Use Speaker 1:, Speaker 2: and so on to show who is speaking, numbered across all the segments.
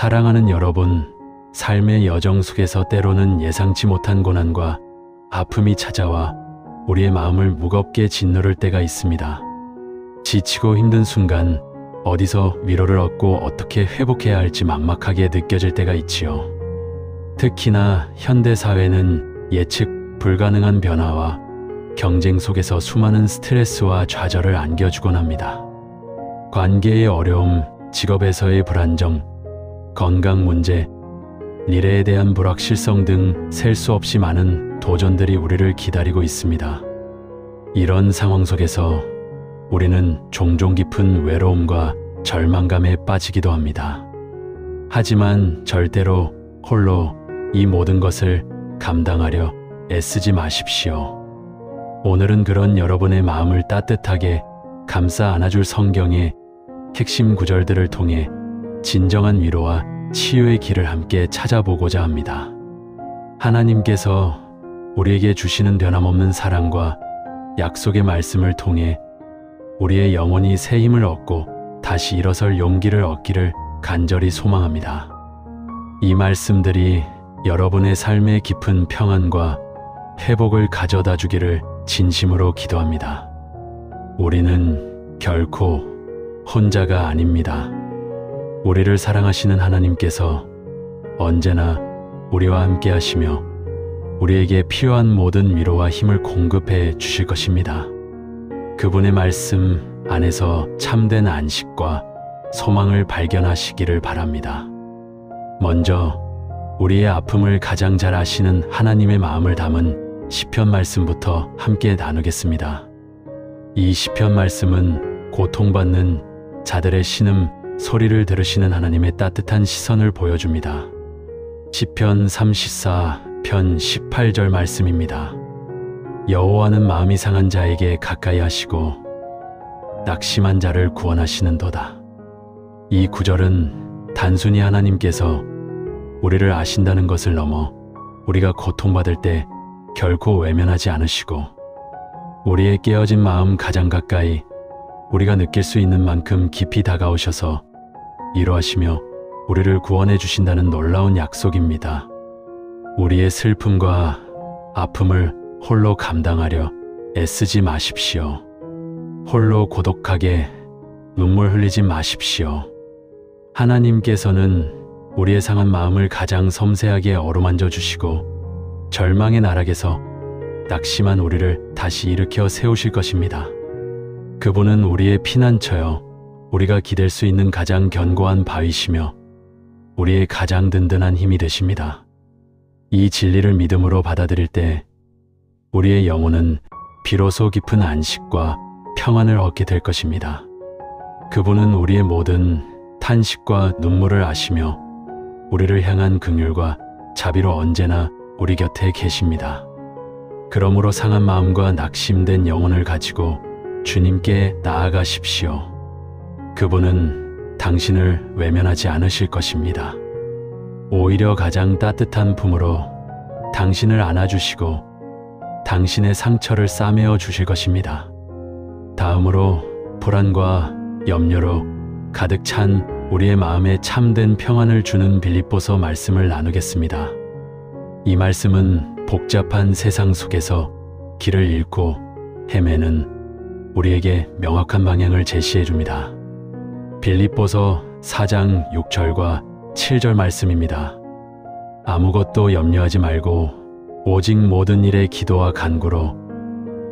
Speaker 1: 사랑하는 여러분, 삶의 여정 속에서 때로는 예상치 못한 고난과 아픔이 찾아와 우리의 마음을 무겁게 짓누를 때가 있습니다. 지치고 힘든 순간 어디서 위로를 얻고 어떻게 회복해야 할지 막막하게 느껴질 때가 있지요. 특히나 현대사회는 예측 불가능한 변화와 경쟁 속에서 수많은 스트레스와 좌절을 안겨주곤 합니다. 관계의 어려움, 직업에서의 불안정, 건강 문제, 미래에 대한 불확실성 등 셀 수 없이 많은 도전들이 우리를 기다리고 있습니다. 이런 상황 속에서 우리는 종종 깊은 외로움과 절망감에 빠지기도 합니다. 하지만 절대로 홀로 이 모든 것을 감당하려 애쓰지 마십시오. 오늘은 그런 여러분의 마음을 따뜻하게 감싸 안아줄 성경의 핵심 구절들을 통해 진정한 위로와 치유의 길을 함께 찾아보고자 합니다. 하나님께서 우리에게 주시는 변함없는 사랑과 약속의 말씀을 통해 우리의 영혼이 새 힘을 얻고 다시 일어설 용기를 얻기를 간절히 소망합니다. 이 말씀들이 여러분의 삶의 깊은 평안과 회복을 가져다 주기를 진심으로 기도합니다. 우리는 결코 혼자가 아닙니다. 우리를 사랑하시는 하나님께서 언제나 우리와 함께 하시며 우리에게 필요한 모든 위로와 힘을 공급해 주실 것입니다. 그분의 말씀 안에서 참된 안식과 소망을 발견하시기를 바랍니다. 먼저 우리의 아픔을 가장 잘 아시는 하나님의 마음을 담은 시편 말씀부터 함께 나누겠습니다. 이 시편 말씀은 고통받는 자들의 신음 소리를 들으시는 하나님의 따뜻한 시선을 보여줍니다. 시편 34편 18절 말씀입니다. 여호와는 마음이 상한 자에게 가까이 하시고 낙심한 자를 구원하시는도다. 이 구절은 단순히 하나님께서 우리를 아신다는 것을 넘어 우리가 고통받을 때 결코 외면하지 않으시고 우리의 깨어진 마음 가장 가까이 우리가 느낄 수 있는 만큼 깊이 다가오셔서 위로하시며 우리를 구원해 주신다는 놀라운 약속입니다. 우리의 슬픔과 아픔을 홀로 감당하려 애쓰지 마십시오. 홀로 고독하게 눈물 흘리지 마십시오. 하나님께서는 우리의 상한 마음을 가장 섬세하게 어루만져 주시고 절망의 나락에서 낙심한 우리를 다시 일으켜 세우실 것입니다. 그분은 우리의 피난처여 우리가 기댈 수 있는 가장 견고한 바위시며 우리의 가장 든든한 힘이 되십니다. 이 진리를 믿음으로 받아들일 때 우리의 영혼은 비로소 깊은 안식과 평안을 얻게 될 것입니다. 그분은 우리의 모든 탄식과 눈물을 아시며 우리를 향한 긍휼과 자비로 언제나 우리 곁에 계십니다. 그러므로 상한 마음과 낙심된 영혼을 가지고 주님께 나아가십시오. 그분은 당신을 외면하지 않으실 것입니다. 오히려 가장 따뜻한 품으로 당신을 안아주시고 당신의 상처를 싸매어 주실 것입니다. 다음으로 불안과 염려로 가득 찬 우리의 마음에 참된 평안을 주는 빌립보서 말씀을 나누겠습니다. 이 말씀은 복잡한 세상 속에서 길을 잃고 헤매는 우리에게 명확한 방향을 제시해 줍니다. 빌립보서 4장 6절과 7절 말씀입니다. 아무것도 염려하지 말고 오직 모든 일에 기도와 간구로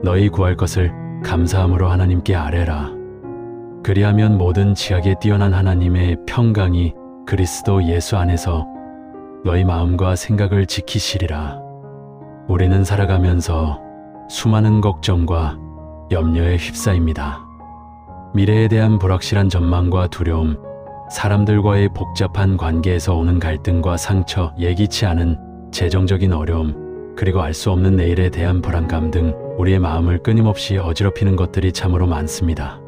Speaker 1: 너희 구할 것을 감사함으로 하나님께 아뢰라. 그리하면 모든 지각에 뛰어난 하나님의 평강이 그리스도 예수 안에서 너희 마음과 생각을 지키시리라. 우리는 살아가면서 수많은 걱정과 염려에 휩싸입니다. 미래에 대한 불확실한 전망과 두려움, 사람들과의 복잡한 관계에서 오는 갈등과 상처, 예기치 않은 재정적인 어려움, 그리고 알 수 없는 내일에 대한 불안감 등 우리의 마음을 끊임없이 어지럽히는 것들이 참으로 많습니다.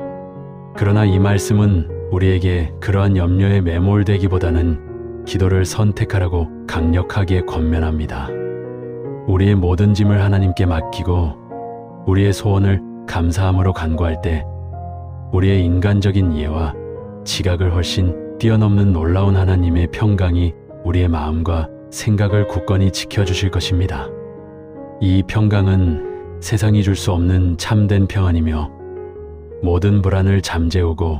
Speaker 1: 그러나 이 말씀은 우리에게 그러한 염려에 매몰되기보다는 기도를 선택하라고 강력하게 권면합니다. 우리의 모든 짐을 하나님께 맡기고 우리의 소원을 감사함으로 간구할 때 우리의 인간적인 이해와 지각을 훨씬 뛰어넘는 놀라운 하나님의 평강이 우리의 마음과 생각을 굳건히 지켜주실 것입니다. 이 평강은 세상이 줄 수 없는 참된 평안이며 모든 불안을 잠재우고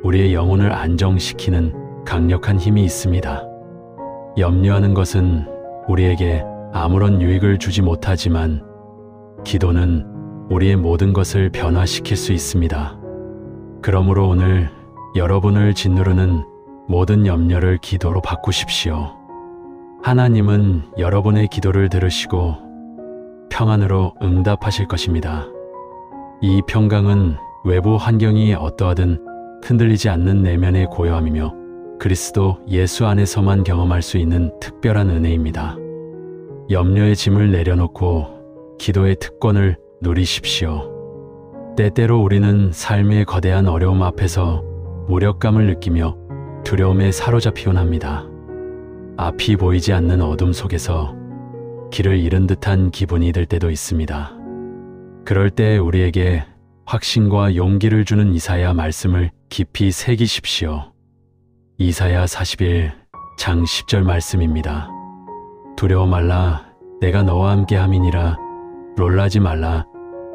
Speaker 1: 우리의 영혼을 안정시키는 강력한 힘이 있습니다. 염려하는 것은 우리에게 아무런 유익을 주지 못하지만 기도는 우리의 모든 것을 변화시킬 수 있습니다. 그러므로 오늘 여러분을 짓누르는 모든 염려를 기도로 바꾸십시오. 하나님은 여러분의 기도를 들으시고 평안으로 응답하실 것입니다. 이 평강은 외부 환경이 어떠하든 흔들리지 않는 내면의 고요함이며 그리스도 예수 안에서만 경험할 수 있는 특별한 은혜입니다. 염려의 짐을 내려놓고 기도의 특권을 누리십시오. 때때로 우리는 삶의 거대한 어려움 앞에서 무력감을 느끼며 두려움에 사로잡히곤 합니다. 앞이 보이지 않는 어둠 속에서 길을 잃은 듯한 기분이 들 때도 있습니다. 그럴 때 우리에게 확신과 용기를 주는 이사야 말씀을 깊이 새기십시오. 이사야 41장 10절 말씀입니다. 두려워 말라, 내가 너와 함께 함이니라. 놀라지 말라,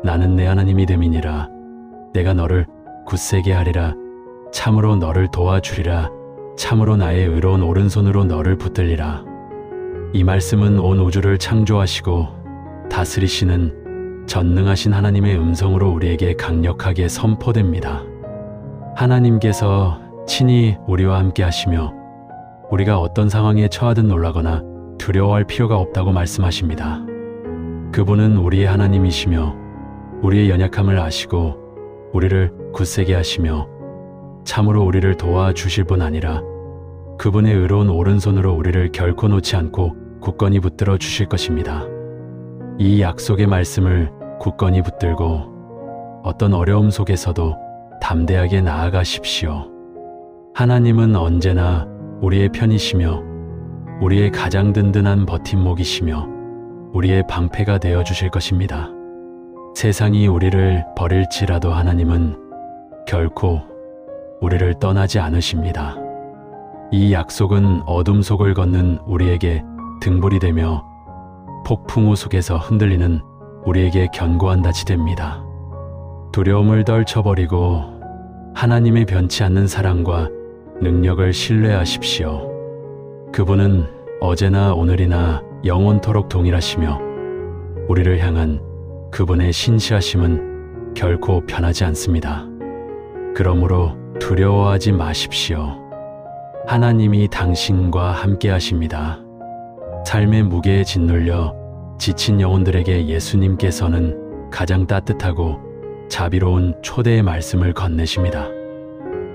Speaker 1: 나는 내 하나님이 됨이니라. 내가 너를 굳세게 하리라. 참으로 너를 도와주리라. 참으로 나의 의로운 오른손으로 너를 붙들리라. 이 말씀은 온 우주를 창조하시고 다스리시는 전능하신 하나님의 음성으로 우리에게 강력하게 선포됩니다. 하나님께서 친히 우리와 함께 하시며 우리가 어떤 상황에 처하든 놀라거나 두려워할 필요가 없다고 말씀하십니다. 그분은 우리의 하나님이시며 우리의 연약함을 아시고 우리를 굳세게 하시며 참으로 우리를 도와주실 뿐 아니라 그분의 의로운 오른손으로 우리를 결코 놓지 않고 굳건히 붙들어 주실 것입니다. 이 약속의 말씀을 굳건히 붙들고 어떤 어려움 속에서도 담대하게 나아가십시오. 하나님은 언제나 우리의 편이시며 우리의 가장 든든한 버팀목이시며 우리의 방패가 되어 주실 것입니다. 세상이 우리를 버릴지라도 하나님은 결코 우리를 떠나지 않으십니다. 이 약속은 어둠 속을 걷는 우리에게 등불이 되며 폭풍우 속에서 흔들리는 우리에게 견고한 닻이 됩니다. 두려움을 떨쳐버리고 하나님의 변치 않는 사랑과 능력을 신뢰하십시오. 그분은 어제나 오늘이나 영원토록 동일하시며 우리를 향한 그분의 신실하심은 결코 변하지 않습니다. 그러므로 두려워하지 마십시오. 하나님이 당신과 함께 하십니다. 삶의 무게에 짓눌려 지친 영혼들에게 예수님께서는 가장 따뜻하고 자비로운 초대의 말씀을 건네십니다.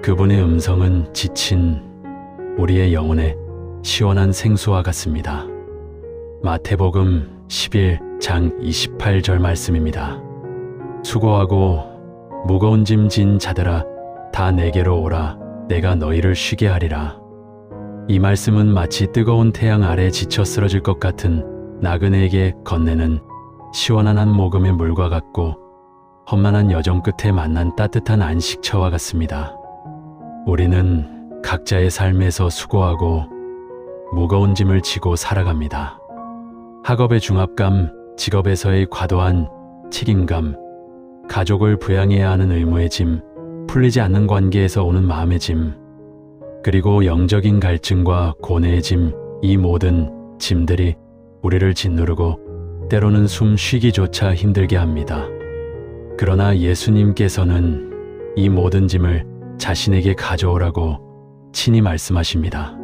Speaker 1: 그분의 음성은 지친 우리의 영혼에 시원한 생수와 같습니다. 마태복음 11장 28절 말씀입니다. 수고하고 무거운 짐 진 자들아 다 내게로 오라. 내가 너희를 쉬게 하리라. 이 말씀은 마치 뜨거운 태양 아래 지쳐 쓰러질 것 같은 나그네에게 건네는 시원한 한 모금의 물과 같고 험난한 여정 끝에 만난 따뜻한 안식처와 같습니다. 우리는 각자의 삶에서 수고하고 무거운 짐을 지고 살아갑니다. 학업의 중압감, 직업에서의 과도한 책임감, 가족을 부양해야 하는 의무의 짐, 풀리지 않는 관계에서 오는 마음의 짐, 그리고 영적인 갈증과 고뇌의 짐, 이 모든 짐들이 우리를 짓누르고 때로는 숨 쉬기조차 힘들게 합니다. 그러나 예수님께서는 이 모든 짐을 자신에게 가져오라고 친히 말씀하십니다.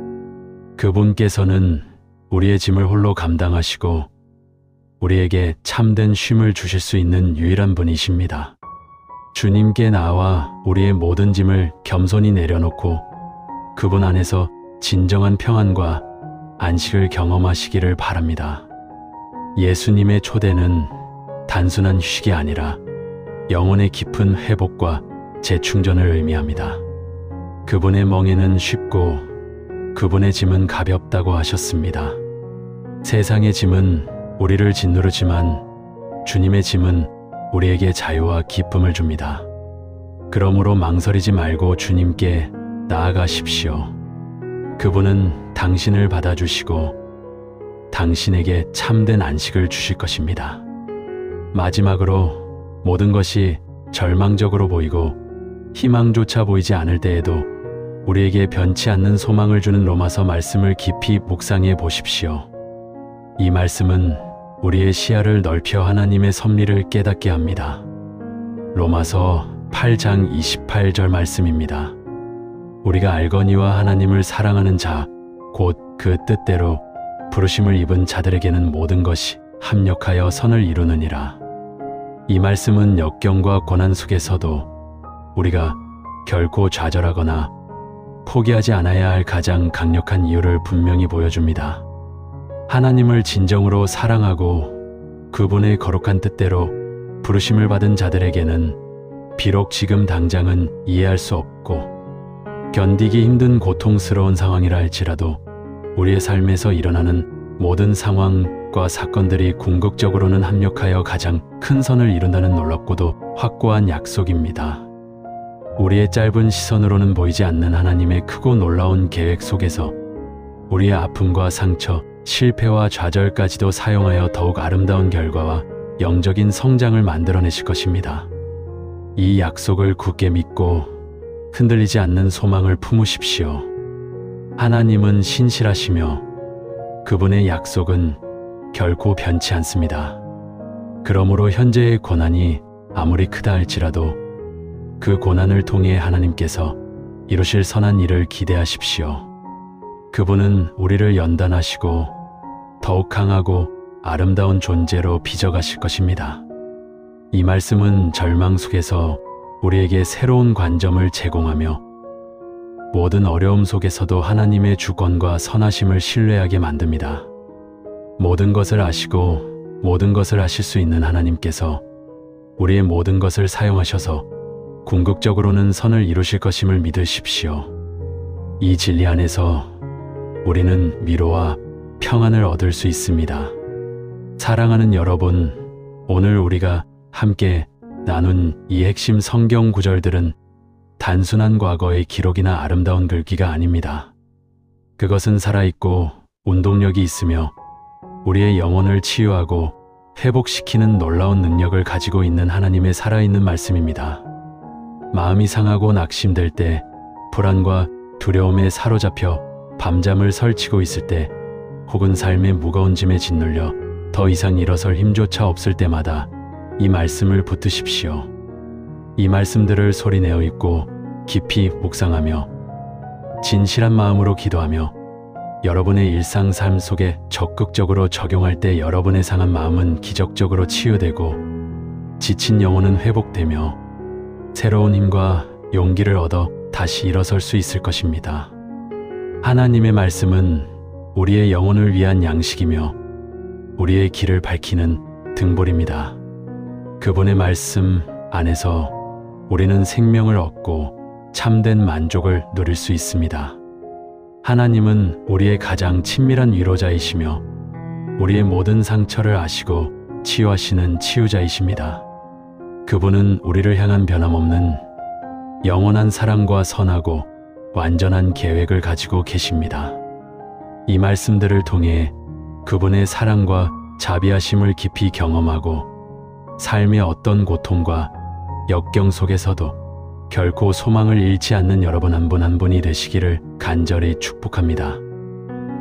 Speaker 1: 그분께서는 우리의 짐을 홀로 감당하시고 우리에게 참된 쉼을 주실 수 있는 유일한 분이십니다. 주님께 나와 우리의 모든 짐을 겸손히 내려놓고 그분 안에서 진정한 평안과 안식을 경험하시기를 바랍니다. 예수님의 초대는 단순한 휴식이 아니라 영혼의 깊은 회복과 재충전을 의미합니다. 그분의 멍에는 쉽고 그분의 짐은 가볍다고 하셨습니다. 세상의 짐은 우리를 짓누르지만 주님의 짐은 우리에게 자유와 기쁨을 줍니다. 그러므로 망설이지 말고 주님께 나아가십시오. 그분은 당신을 받아주시고 당신에게 참된 안식을 주실 것입니다. 마지막으로 모든 것이 절망적으로 보이고 희망조차 보이지 않을 때에도 우리에게 변치 않는 소망을 주는 로마서 말씀을 깊이 묵상해 보십시오. 이 말씀은 우리의 시야를 넓혀 하나님의 섭리를 깨닫게 합니다. 로마서 8장 28절 말씀입니다. 우리가 알거니와 하나님을 사랑하는 자, 곧 그 뜻대로 부르심을 입은 자들에게는 모든 것이 합력하여 선을 이루느니라. 이 말씀은 역경과 고난 속에서도 우리가 결코 좌절하거나 포기하지 않아야 할 가장 강력한 이유를 분명히 보여줍니다. 하나님을 진정으로 사랑하고 그분의 거룩한 뜻대로 부르심을 받은 자들에게는 비록 지금 당장은 이해할 수 없고 견디기 힘든 고통스러운 상황이라 할지라도 우리의 삶에서 일어나는 모든 상황과 사건들이 궁극적으로는 합력하여 가장 큰 선을 이룬다는 놀랍고도 확고한 약속입니다. 우리의 짧은 시선으로는 보이지 않는 하나님의 크고 놀라운 계획 속에서 우리의 아픔과 상처, 실패와 좌절까지도 사용하여 더욱 아름다운 결과와 영적인 성장을 만들어내실 것입니다. 이 약속을 굳게 믿고 흔들리지 않는 소망을 품으십시오. 하나님은 신실하시며 그분의 약속은 결코 변치 않습니다. 그러므로 현재의 고난이 아무리 크다 할지라도 그 고난을 통해 하나님께서 이루실 선한 일을 기대하십시오. 그분은 우리를 연단하시고 더욱 강하고 아름다운 존재로 빚어가실 것입니다. 이 말씀은 절망 속에서 우리에게 새로운 관점을 제공하며 모든 어려움 속에서도 하나님의 주권과 선하심을 신뢰하게 만듭니다. 모든 것을 아시고 모든 것을 하실 수 있는 하나님께서 우리의 모든 것을 사용하셔서 궁극적으로는 선을 이루실 것임을 믿으십시오. 이 진리 안에서 우리는 위로와 평안을 얻을 수 있습니다. 사랑하는 여러분, 오늘 우리가 함께 나눈 이 핵심 성경 구절들은 단순한 과거의 기록이나 아름다운 글귀가 아닙니다. 그것은 살아있고 운동력이 있으며 우리의 영혼을 치유하고 회복시키는 놀라운 능력을 가지고 있는 하나님의 살아있는 말씀입니다. 마음이 상하고 낙심될 때, 불안과 두려움에 사로잡혀 밤잠을 설치고 있을 때, 혹은 삶의 무거운 짐에 짓눌려 더 이상 일어설 힘조차 없을 때마다 이 말씀을 붙드십시오. 이 말씀들을 소리내어 읽고 깊이 묵상하며 진실한 마음으로 기도하며 여러분의 일상 삶 속에 적극적으로 적용할 때 여러분의 상한 마음은 기적적으로 치유되고 지친 영혼은 회복되며 새로운 힘과 용기를 얻어 다시 일어설 수 있을 것입니다. 하나님의 말씀은 우리의 영혼을 위한 양식이며 우리의 길을 밝히는 등불입니다. 그분의 말씀 안에서 우리는 생명을 얻고 참된 만족을 누릴 수 있습니다. 하나님은 우리의 가장 친밀한 위로자이시며 우리의 모든 상처를 아시고 치유하시는 치유자이십니다. 그분은 우리를 향한 변함없는 영원한 사랑과 선하고 완전한 계획을 가지고 계십니다. 이 말씀들을 통해 그분의 사랑과 자비하심을 깊이 경험하고 삶의 어떤 고통과 역경 속에서도 결코 소망을 잃지 않는 여러분 한 분 한 분이 되시기를 간절히 축복합니다.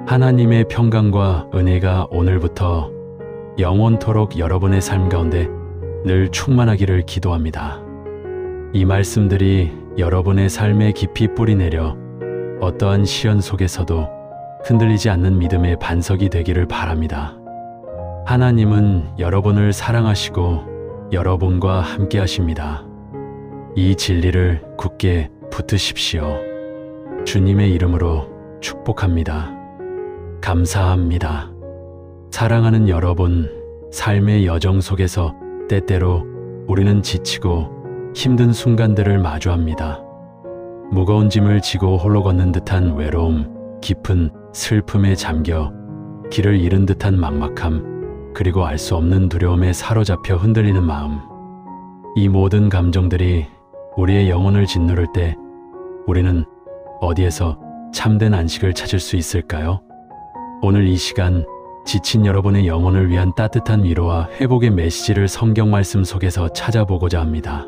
Speaker 1: 하나님의 평강과 은혜가 오늘부터 영원토록 여러분의 삶 가운데 늘 충만하기를 기도합니다. 이 말씀들이 여러분의 삶에 깊이 뿌리내려 어떠한 시련 속에서도 흔들리지 않는 믿음의 반석이 되기를 바랍니다. 하나님은 여러분을 사랑하시고 여러분과 함께 하십니다. 이 진리를 굳게 붙드십시오. 주님의 이름으로 축복합니다. 감사합니다. 사랑하는 여러분, 삶의 여정 속에서 때때로 우리는 지치고 힘든 순간들을 마주합니다. 무거운 짐을 지고 홀로 걷는 듯한 외로움, 깊은 슬픔에 잠겨 길을 잃은 듯한 막막함, 그리고 알 수 없는 두려움에 사로잡혀 흔들리는 마음. 이 모든 감정들이 우리의 영혼을 짓누를 때 우리는 어디에서 참된 안식을 찾을 수 있을까요? 오늘 이 시간 지친 여러분의 영혼을 위한 따뜻한 위로와 회복의 메시지를 성경 말씀 속에서 찾아보고자 합니다.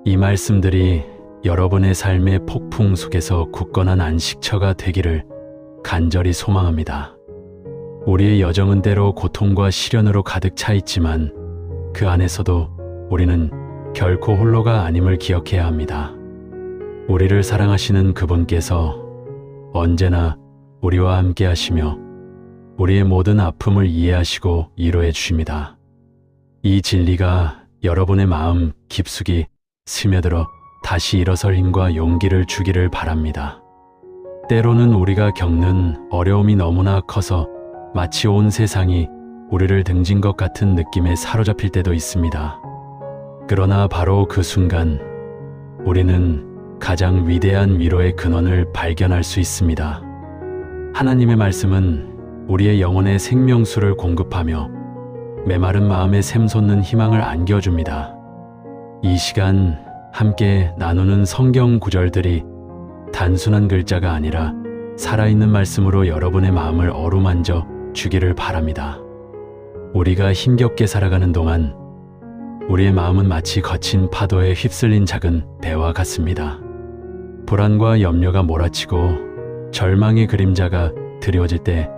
Speaker 1: 이 말씀들이 여러분의 삶의 폭풍 속에서 굳건한 안식처가 되기를 간절히 소망합니다. 우리의 여정은 때로 고통과 시련으로 가득 차 있지만 그 안에서도 우리는 결코 홀로가 아님을 기억해야 합니다. 우리를 사랑하시는 그분께서 언제나 우리와 함께 하시며 우리의 모든 아픔을 이해하시고 위로해 주십니다. 이 진리가 여러분의 마음 깊숙이 스며들어 다시 일어설 힘과 용기를 주기를 바랍니다. 때로는 우리가 겪는 어려움이 너무나 커서 마치 온 세상이 우리를 등진 것 같은 느낌에 사로잡힐 때도 있습니다. 그러나 바로 그 순간 우리는 가장 위대한 위로의 근원을 발견할 수 있습니다. 하나님의 말씀은 우리의 영혼의 생명수를 공급하며 메마른 마음에 샘솟는 희망을 안겨줍니다. 이 시간 함께 나누는 성경 구절들이 단순한 글자가 아니라 살아있는 말씀으로 여러분의 마음을 어루만져 주기를 바랍니다. 우리가 힘겹게 살아가는 동안 우리의 마음은 마치 거친 파도에 휩쓸린 작은 배와 같습니다. 불안과 염려가 몰아치고 절망의 그림자가 드리워질 때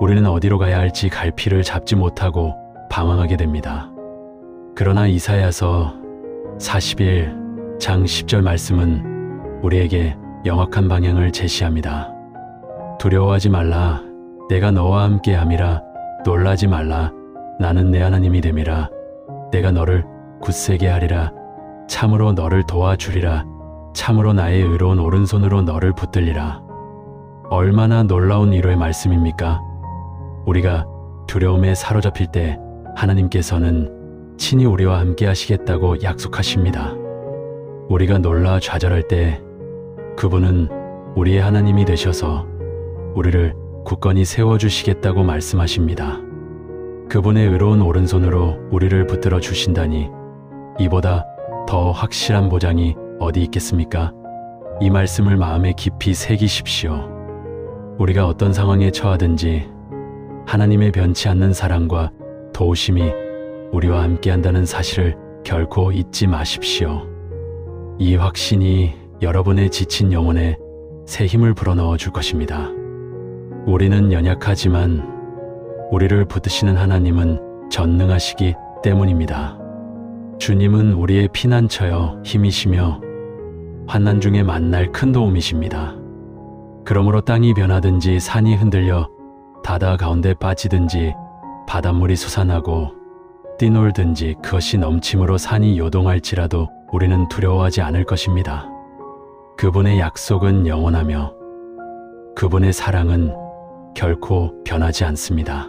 Speaker 1: 우리는 어디로 가야 할지 갈피를 잡지 못하고 방황하게 됩니다. 그러나 이사야서 41장 10절 말씀은 우리에게 명확한 방향을 제시합니다. 두려워하지 말라. 내가 너와 함께 함이라. 놀라지 말라. 나는 내 하나님이 됨이라. 내가 너를 굳세게 하리라. 참으로 너를 도와주리라. 참으로 나의 의로운 오른손으로 너를 붙들리라. 얼마나 놀라운 위로의 말씀입니까? 우리가 두려움에 사로잡힐 때 하나님께서는 친히 우리와 함께 하시겠다고 약속하십니다. 우리가 놀라 좌절할 때 그분은 우리의 하나님이 되셔서 우리를 굳건히 세워주시겠다고 말씀하십니다. 그분의 의로운 오른손으로 우리를 붙들어 주신다니 이보다 더 확실한 보장이 어디 있겠습니까? 이 말씀을 마음에 깊이 새기십시오. 우리가 어떤 상황에 처하든지 하나님의 변치 않는 사랑과 도우심이 우리와 함께한다는 사실을 결코 잊지 마십시오. 이 확신이 여러분의 지친 영혼에 새 힘을 불어넣어 줄 것입니다. 우리는 연약하지만 우리를 붙드시는 하나님은 전능하시기 때문입니다. 주님은 우리의 피난처여 힘이시며 환난 중에 만날 큰 도움이십니다. 그러므로 땅이 변하든지 산이 흔들려 바다 가운데 빠지든지 바닷물이 솟아나고 뛰놀든지 그것이 넘침으로 산이 요동할지라도 우리는 두려워하지 않을 것입니다. 그분의 약속은 영원하며 그분의 사랑은 결코 변하지 않습니다.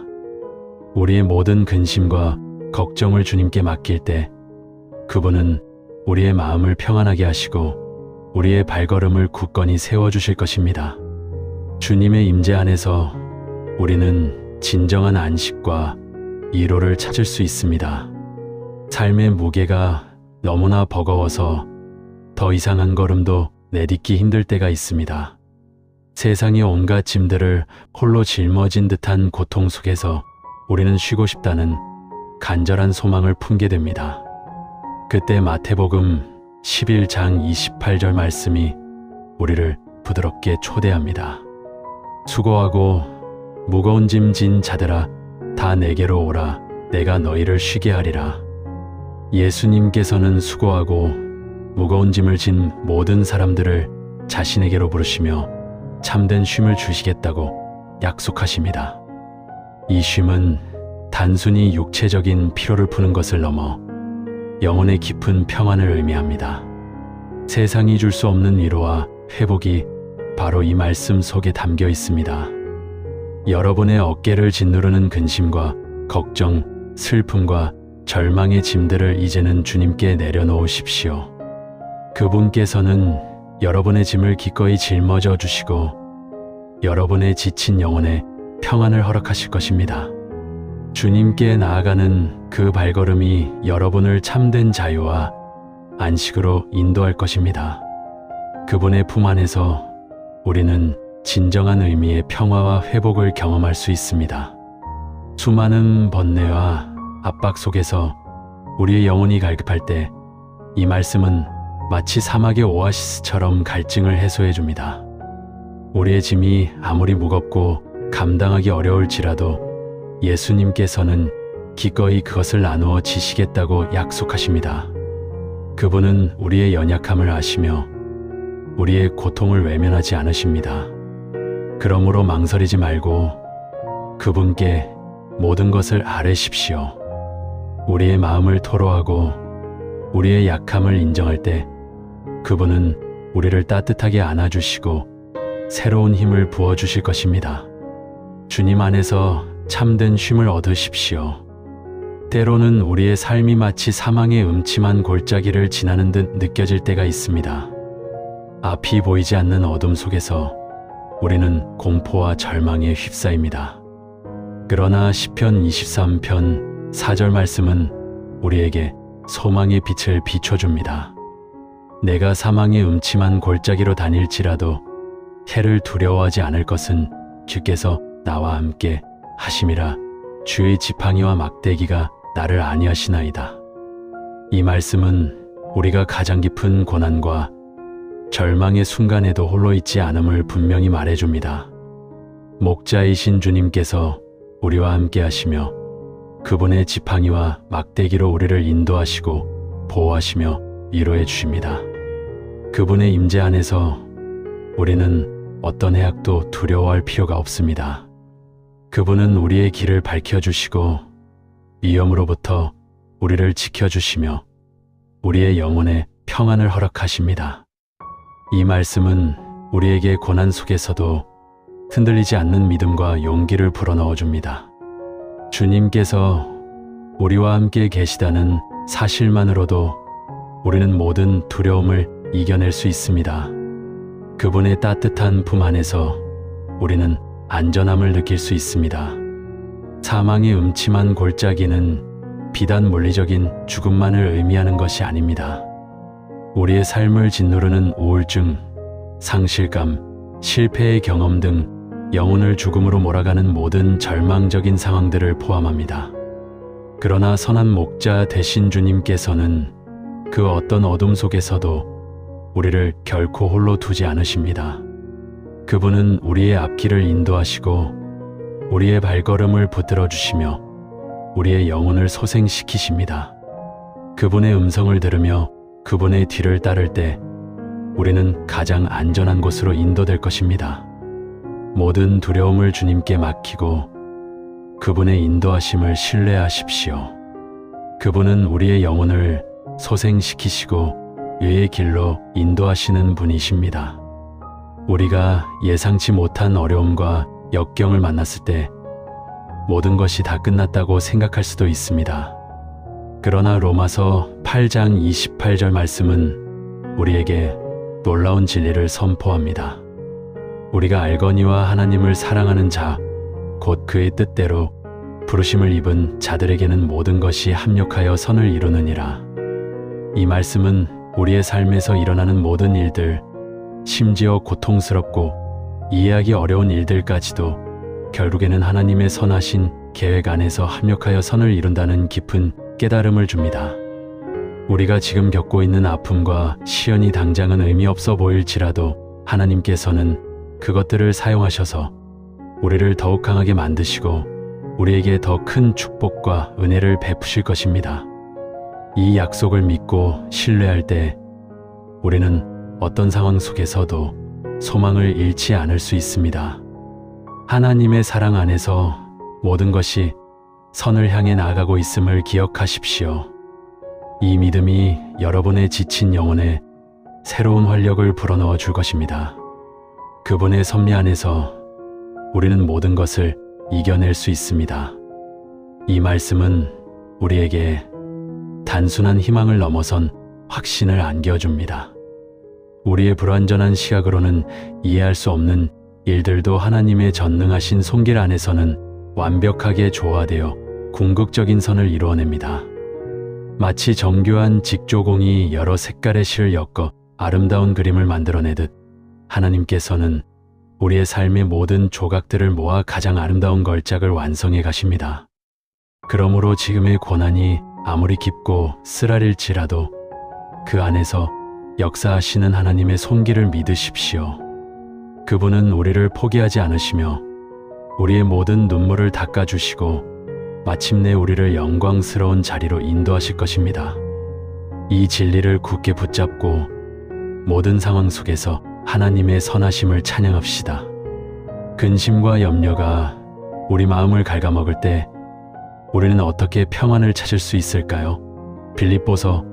Speaker 1: 우리의 모든 근심과 걱정을 주님께 맡길 때 그분은 우리의 마음을 평안하게 하시고 우리의 발걸음을 굳건히 세워주실 것입니다. 주님의 임재 안에서 우리는 진정한 안식과 위로를 찾을 수 있습니다. 삶의 무게가 너무나 버거워서 더 이상 한 걸음도 내딛기 힘들 때가 있습니다. 세상의 온갖 짐들을 홀로 짊어진 듯한 고통 속에서 우리는 쉬고 싶다는 간절한 소망을 품게 됩니다. 그때 마태복음 11장 28절 말씀이 우리를 부드럽게 초대합니다. 수고하고 무거운 짐 진 자들아 다 내게로 오라. 내가 너희를 쉬게 하리라. 예수님께서는 수고하고 무거운 짐을 진 모든 사람들을 자신에게로 부르시며 참된 쉼을 주시겠다고 약속하십니다. 이 쉼은 단순히 육체적인 피로를 푸는 것을 넘어 영혼의 깊은 평안을 의미합니다. 세상이 줄 수 없는 위로와 회복이 바로 이 말씀 속에 담겨 있습니다. 여러분의 어깨를 짓누르는 근심과 걱정, 슬픔과 절망의 짐들을 이제는 주님께 내려놓으십시오. 그분께서는 여러분의 짐을 기꺼이 짊어져 주시고 여러분의 지친 영혼에 평안을 허락하실 것입니다. 주님께 나아가는 그 발걸음이 여러분을 참된 자유와 안식으로 인도할 것입니다. 그분의 품 안에서 우리는 진정한 의미의 평화와 회복을 경험할 수 있습니다. 수많은 번뇌와 압박 속에서 우리의 영혼이 갈급할 때 이 말씀은 마치 사막의 오아시스처럼 갈증을 해소해 줍니다. 우리의 짐이 아무리 무겁고 감당하기 어려울지라도 예수님께서는 기꺼이 그것을 나누어 지시겠다고 약속하십니다. 그분은 우리의 연약함을 아시며 우리의 고통을 외면하지 않으십니다. 그러므로 망설이지 말고 그분께 모든 것을 아뢰십시오. 우리의 마음을 토로하고 우리의 약함을 인정할 때 그분은 우리를 따뜻하게 안아주시고 새로운 힘을 부어주실 것입니다. 주님 안에서 참된 쉼을 얻으십시오. 때로는 우리의 삶이 마치 사망의 음침한 골짜기를 지나는 듯 느껴질 때가 있습니다. 앞이 보이지 않는 어둠 속에서 우리는 공포와 절망에 휩싸입니다. 그러나 시편 23편 4절 말씀은 우리에게 소망의 빛을 비춰줍니다. 내가 사망의 음침한 골짜기로 다닐지라도 해를 두려워하지 않을 것은 주께서 나와 함께 하심이라. 주의 지팡이와 막대기가 나를 안위하시나이다. 이 말씀은 우리가 가장 깊은 고난과 절망의 순간에도 홀로 있지 않음을 분명히 말해줍니다. 목자이신 주님께서 우리와 함께 하시며 그분의 지팡이와 막대기로 우리를 인도하시고 보호하시며 위로해 주십니다. 그분의 임재 안에서 우리는 어떤 해악도 두려워할 필요가 없습니다. 그분은 우리의 길을 밝혀주시고 위험으로부터 우리를 지켜주시며 우리의 영혼에 평안을 허락하십니다. 이 말씀은 우리에게 고난 속에서도 흔들리지 않는 믿음과 용기를 불어넣어 줍니다. 주님께서 우리와 함께 계시다는 사실만으로도 우리는 모든 두려움을 이겨낼 수 있습니다. 그분의 따뜻한 품 안에서 우리는 안전함을 느낄 수 있습니다. 사망의 음침한 골짜기는 비단 물리적인 죽음만을 의미하는 것이 아닙니다. 우리의 삶을 짓누르는 우울증, 상실감, 실패의 경험 등 영혼을 죽음으로 몰아가는 모든 절망적인 상황들을 포함합니다. 그러나 선한 목자 되신 주님께서는 그 어떤 어둠 속에서도 우리를 결코 홀로 두지 않으십니다. 그분은 우리의 앞길을 인도하시고 우리의 발걸음을 붙들어 주시며 우리의 영혼을 소생시키십니다. 그분의 음성을 들으며 그분의 뒤를 따를 때 우리는 가장 안전한 곳으로 인도될 것입니다. 모든 두려움을 주님께 맡기고 그분의 인도하심을 신뢰하십시오. 그분은 우리의 영혼을 소생시키시고 의의 길로 인도하시는 분이십니다. 우리가 예상치 못한 어려움과 역경을 만났을 때 모든 것이 다 끝났다고 생각할 수도 있습니다. 그러나 로마서 8장 28절 말씀은 우리에게 놀라운 진리를 선포합니다. 우리가 알거니와 하나님을 사랑하는 자, 곧 그의 뜻대로 부르심을 입은 자들에게는 모든 것이 합력하여 선을 이루느니라. 이 말씀은 우리의 삶에서 일어나는 모든 일들, 심지어 고통스럽고 이해하기 어려운 일들까지도 결국에는 하나님의 선하신 계획 안에서 합력하여 선을 이룬다는 깊은 깨달음을 줍니다. 우리가 지금 겪고 있는 아픔과 시련이 당장은 의미 없어 보일지라도 하나님께서는 그것들을 사용하셔서 우리를 더욱 강하게 만드시고 우리에게 더 큰 축복과 은혜를 베푸실 것입니다. 이 약속을 믿고 신뢰할 때 우리는 어떤 상황 속에서도 소망을 잃지 않을 수 있습니다. 하나님의 사랑 안에서 모든 것이 선을 향해 나아가고 있음을 기억하십시오. 이 믿음이 여러분의 지친 영혼에 새로운 활력을 불어넣어 줄 것입니다. 그분의 섭리 안에서 우리는 모든 것을 이겨낼 수 있습니다. 이 말씀은 우리에게 단순한 희망을 넘어선 확신을 안겨줍니다. 우리의 불완전한 시각으로는 이해할 수 없는 일들도 하나님의 전능하신 손길 안에서는 완벽하게 조화되어 궁극적인 선을 이루어냅니다. 마치 정교한 직조공이 여러 색깔의 실을 엮어 아름다운 그림을 만들어내듯 하나님께서는 우리의 삶의 모든 조각들을 모아 가장 아름다운 걸작을 완성해 가십니다. 그러므로 지금의 고난이 아무리 깊고 쓰라릴지라도 그 안에서 역사하시는 하나님의 손길을 믿으십시오. 그분은 우리를 포기하지 않으시며 우리의 모든 눈물을 닦아주시고 마침내 우리를 영광스러운 자리로 인도하실 것입니다. 이 진리를 굳게 붙잡고 모든 상황 속에서 하나님의 선하심을 찬양합시다. 근심과 염려가 우리 마음을 갉아먹을 때 우리는 어떻게 평안을 찾을 수 있을까요? 빌립보서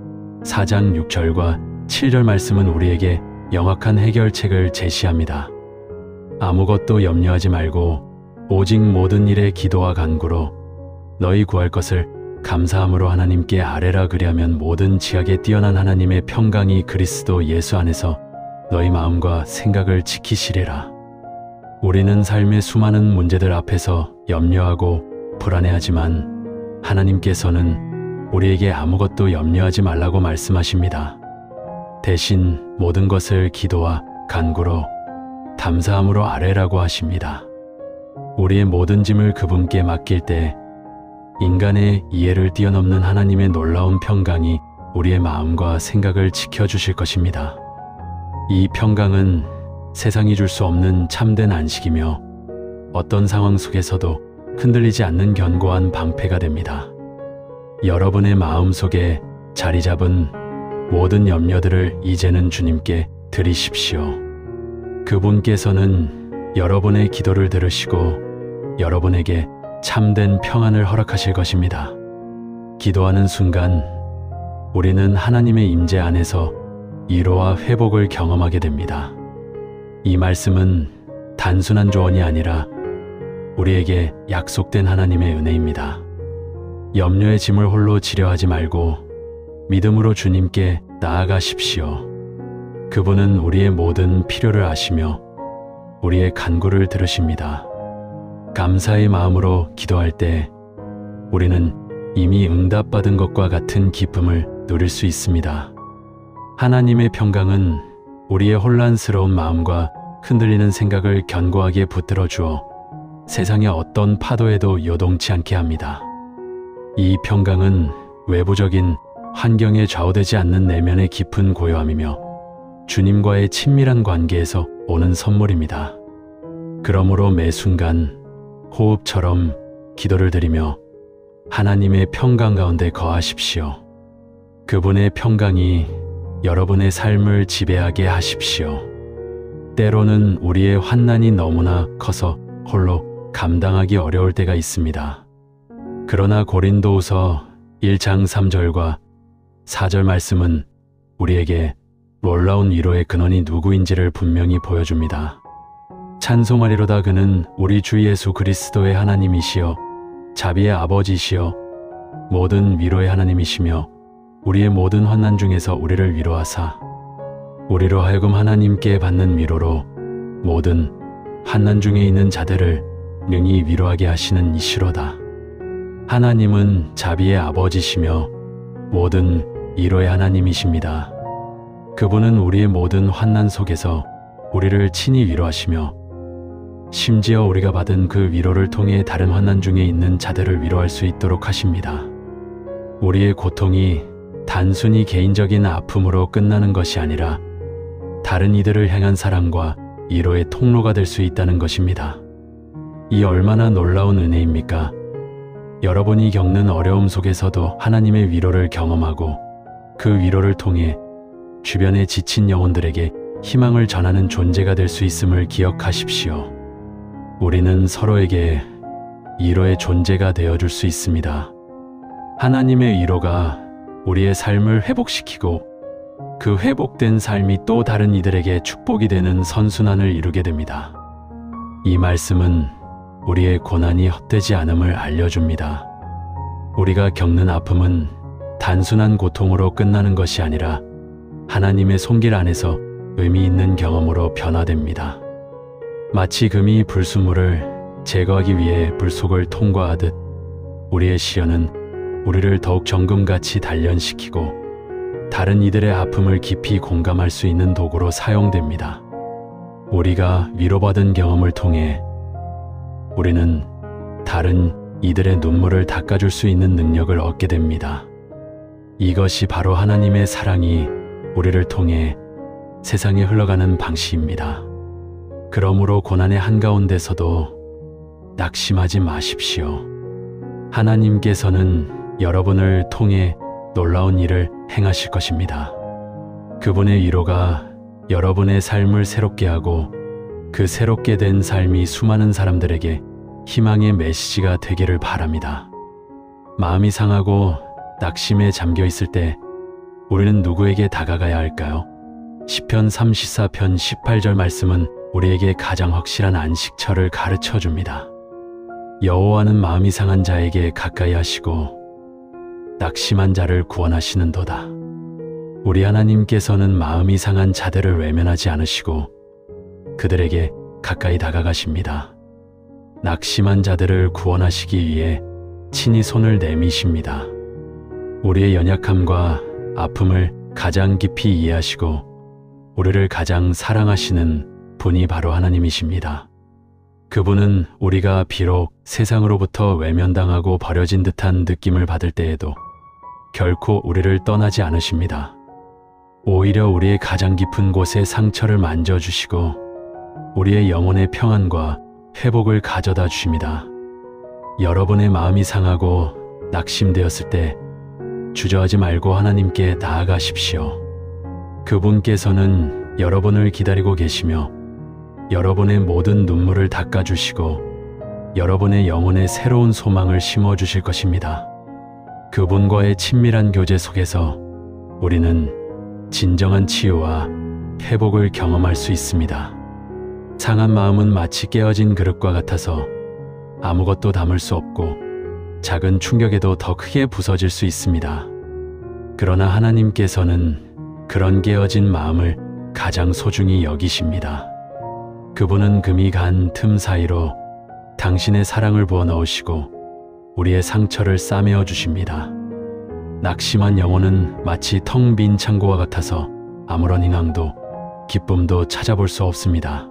Speaker 1: 4장 6절과 7절 말씀은 우리에게 명확한 해결책을 제시합니다. 아무것도 염려하지 말고 오직 모든 일에 기도와 간구로 너희 구할 것을 감사함으로 하나님께 아뢰라. 그리하면 모든 지각에 뛰어난 하나님의 평강이 그리스도 예수 안에서 너희 마음과 생각을 지키시리라. 우리는 삶의 수많은 문제들 앞에서 염려하고 불안해하지만 하나님께서는 우리에게 아무것도 염려하지 말라고 말씀하십니다. 대신 모든 것을 기도와 간구로 감사함으로 아뢰라고 하십니다. 우리의 모든 짐을 그분께 맡길 때 인간의 이해를 뛰어넘는 하나님의 놀라운 평강이 우리의 마음과 생각을 지켜주실 것입니다. 이 평강은 세상이 줄 수 없는 참된 안식이며 어떤 상황 속에서도 흔들리지 않는 견고한 방패가 됩니다. 여러분의 마음 속에 자리 잡은 모든 염려들을 이제는 주님께 드리십시오. 그분께서는 여러분의 기도를 들으시고 여러분에게 참된 평안을 허락하실 것입니다. 기도하는 순간 우리는 하나님의 임재 안에서 위로와 회복을 경험하게 됩니다. 이 말씀은 단순한 조언이 아니라 우리에게 약속된 하나님의 은혜입니다. 염려의 짐을 홀로 지려하지 말고 믿음으로 주님께 나아가십시오. 그분은 우리의 모든 필요를 아시며 우리의 간구를 들으십니다. 감사의 마음으로 기도할 때 우리는 이미 응답받은 것과 같은 기쁨을 누릴 수 있습니다. 하나님의 평강은 우리의 혼란스러운 마음과 흔들리는 생각을 견고하게 붙들어 주어 세상의 어떤 파도에도 요동치 않게 합니다. 이 평강은 외부적인 환경에 좌우되지 않는 내면의 깊은 고요함이며 주님과의 친밀한 관계에서 오는 선물입니다. 그러므로 매 순간 호흡처럼 기도를 드리며 하나님의 평강 가운데 거하십시오. 그분의 평강이 여러분의 삶을 지배하게 하십시오. 때로는 우리의 환난이 너무나 커서 홀로 감당하기 어려울 때가 있습니다. 그러나 고린도후서 1장 3절과 4절 말씀은 우리에게 놀라운 위로의 근원이 누구인지를 분명히 보여줍니다. 찬송하리로다. 그는 우리 주 예수 그리스도의 하나님이시여 자비의 아버지시여 모든 위로의 하나님이시며 우리의 모든 환난 중에서 우리를 위로하사 우리로 하여금 하나님께 받는 위로로 모든 환난 중에 있는 자들을 능히 위로하게 하시는 이시로다. 하나님은 자비의 아버지시며 모든 위로의 하나님이십니다. 그분은 우리의 모든 환난 속에서 우리를 친히 위로하시며 심지어 우리가 받은 그 위로를 통해 다른 환난 중에 있는 자들을 위로할 수 있도록 하십니다. 우리의 고통이 단순히 개인적인 아픔으로 끝나는 것이 아니라 다른 이들을 향한 사랑과 위로의 통로가 될 수 있다는 것입니다. 이 얼마나 놀라운 은혜입니까? 여러분이 겪는 어려움 속에서도 하나님의 위로를 경험하고 그 위로를 통해 주변에 지친 영혼들에게 희망을 전하는 존재가 될 수 있음을 기억하십시오. 우리는 서로에게 위로의 존재가 되어줄 수 있습니다. 하나님의 위로가 우리의 삶을 회복시키고 그 회복된 삶이 또 다른 이들에게 축복이 되는 선순환을 이루게 됩니다. 이 말씀은 우리의 고난이 헛되지 않음을 알려줍니다. 우리가 겪는 아픔은 단순한 고통으로 끝나는 것이 아니라 하나님의 손길 안에서 의미 있는 경험으로 변화됩니다. 마치 금이 불순물을 제거하기 위해 불속을 통과하듯 우리의 시련은 우리를 더욱 정금같이 단련시키고 다른 이들의 아픔을 깊이 공감할 수 있는 도구로 사용됩니다. 우리가 위로받은 경험을 통해 우리는 다른 이들의 눈물을 닦아줄 수 있는 능력을 얻게 됩니다. 이것이 바로 하나님의 사랑이 우리를 통해 세상에 흘러가는 방식입니다. 그러므로 고난의 한가운데서도 낙심하지 마십시오. 하나님께서는 여러분을 통해 놀라운 일을 행하실 것입니다. 그분의 위로가 여러분의 삶을 새롭게 하고 그 새롭게 된 삶이 수많은 사람들에게 희망의 메시지가 되기를 바랍니다. 마음이 상하고 낙심에 잠겨 있을 때 우리는 누구에게 다가가야 할까요? 시편 34편 18절 말씀은 우리에게 가장 확실한 안식처를 가르쳐 줍니다. 여호와는 마음이 상한 자에게 가까이 하시고 낙심한 자를 구원하시는도다. 우리 하나님께서는 마음이 상한 자들을 외면하지 않으시고 그들에게 가까이 다가가십니다. 낙심한 자들을 구원하시기 위해 친히 손을 내미십니다. 우리의 연약함과 아픔을 가장 깊이 이해하시고 우리를 가장 사랑하시는 분이 바로 하나님이십니다. 그분은 우리가 비록 세상으로부터 외면당하고 버려진 듯한 느낌을 받을 때에도 결코 우리를 떠나지 않으십니다. 오히려 우리의 가장 깊은 곳에 상처를 만져주시고 우리의 영혼의 평안과 회복을 가져다 주십니다. 여러분의 마음이 상하고 낙심되었을 때 주저하지 말고 하나님께 나아가십시오. 그분께서는 여러분을 기다리고 계시며 여러분의 모든 눈물을 닦아주시고 여러분의 영혼에 새로운 소망을 심어주실 것입니다. 그분과의 친밀한 교제 속에서 우리는 진정한 치유와 회복을 경험할 수 있습니다. 상한 마음은 마치 깨어진 그릇과 같아서 아무것도 담을 수 없고 작은 충격에도 더 크게 부서질 수 있습니다. 그러나 하나님께서는 그런 깨어진 마음을 가장 소중히 여기십니다. 그분은 금이 간 틈 사이로 당신의 사랑을 부어 넣으시고 우리의 상처를 싸매어 주십니다. 낙심한 영혼은 마치 텅 빈 창고와 같아서 아무런 희망도 기쁨도 찾아볼 수 없습니다.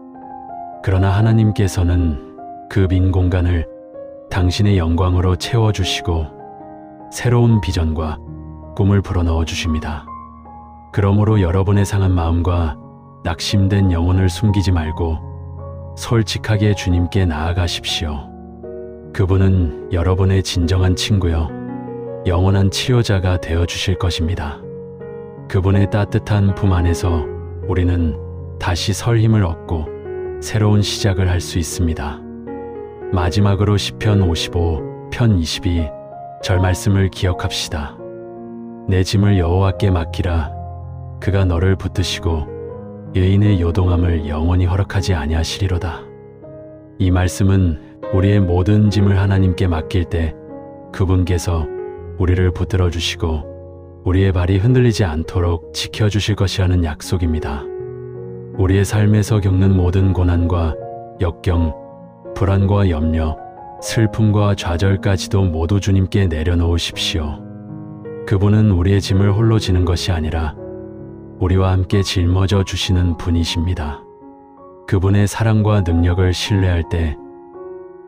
Speaker 1: 그러나 하나님께서는 그 빈 공간을 당신의 영광으로 채워주시고 새로운 비전과 꿈을 불어넣어 주십니다. 그러므로 여러분의 상한 마음과 낙심된 영혼을 숨기지 말고 솔직하게 주님께 나아가십시오. 그분은 여러분의 진정한 친구요, 영원한 치료자가 되어 주실 것입니다. 그분의 따뜻한 품 안에서 우리는 다시 설 힘을 얻고 새로운 시작을 할 수 있습니다. 마지막으로 시편 55, 편 22절 말씀을 기억합시다. 내 짐을 여호와께 맡기라. 그가 너를 붙드시고 의인의 요동함을 영원히 허락하지 아니하시리로다. 이 말씀은 우리의 모든 짐을 하나님께 맡길 때 그분께서 우리를 붙들어 주시고 우리의 발이 흔들리지 않도록 지켜주실 것이라는 약속입니다. 우리의 삶에서 겪는 모든 고난과 역경, 불안과 염려, 슬픔과 좌절까지도 모두 주님께 내려놓으십시오. 그분은 우리의 짐을 홀로 지는 것이 아니라 우리와 함께 짊어져 주시는 분이십니다. 그분의 사랑과 능력을 신뢰할 때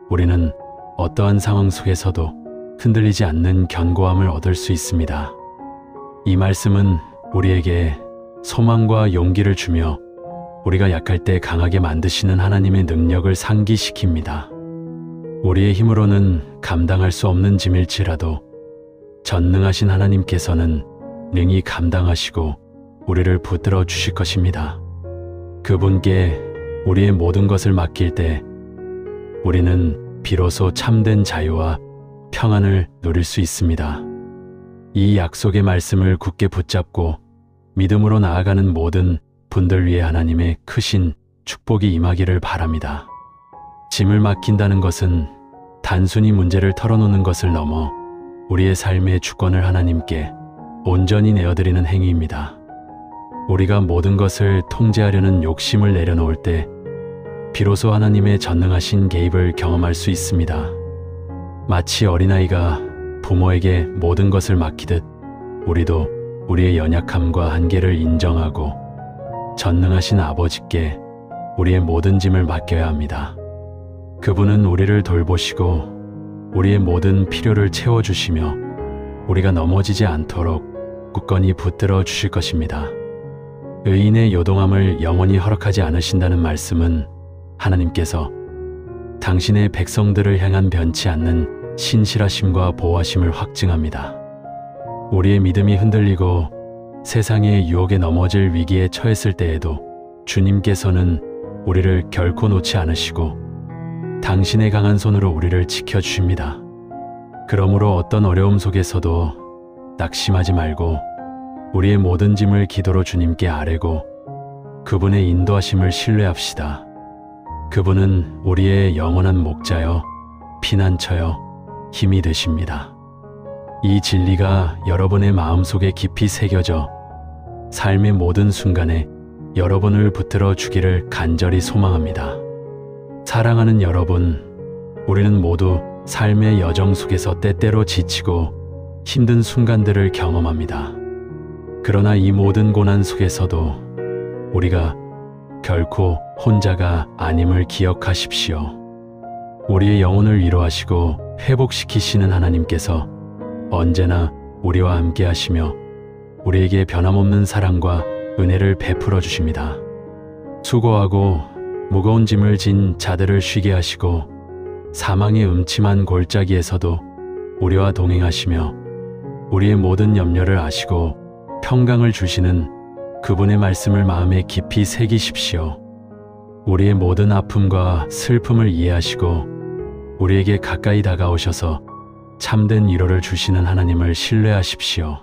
Speaker 1: 우리는 어떠한 상황 속에서도 흔들리지 않는 견고함을 얻을 수 있습니다. 이 말씀은 우리에게 소망과 용기를 주며 우리가 약할 때 강하게 만드시는 하나님의 능력을 상기시킵니다. 우리의 힘으로는 감당할 수 없는 짐일지라도 전능하신 하나님께서는 능히 감당하시고 우리를 붙들어 주실 것입니다. 그분께 우리의 모든 것을 맡길 때 우리는 비로소 참된 자유와 평안을 누릴 수 있습니다. 이 약속의 말씀을 굳게 붙잡고 믿음으로 나아가는 모든 분들 위해 하나님의 크신 축복이 임하기를 바랍니다. 짐을 맡긴다는 것은 단순히 문제를 털어놓는 것을 넘어 우리의 삶의 주권을 하나님께 온전히 내어드리는 행위입니다. 우리가 모든 것을 통제하려는 욕심을 내려놓을 때 비로소 하나님의 전능하신 개입을 경험할 수 있습니다. 마치 어린아이가 부모에게 모든 것을 맡기듯 우리도 우리의 연약함과 한계를 인정하고 전능하신 아버지께 우리의 모든 짐을 맡겨야 합니다. 그분은 우리를 돌보시고 우리의 모든 필요를 채워주시며 우리가 넘어지지 않도록 굳건히 붙들어 주실 것입니다. 의인의 요동함을 영원히 허락하지 않으신다는 말씀은 하나님께서 당신의 백성들을 향한 변치 않는 신실하심과 보호하심을 확증합니다. 우리의 믿음이 흔들리고 세상의 유혹에 넘어질 위기에 처했을 때에도 주님께서는 우리를 결코 놓지 않으시고 당신의 강한 손으로 우리를 지켜주십니다. 그러므로 어떤 어려움 속에서도 낙심하지 말고 우리의 모든 짐을 기도로 주님께 아뢰고 그분의 인도하심을 신뢰합시다. 그분은 우리의 영원한 목자여 피난처여 힘이 되십니다. 이 진리가 여러분의 마음속에 깊이 새겨져 삶의 모든 순간에 여러분을 붙들어 주기를 간절히 소망합니다. 사랑하는 여러분, 우리는 모두 삶의 여정 속에서 때때로 지치고 힘든 순간들을 경험합니다. 그러나 이 모든 고난 속에서도 우리가 결코 혼자가 아님을 기억하십시오. 우리의 영혼을 위로하시고 회복시키시는 하나님께서 언제나 우리와 함께 하시며 우리에게 변함없는 사랑과 은혜를 베풀어 주십니다. 수고하고 무거운 짐을 진 자들을 쉬게 하시고 사망의 음침한 골짜기에서도 우리와 동행하시며 우리의 모든 염려를 아시고 평강을 주시는 그분의 말씀을 마음에 깊이 새기십시오. 우리의 모든 아픔과 슬픔을 이해하시고 우리에게 가까이 다가오셔서 참된 위로를 주시는 하나님을 신뢰하십시오.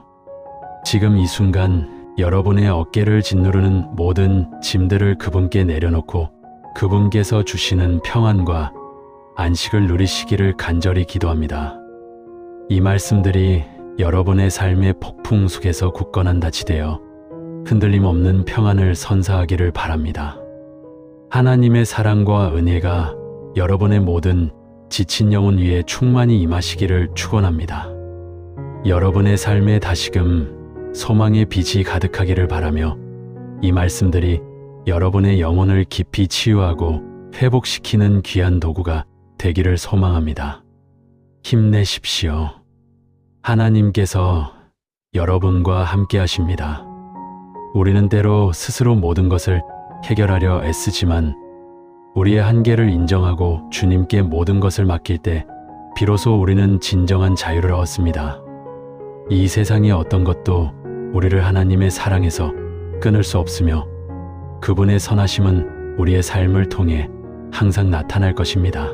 Speaker 1: 지금 이 순간 여러분의 어깨를 짓누르는 모든 짐들을 그분께 내려놓고 그분께서 주시는 평안과 안식을 누리시기를 간절히 기도합니다. 이 말씀들이 여러분의 삶의 폭풍 속에서 굳건한 닻이 되어 흔들림 없는 평안을 선사하기를 바랍니다. 하나님의 사랑과 은혜가 여러분의 모든 지친 영혼 위에 충만히 임하시기를 축원합니다. 여러분의 삶에 다시금 소망의 빛이 가득하기를 바라며 이 말씀들이 여러분의 영혼을 깊이 치유하고 회복시키는 귀한 도구가 되기를 소망합니다. 힘내십시오. 하나님께서 여러분과 함께 하십니다. 우리는 때로 스스로 모든 것을 해결하려 애쓰지만 우리의 한계를 인정하고 주님께 모든 것을 맡길 때 비로소 우리는 진정한 자유를 얻습니다. 이 세상의 어떤 것도 우리를 하나님의 사랑에서 끊을 수 없으며 그분의 선하심은 우리의 삶을 통해 항상 나타날 것입니다.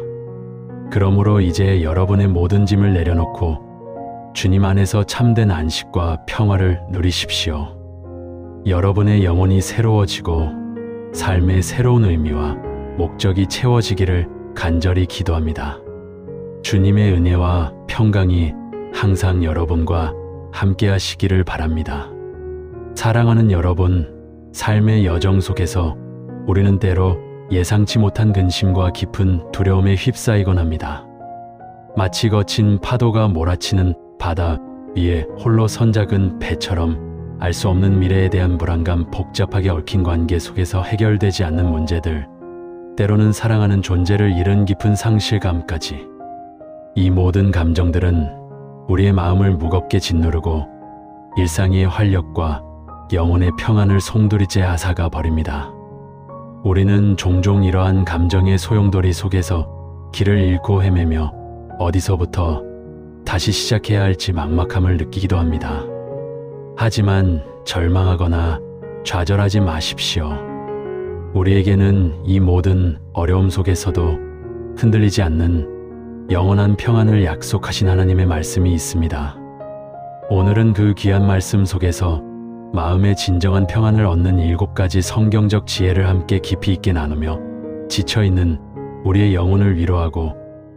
Speaker 1: 그러므로 이제 여러분의 모든 짐을 내려놓고 주님 안에서 참된 안식과 평화를 누리십시오. 여러분의 영혼이 새로워지고 삶의 새로운 의미와 목적이 채워지기를 간절히 기도합니다. 주님의 은혜와 평강이 항상 여러분과 함께 하시기를 바랍니다. 사랑하는 여러분, 삶의 여정 속에서 우리는 때로 예상치 못한 근심과 깊은 두려움에 휩싸이곤 합니다. 마치 거친 파도가 몰아치는 바다 위에 홀로 선 작은 배처럼 알 수 없는 미래에 대한 불안감, 복잡하게 얽힌 관계 속에서 해결되지 않는 문제들, 때로는 사랑하는 존재를 잃은 깊은 상실감까지, 이 모든 감정들은 우리의 마음을 무겁게 짓누르고 일상의 활력과 영혼의 평안을 송두리째 앗아가 버립니다. 우리는 종종 이러한 감정의 소용돌이 속에서 길을 잃고 헤매며 어디서부터 다시 시작해야 할지 막막함을 느끼기도 합니다. 하지만 절망하거나 좌절하지 마십시오. 우리에게는 이 모든 어려움 속에서도 흔들리지 않는 영원한 평안을 약속하신 하나님의 말씀이 있습니다. 오늘은 그 귀한 말씀 속에서 마음의 진정한 평안을 얻는 7가지 성경적 지혜를 함께 깊이 있게 나누며 지쳐있는 우리의 영혼을 위로하고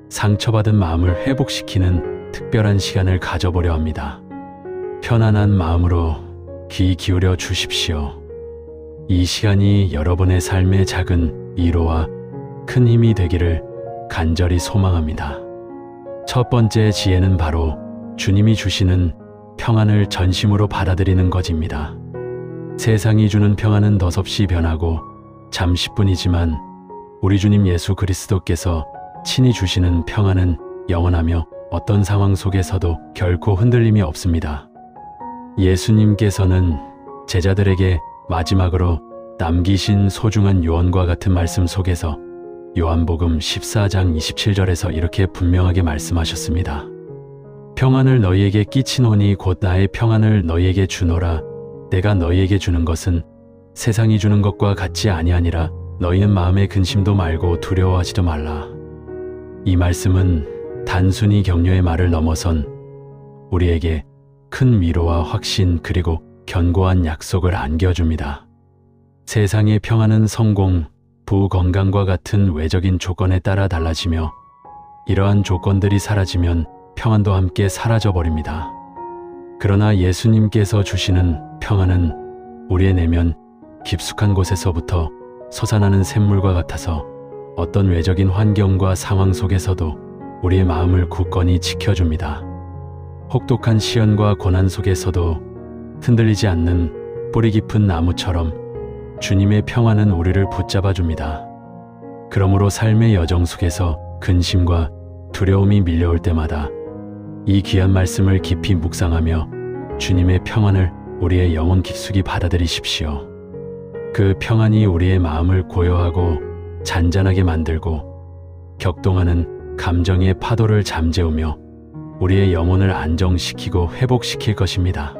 Speaker 1: 상처받은 마음을 회복시키는 특별한 시간을 가져보려 합니다. 편안한 마음으로 귀 기울여 주십시오. 이 시간이 여러분의 삶의 작은 위로와 큰 힘이 되기를 간절히 소망합니다. 첫 번째 지혜는 바로 주님이 주시는 평안을 전심으로 받아들이는 것입니다. 세상이 주는 평안은 덧없이 변하고 잠시뿐이지만 우리 주님 예수 그리스도께서 친히 주시는 평안은 영원하며 어떤 상황 속에서도 결코 흔들림이 없습니다. 예수님께서는 제자들에게 마지막으로 남기신 소중한 유언과 같은 말씀 속에서 요한복음 14장 27절에서 이렇게 분명하게 말씀하셨습니다. 평안을 너희에게 끼치노니 곧 나의 평안을 너희에게 주노라. 내가 너희에게 주는 것은 세상이 주는 것과 같지 아니하니라. 너희는 마음에 근심도 말고 두려워하지도 말라. 이 말씀은 단순히 격려의 말을 넘어선 우리에게 큰 위로와 확신 그리고 견고한 약속을 안겨줍니다. 세상의 평안은 성공, 부, 건강과 같은 외적인 조건에 따라 달라지며 이러한 조건들이 사라지면 평안도 함께 사라져버립니다. 그러나 예수님께서 주시는 평안은 우리의 내면 깊숙한 곳에서부터 솟아나는 샘물과 같아서 어떤 외적인 환경과 상황 속에서도 우리의 마음을 굳건히 지켜줍니다. 혹독한 시련과 고난 속에서도 흔들리지 않는 뿌리 깊은 나무처럼 주님의 평안은 우리를 붙잡아 줍니다. 그러므로 삶의 여정 속에서 근심과 두려움이 밀려올 때마다 이 귀한 말씀을 깊이 묵상하며 주님의 평안을 우리의 영혼 깊숙이 받아들이십시오. 그 평안이 우리의 마음을 고요하고 잔잔하게 만들고 격동하는 감정의 파도를 잠재우며 우리의 영혼을 안정시키고 회복시킬 것입니다.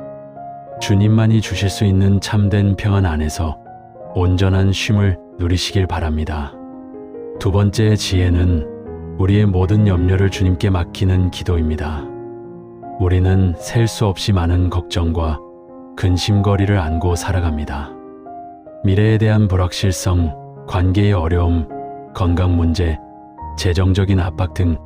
Speaker 1: 주님만이 주실 수 있는 참된 평안 안에서 온전한 쉼을 누리시길 바랍니다. 두 번째 지혜는 우리의 모든 염려를 주님께 맡기는 기도입니다. 우리는 셀 수 없이 많은 걱정과 근심거리를 안고 살아갑니다. 미래에 대한 불확실성, 관계의 어려움, 건강 문제, 재정적인 압박 등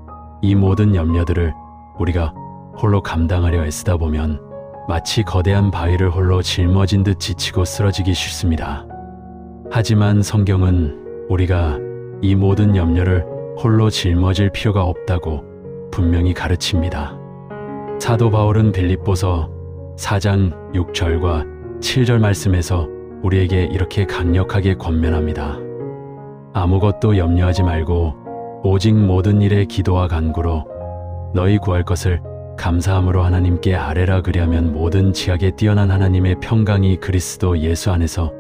Speaker 1: 이 모든 염려들을 우리가 홀로 감당하려 애쓰다 보면 마치 거대한 바위를 홀로 짊어진 듯 지치고 쓰러지기 쉽습니다. 하지만 성경은 우리가 이 모든 염려를 홀로 짊어질 필요가 없다고 분명히 가르칩니다. 사도 바울은 빌립보서 4장 6절과 7절 말씀에서 우리에게 이렇게 강력하게 권면합니다. 아무것도 염려하지 말고 오직 모든 일에 기도와 간구로 너희 구할 것을 감사함으로 하나님께 아뢰라. 그리하면 모든 지각에 뛰어난 하나님의 평강이 그리스도 예수 안에서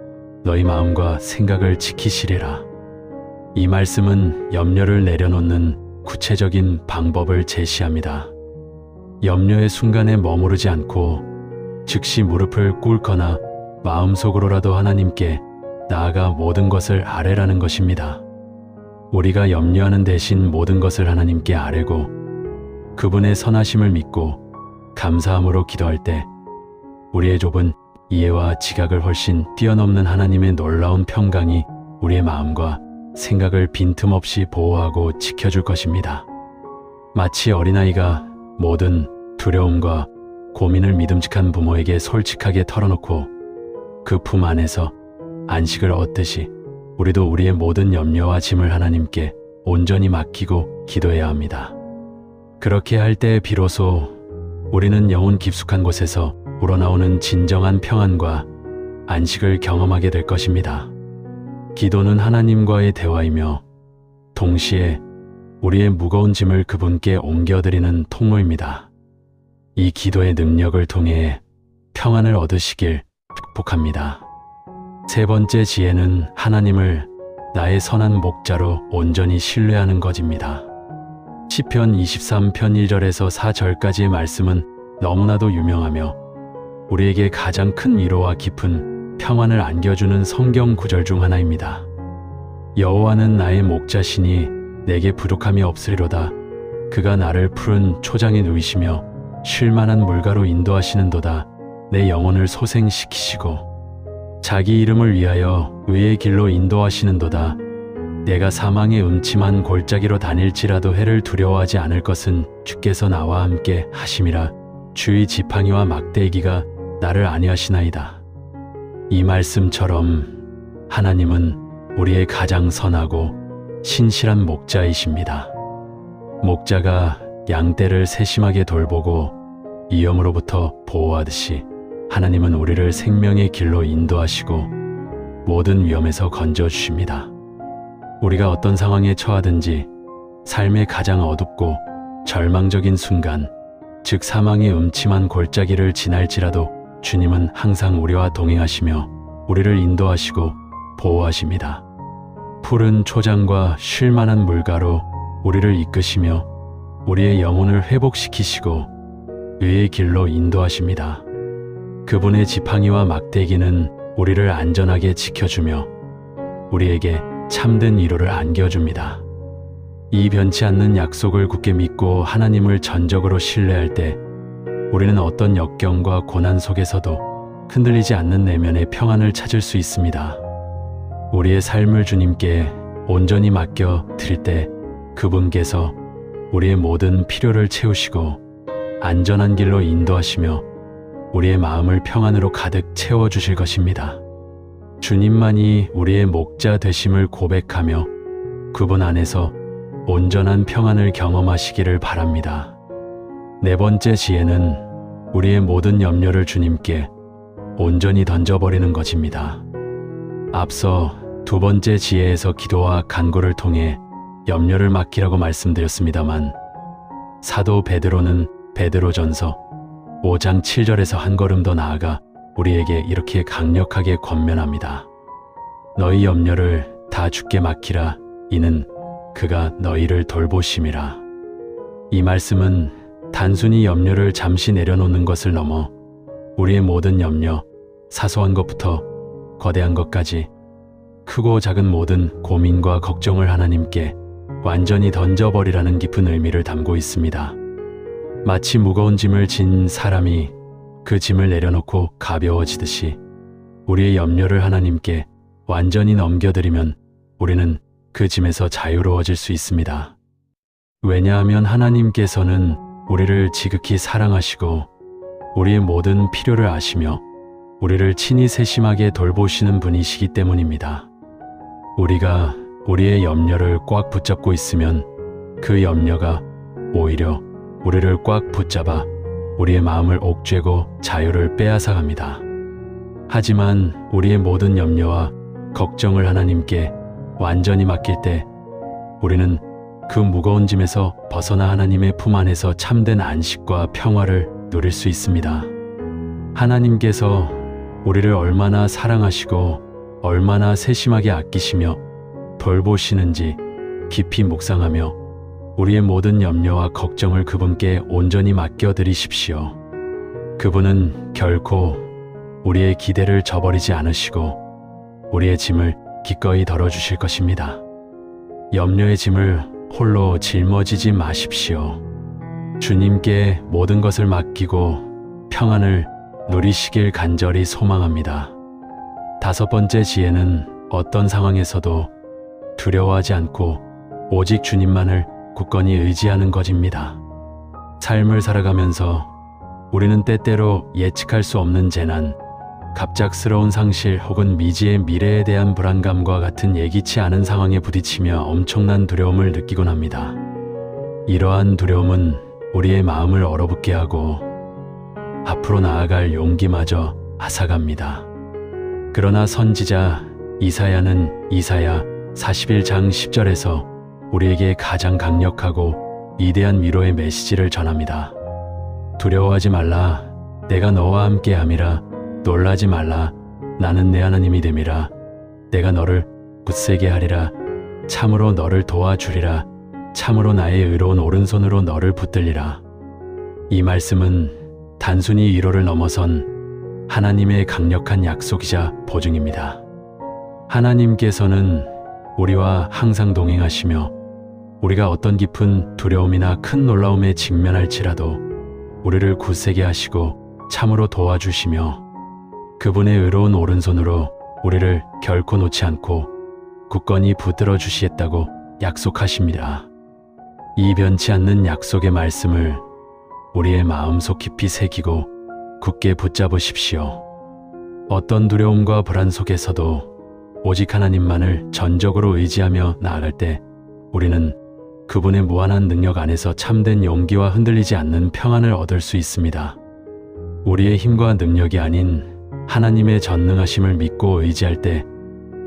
Speaker 1: 너희 마음과 생각을 지키시리라. 이 말씀은 염려를 내려놓는 구체적인 방법을 제시합니다. 염려의 순간에 머무르지 않고 즉시 무릎을 꿇거나 마음속으로라도 하나님께 나아가 모든 것을 아뢰라는 것입니다. 우리가 염려하는 대신 모든 것을 하나님께 아뢰고 그분의 선하심을 믿고 감사함으로 기도할 때 우리의 좁은 이해와 지각을 훨씬 뛰어넘는 하나님의 놀라운 평강이 우리의 마음과 생각을 빈틈없이 보호하고 지켜줄 것입니다. 마치 어린아이가 모든 두려움과 고민을 믿음직한 부모에게 솔직하게 털어놓고 그 품 안에서 안식을 얻듯이 우리도 우리의 모든 염려와 짐을 하나님께 온전히 맡기고 기도해야 합니다. 그렇게 할 때 비로소 우리는 영혼 깊숙한 곳에서 우러나오는 진정한 평안과 안식을 경험하게 될 것입니다. 기도는 하나님과의 대화이며 동시에 우리의 무거운 짐을 그분께 옮겨드리는 통로입니다. 이 기도의 능력을 통해 평안을 얻으시길 축복합니다. 세 번째 지혜는 하나님을 나의 선한 목자로 온전히 신뢰하는 것입니다. 시편 23편 1절에서 4절까지의 말씀은 너무나도 유명하며 우리에게 가장 큰 위로와 깊은 평안을 안겨주는 성경 구절 중 하나입니다. 여호와는 나의 목자시니 내게 부족함이 없으리로다. 그가 나를 푸른 초장에 누이시며 쉴만한 물가로 인도하시는도다. 내 영혼을 소생시키시고 자기 이름을 위하여 의의 길로 인도하시는도다. 내가 사망의 음침한 골짜기로 다닐지라도 해를 두려워하지 않을 것은 주께서 나와 함께 하심이라. 주의 지팡이와 막대기가 나를 안위하시나이다. 이 말씀처럼 하나님은 우리의 가장 선하고 신실한 목자이십니다. 목자가 양떼를 세심하게 돌보고 위험으로부터 보호하듯이 하나님은 우리를 생명의 길로 인도하시고 모든 위험에서 건져 주십니다. 우리가 어떤 상황에 처하든지 삶의 가장 어둡고 절망적인 순간, 즉 사망의 음침한 골짜기를 지날지라도 주님은 항상 우리와 동행하시며 우리를 인도하시고 보호하십니다. 푸른 초장과 쉴만한 물가로 우리를 이끄시며 우리의 영혼을 회복시키시고 의의 길로 인도하십니다. 그분의 지팡이와 막대기는 우리를 안전하게 지켜주며 우리에게 참된 위로를 안겨줍니다. 이 변치 않는 약속을 굳게 믿고 하나님을 전적으로 신뢰할 때 우리는 어떤 역경과 고난 속에서도 흔들리지 않는 내면의 평안을 찾을 수 있습니다. 우리의 삶을 주님께 온전히 맡겨 드릴 때 그분께서 우리의 모든 필요를 채우시고 안전한 길로 인도하시며 우리의 마음을 평안으로 가득 채워주실 것입니다. 주님만이 우리의 목자 되심을 고백하며 그분 안에서 온전한 평안을 경험하시기를 바랍니다. 네 번째 지혜는 우리의 모든 염려를 주님께 온전히 던져버리는 것입니다. 앞서 두 번째 지혜에서 기도와 간구를 통해 염려를 맡기라고 말씀드렸습니다만 사도 베드로는 베드로전서 5장 7절에서 한 걸음 더 나아가 우리에게 이렇게 강력하게 권면합니다. 너희 염려를 다 주께 맡기라. 이는 그가 너희를 돌보심이라. 이 말씀은 단순히 염려를 잠시 내려놓는 것을 넘어 우리의 모든 염려, 사소한 것부터 거대한 것까지 크고 작은 모든 고민과 걱정을 하나님께 완전히 던져버리라는 깊은 의미를 담고 있습니다. 마치 무거운 짐을 진 사람이 그 짐을 내려놓고 가벼워지듯이 우리의 염려를 하나님께 완전히 넘겨드리면 우리는 그 짐에서 자유로워질 수 있습니다. 왜냐하면 하나님께서는 우리를 지극히 사랑하시고 우리의 모든 필요를 아시며 우리를 친히 세심하게 돌보시는 분이시기 때문입니다. 우리가 우리의 염려를 꽉 붙잡고 있으면 그 염려가 오히려 우리를 꽉 붙잡아 우리의 마음을 옥죄고 자유를 빼앗아갑니다. 하지만 우리의 모든 염려와 걱정을 하나님께 완전히 맡길 때 우리는 그 무거운 짐에서 벗어나 하나님의 품 안에서 참된 안식과 평화를 누릴 수 있습니다. 하나님께서 우리를 얼마나 사랑하시고 얼마나 세심하게 아끼시며 돌보시는지 깊이 묵상하며 우리의 모든 염려와 걱정을 그분께 온전히 맡겨드리십시오. 그분은 결코 우리의 기대를 저버리지 않으시고 우리의 짐을 기꺼이 덜어주실 것입니다. 염려의 짐을 홀로 짊어지지 마십시오. 주님께 모든 것을 맡기고 평안을 누리시길 간절히 소망합니다. 다섯 번째 지혜는 어떤 상황에서도 두려워하지 않고 오직 주님만을 굳건히 의지하는 것입니다. 삶을 살아가면서 우리는 때때로 예측할 수 없는 재난, 갑작스러운 상실 혹은 미지의 미래에 대한 불안감과 같은 예기치 않은 상황에 부딪히며 엄청난 두려움을 느끼곤 합니다. 이러한 두려움은 우리의 마음을 얼어붙게 하고 앞으로 나아갈 용기마저 앗아갑니다. 그러나 선지자 이사야는 이사야 41장 10절에서 우리에게 가장 강력하고 위대한 위로의 메시지를 전합니다. 두려워하지 말라. 내가 너와 함께함이라. 놀라지 말라. 나는 내 하나님이 됨이라. 내가 너를 굳세게 하리라. 참으로 너를 도와주리라. 참으로 나의 의로운 오른손으로 너를 붙들리라. 이 말씀은 단순히 위로를 넘어선 하나님의 강력한 약속이자 보증입니다. 하나님께서는 우리와 항상 동행하시며 우리가 어떤 깊은 두려움이나 큰 놀라움에 직면할지라도 우리를 굳세게 하시고 참으로 도와주시며 그분의 의로운 오른손으로 우리를 결코 놓지 않고 굳건히 붙들어 주시겠다고 약속하십니다. 이 변치 않는 약속의 말씀을 우리의 마음속 깊이 새기고 굳게 붙잡으십시오. 어떤 두려움과 불안 속에서도 오직 하나님만을 전적으로 의지하며 나아갈 때 우리는 그분의 무한한 능력 안에서 참된 용기와 흔들리지 않는 평안을 얻을 수 있습니다. 우리의 힘과 능력이 아닌 하나님의 전능하심을 믿고 의지할 때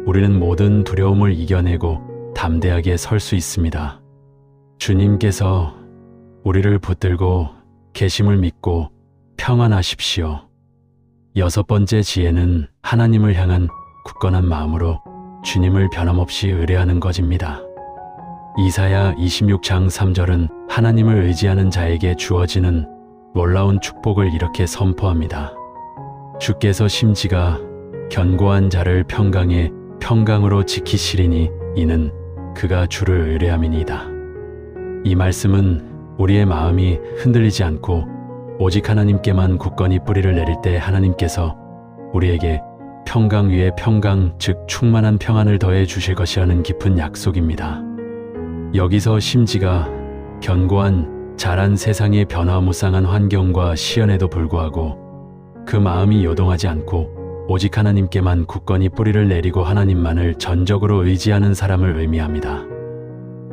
Speaker 1: 우리는 모든 두려움을 이겨내고 담대하게 설 수 있습니다. 주님께서 우리를 붙들고 계심을 믿고 평안하십시오. 6번째 지혜는 하나님을 향한 굳건한 마음으로 주님을 변함없이 의뢰하는 것입니다. 이사야 26장 3절은 하나님을 의지하는 자에게 주어지는 놀라운 축복을 이렇게 선포합니다. 주께서 심지가 견고한 자를 평강에 평강으로 지키시리니 이는 그가 주를 의뢰함이니이다. 이 말씀은 우리의 마음이 흔들리지 않고 오직 하나님께만 굳건히 뿌리를 내릴 때 하나님께서 우리에게 평강 위에 평강, 즉 충만한 평안을 더해 주실 것이라는 깊은 약속입니다. 여기서 심지가 견고한 자란 세상의 변화무쌍한 환경과 시련에도 불구하고 그 마음이 요동하지 않고 오직 하나님께만 굳건히 뿌리를 내리고 하나님만을 전적으로 의지하는 사람을 의미합니다.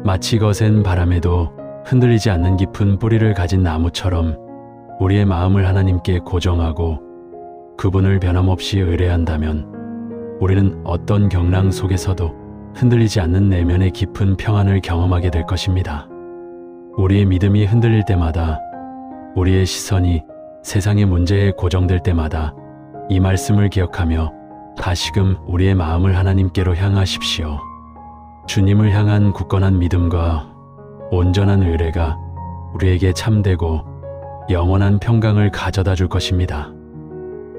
Speaker 1: 마치 거센 바람에도 흔들리지 않는 깊은 뿌리를 가진 나무처럼 우리의 마음을 하나님께 고정하고 그분을 변함없이 의뢰한다면 우리는 어떤 경랑 속에서도 흔들리지 않는 내면의 깊은 평안을 경험하게 될 것입니다. 우리의 믿음이 흔들릴 때마다, 우리의 시선이 세상의 문제에 고정될 때마다 이 말씀을 기억하며 다시금 우리의 마음을 하나님께로 향하십시오. 주님을 향한 굳건한 믿음과 온전한 의뢰가 우리에게 참되고 영원한 평강을 가져다 줄 것입니다.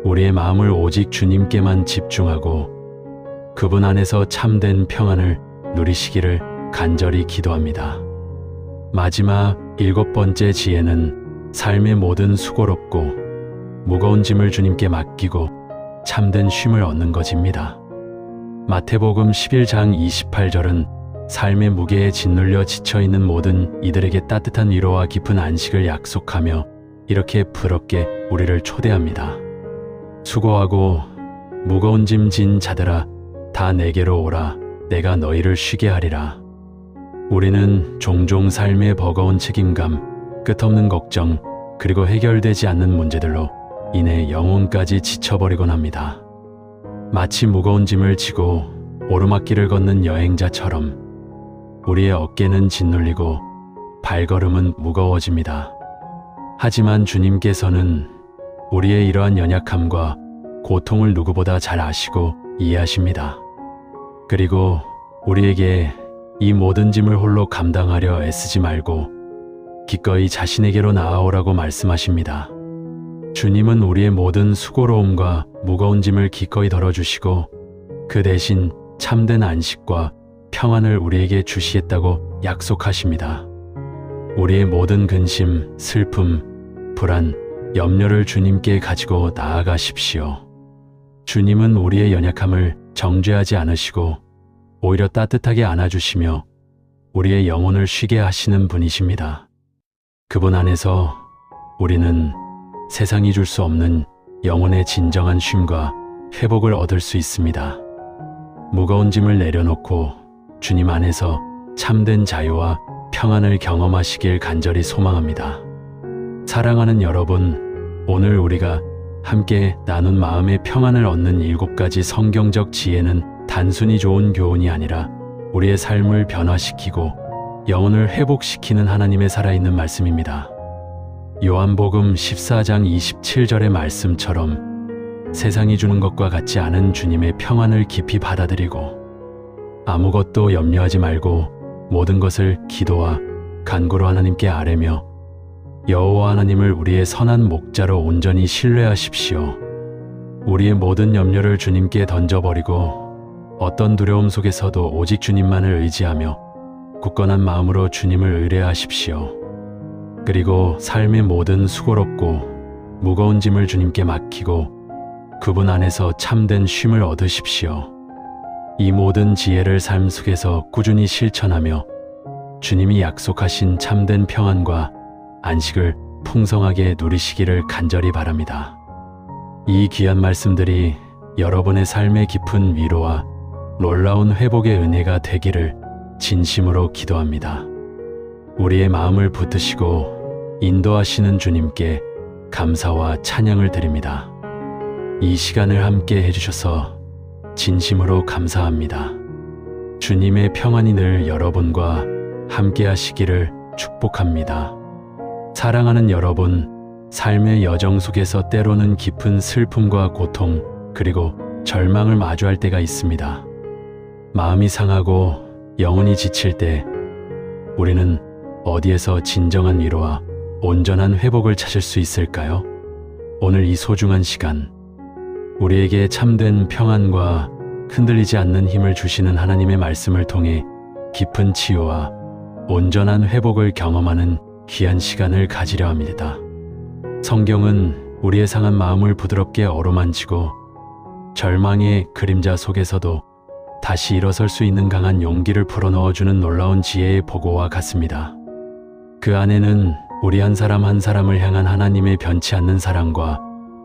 Speaker 1: 우리의 마음을 오직 주님께만 집중하고 그분 안에서 참된 평안을 누리시기를 간절히 기도합니다. 마지막 7번째 지혜는 삶의 모든 수고롭고 무거운 짐을 주님께 맡기고 참된 쉼을 얻는 것입니다. 마태복음 11장 28절은 삶의 무게에 짓눌려 지쳐있는 모든 이들에게 따뜻한 위로와 깊은 안식을 약속하며 이렇게 부럽게 우리를 초대합니다. 수고하고 무거운 짐 진 자들아 다 내게로 오라. 내가 너희를 쉬게 하리라. 우리는 종종 삶의 버거운 책임감, 끝없는 걱정, 그리고 해결되지 않는 문제들로 인해 영혼까지 지쳐버리곤 합니다. 마치 무거운 짐을 지고 오르막길을 걷는 여행자처럼 우리의 어깨는 짓눌리고 발걸음은 무거워집니다. 하지만 주님께서는 우리의 이러한 연약함과 고통을 누구보다 잘 아시고 이해하십니다. 그리고 우리에게 이 모든 짐을 홀로 감당하려 애쓰지 말고 기꺼이 자신에게로 나아오라고 말씀하십니다. 주님은 우리의 모든 수고로움과 무거운 짐을 기꺼이 덜어주시고 그 대신 참된 안식과 평안을 우리에게 주시겠다고 약속하십니다. 우리의 모든 근심, 슬픔, 불안, 염려를 주님께 가지고 나아가십시오. 주님은 우리의 연약함을 정죄하지 않으시고 오히려 따뜻하게 안아주시며 우리의 영혼을 쉬게 하시는 분이십니다. 그분 안에서 우리는 세상이 줄 수 없는 영혼의 진정한 쉼과 회복을 얻을 수 있습니다. 무거운 짐을 내려놓고 주님 안에서 참된 자유와 평안을 경험하시길 간절히 소망합니다. 사랑하는 여러분, 오늘 우리가 함께 나눈 마음의 평안을 얻는 7가지 성경적 지혜는 단순히 좋은 교훈이 아니라 우리의 삶을 변화시키고 영혼을 회복시키는 하나님의 살아있는 말씀입니다. 요한복음 14장 27절의 말씀처럼 세상이 주는 것과 같지 않은 주님의 평안을 깊이 받아들이고 아무것도 염려하지 말고 모든 것을 기도와 간구로 하나님께 아뢰며 여호와 하나님을 우리의 선한 목자로 온전히 신뢰하십시오. 우리의 모든 염려를 주님께 던져버리고 어떤 두려움 속에서도 오직 주님만을 의지하며 굳건한 마음으로 주님을 의뢰하십시오. 그리고 삶의 모든 수고롭고 무거운 짐을 주님께 맡기고 그분 안에서 참된 쉼을 얻으십시오. 이 모든 지혜를 삶 속에서 꾸준히 실천하며 주님이 약속하신 참된 평안과 안식을 풍성하게 누리시기를 간절히 바랍니다. 이 귀한 말씀들이 여러분의 삶의 깊은 위로와 놀라운 회복의 은혜가 되기를 진심으로 기도합니다. 우리의 마음을 붙드시고 인도하시는 주님께 감사와 찬양을 드립니다. 이 시간을 함께 해주셔서 진심으로 감사합니다. 주님의 평안이 늘 여러분과 함께 하시기를 축복합니다. 사랑하는 여러분, 삶의 여정 속에서 때로는 깊은 슬픔과 고통, 그리고 절망을 마주할 때가 있습니다. 마음이 상하고 영혼이 지칠 때 우리는 어디에서 진정한 위로와 온전한 회복을 찾을 수 있을까요? 오늘 이 소중한 시간, 우리에게 참된 평안과 흔들리지 않는 힘을 주시는 하나님의 말씀을 통해 깊은 치유와 온전한 회복을 경험하는 귀한 시간을 가지려 합니다. 성경은 우리의 상한 마음을 부드럽게 어루만지고 절망의 그림자 속에서도 다시 일어설 수 있는 강한 용기를 풀어넣어주는 놀라운 지혜의 보고와 같습니다. 그 안에는 우리 한 사람 한 사람을 향한 하나님의 변치 않는 사랑과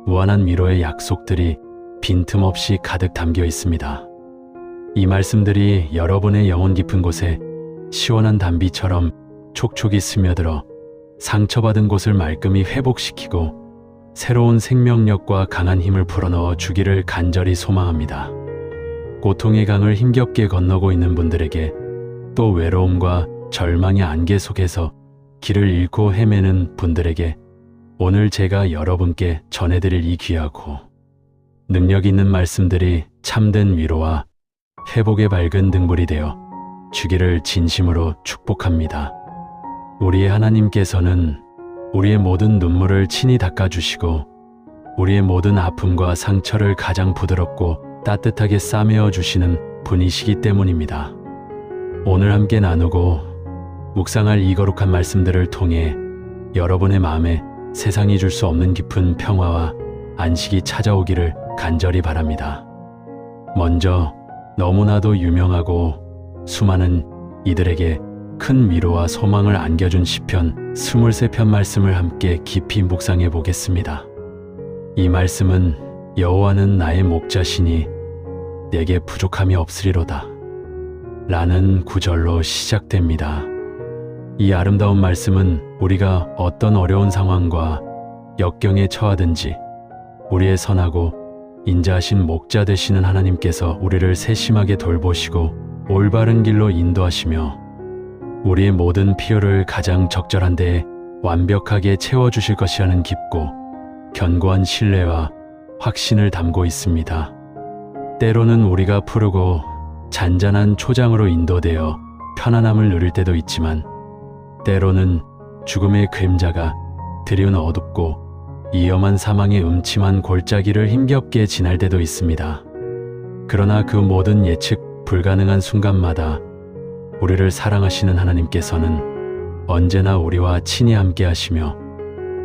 Speaker 1: 무한한 위로의 약속들이 빈틈없이 가득 담겨 있습니다. 이 말씀들이 여러분의 영혼 깊은 곳에 시원한 담비처럼 촉촉이 스며들어 상처받은 곳을 말끔히 회복시키고 새로운 생명력과 강한 힘을 풀어넣어 주기를 간절히 소망합니다. 고통의 강을 힘겹게 건너고 있는 분들에게, 또 외로움과 절망의 안개 속에서 길을 잃고 헤매는 분들에게 오늘 제가 여러분께 전해드릴 이 귀하고 능력 있는 말씀들이 참된 위로와 회복의 밝은 등불이 되어 주기를 진심으로 축복합니다. 우리의 하나님께서는 우리의 모든 눈물을 친히 닦아주시고 우리의 모든 아픔과 상처를 가장 부드럽고 따뜻하게 싸매어 주시는 분이시기 때문입니다. 오늘 함께 나누고 묵상할 이 거룩한 말씀들을 통해 여러분의 마음에 세상이 줄 수 없는 깊은 평화와 안식이 찾아오기를 간절히 바랍니다. 먼저 너무나도 유명하고 수많은 이들에게 큰 위로와 소망을 안겨준 시편 23편 말씀을 함께 깊이 묵상해 보겠습니다. 이 말씀은 여호와는 나의 목자시니 내게 부족함이 없으리로다 라는 구절로 시작됩니다. 이 아름다운 말씀은 우리가 어떤 어려운 상황과 역경에 처하든지 우리의 선하고 인자하신 목자 되시는 하나님께서 우리를 세심하게 돌보시고 올바른 길로 인도하시며 우리의 모든 필요를 가장 적절한 데에 완벽하게 채워주실 것이라는 깊고 견고한 신뢰와 확신을 담고 있습니다. 때로는 우리가 푸르고 잔잔한 초장으로 인도되어 편안함을 누릴 때도 있지만 때로는 죽음의 그림자가 드리운 어둡고 위험한 사망의 음침한 골짜기를 힘겹게 지날 때도 있습니다. 그러나 그 모든 예측 불가능한 순간마다 우리를 사랑하시는 하나님께서는 언제나 우리와 친히 함께 하시며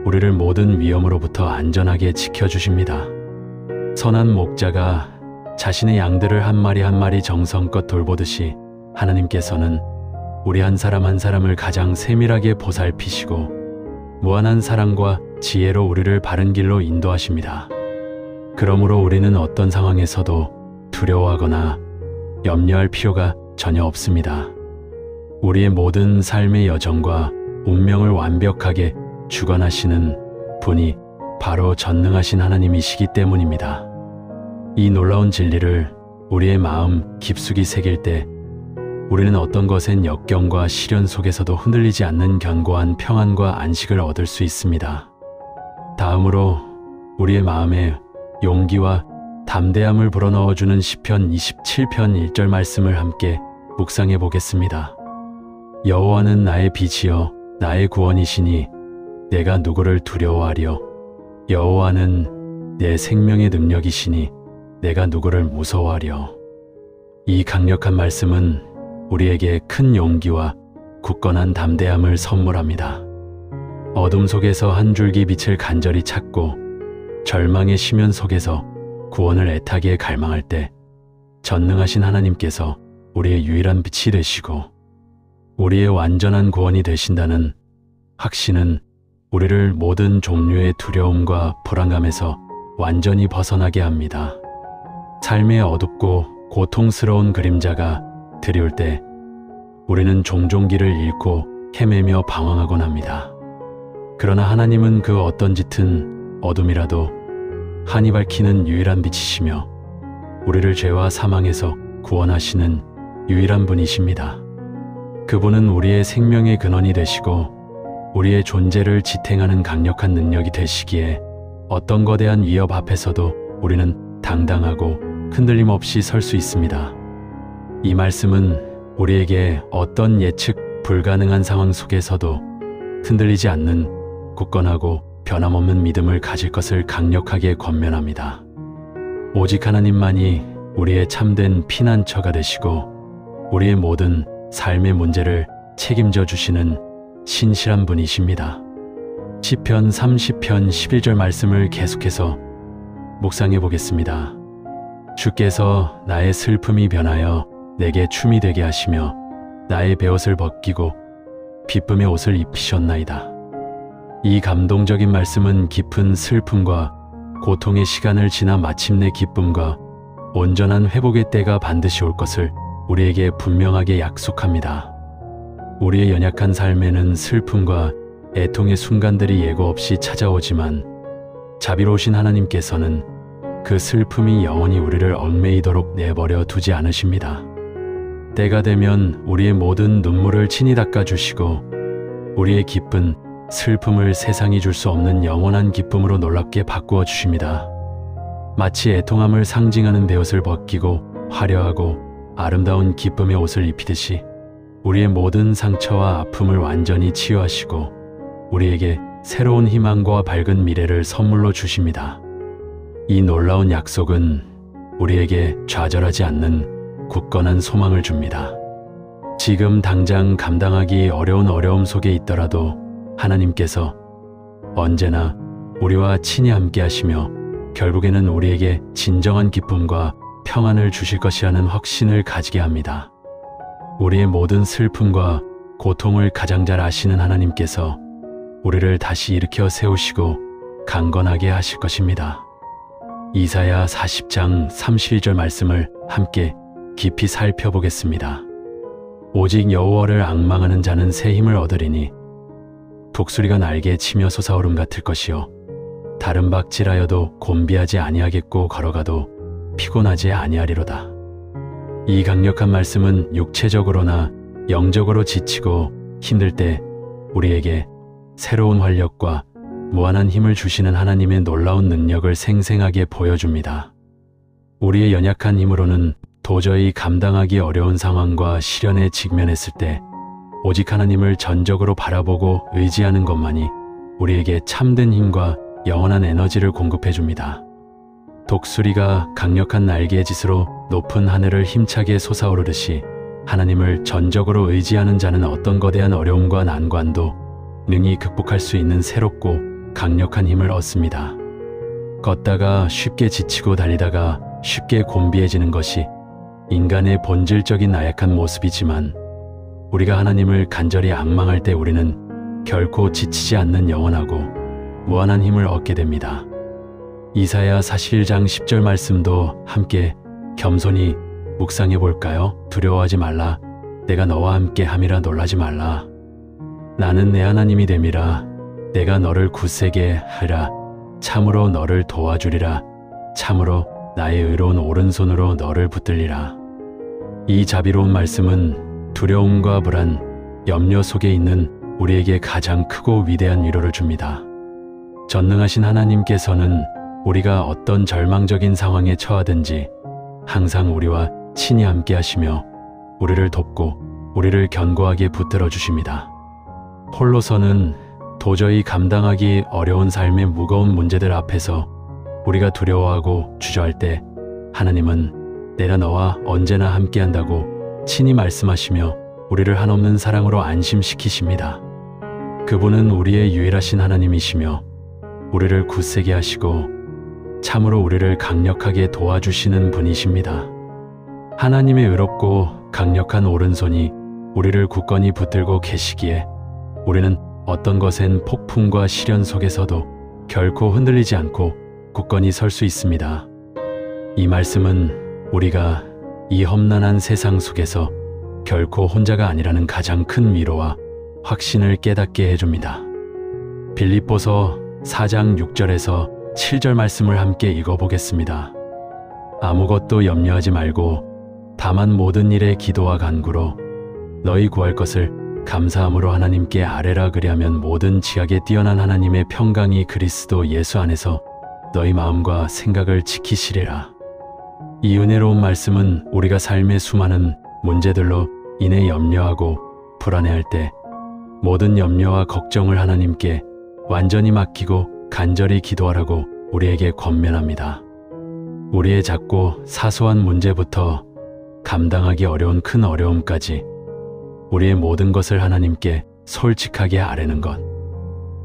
Speaker 1: 우리를 모든 위험으로부터 안전하게 지켜주십니다. 선한 목자가 자신의 양들을 한 마리 한 마리 정성껏 돌보듯이 하나님께서는 우리 한 사람 한 사람을 가장 세밀하게 보살피시고 무한한 사랑과 지혜로 우리를 바른 길로 인도하십니다. 그러므로 우리는 어떤 상황에서도 두려워하거나 염려할 필요가 전혀 없습니다. 우리의 모든 삶의 여정과 운명을 완벽하게 주관하시는 분이 바로 전능하신 하나님이시기 때문입니다. 이 놀라운 진리를 우리의 마음 깊숙이 새길 때 우리는 어떤 것엔 역경과 시련 속에서도 흔들리지 않는 견고한 평안과 안식을 얻을 수 있습니다. 다음으로 우리의 마음에 용기와 담대함을 불어넣어주는 시편 27편 1절 말씀을 함께 묵상해 보겠습니다. 여호와는 나의 빛이요 나의 구원이시니 내가 누구를 두려워하리요. 여호와는 내 생명의 능력이시니 내가 누구를 무서워하리요. 이 강력한 말씀은 우리에게 큰 용기와 굳건한 담대함을 선물합니다. 어둠 속에서 한 줄기 빛을 간절히 찾고 절망의 심연 속에서 구원을 애타게 갈망할 때 전능하신 하나님께서 우리의 유일한 빛이 되시고 우리의 완전한 구원이 되신다는 확신은 우리를 모든 종류의 두려움과 불안감에서 완전히 벗어나게 합니다. 삶의 어둡고 고통스러운 그림자가 드리울 때 우리는 종종 길을 잃고 헤매며 방황하곤 합니다. 그러나 하나님은 그 어떤 짙은 어둠이라도 환히 밝히는 유일한 빛이시며 우리를 죄와 사망에서 구원하시는 유일한 분이십니다. 그분은 우리의 생명의 근원이 되시고 우리의 존재를 지탱하는 강력한 능력이 되시기에 어떤 거대한 위협 앞에서도 우리는 당당하고 흔들림 없이 설 수 있습니다. 이 말씀은 우리에게 어떤 예측 불가능한 상황 속에서도 흔들리지 않는 굳건하고 변함없는 믿음을 가질 것을 강력하게 권면합니다. 오직 하나님만이 우리의 참된 피난처가 되시고 우리의 모든 삶의 문제를 책임져 주시는 신실한 분이십니다. 시편 30편 11절 말씀을 계속해서 묵상해 보겠습니다. 주께서 나의 슬픔이 변하여 내게 춤이 되게 하시며 나의 베옷을 벗기고 기쁨의 옷을 입히셨나이다. 이 감동적인 말씀은 깊은 슬픔과 고통의 시간을 지나 마침내 기쁨과 온전한 회복의 때가 반드시 올 것을 우리에게 분명하게 약속합니다. 우리의 연약한 삶에는 슬픔과 애통의 순간들이 예고 없이 찾아오지만 자비로우신 하나님께서는 그 슬픔이 영원히 우리를 얽매이도록 내버려 두지 않으십니다. 때가 되면 우리의 모든 눈물을 친히 닦아주시고 우리의 기쁜 슬픔을 세상이 줄 수 없는 영원한 기쁨으로 놀랍게 바꾸어 주십니다. 마치 애통함을 상징하는 베옷을 벗기고 화려하고 아름다운 기쁨의 옷을 입히듯이 우리의 모든 상처와 아픔을 완전히 치유하시고 우리에게 새로운 희망과 밝은 미래를 선물로 주십니다. 이 놀라운 약속은 우리에게 좌절하지 않는 굳건한 소망을 줍니다. 지금 당장 감당하기 어려운 어려움 속에 있더라도 하나님께서 언제나 우리와 친히 함께 하시며 결국에는 우리에게 진정한 기쁨과 평안을 주실 것이라는 확신을 가지게 합니다. 우리의 모든 슬픔과 고통을 가장 잘 아시는 하나님께서 우리를 다시 일으켜 세우시고 강건하게 하실 것입니다. 이사야 40장 32절 말씀을 함께 깊이 살펴보겠습니다. 오직 여호와를 앙망하는 자는 새 힘을 얻으리니 독수리가 날개에 치며 솟아오름 같을 것이요 다른 박질하여도 곤비하지 아니하겠고 걸어가도 피곤하지 아니하리로다. 이 강력한 말씀은 육체적으로나 영적으로 지치고 힘들 때 우리에게 새로운 활력과 무한한 힘을 주시는 하나님의 놀라운 능력을 생생하게 보여줍니다. 우리의 연약한 힘으로는 도저히 감당하기 어려운 상황과 시련에 직면했을 때 오직 하나님을 전적으로 바라보고 의지하는 것만이 우리에게 참된 힘과 영원한 에너지를 공급해 줍니다. 독수리가 강력한 날개의 짓으로 높은 하늘을 힘차게 솟아오르듯이 하나님을 전적으로 의지하는 자는 어떤 거대한 어려움과 난관도 능히 극복할 수 있는 새롭고 강력한 힘을 얻습니다. 걷다가 쉽게 지치고 달리다가 쉽게 곤비해지는 것이 인간의 본질적인 나약한 모습이지만 우리가 하나님을 간절히 앙망할 때 우리는 결코 지치지 않는 영원하고 무한한 힘을 얻게 됩니다. 이사야 41장 10절 말씀도 함께 겸손히 묵상해 볼까요? 두려워하지 말라. 내가 너와 함께 함이라 놀라지 말라. 나는 내 하나님이 됨이라. 내가 너를 굳세게 하리라. 참으로 너를 도와주리라. 참으로 나의 의로운 오른손으로 너를 붙들리라. 이 자비로운 말씀은 두려움과 불안, 염려 속에 있는 우리에게 가장 크고 위대한 위로를 줍니다. 전능하신 하나님께서는 우리가 어떤 절망적인 상황에 처하든지 항상 우리와 친히 함께 하시며 우리를 돕고 우리를 견고하게 붙들어 주십니다. 홀로서는 도저히 감당하기 어려운 삶의 무거운 문제들 앞에서 우리가 두려워하고 주저할 때 하나님은 내가 너와 언제나 함께한다고 친히 말씀하시며 우리를 한없는 사랑으로 안심시키십니다. 그분은 우리의 유일하신 하나님이시며 우리를 굳세게 하시고 참으로 우리를 강력하게 도와주시는 분이십니다. 하나님의 의롭고 강력한 오른손이 우리를 굳건히 붙들고 계시기에 우리는 어떤 것엔 폭풍과 시련 속에서도 결코 흔들리지 않고 굳건히 설 수 있습니다. 이 말씀은 우리가 이 험난한 세상 속에서 결코 혼자가 아니라는 가장 큰 위로와 확신을 깨닫게 해줍니다. 빌립보서 4장 6절에서 7절 말씀을 함께 읽어보겠습니다. 아무것도 염려하지 말고 다만 모든 일에 기도와 간구로 너희 구할 것을 감사함으로 하나님께 아뢰라. 그리하면 모든 지각에 뛰어난 하나님의 평강이 그리스도 예수 안에서 너희 마음과 생각을 지키시리라. 이 은혜로운 말씀은 우리가 삶의 수많은 문제들로 인해 염려하고 불안해할 때 모든 염려와 걱정을 하나님께 완전히 맡기고 간절히 기도하라고 우리에게 권면합니다. 우리의 작고 사소한 문제부터 감당하기 어려운 큰 어려움까지 우리의 모든 것을 하나님께 솔직하게 아뢰는 것.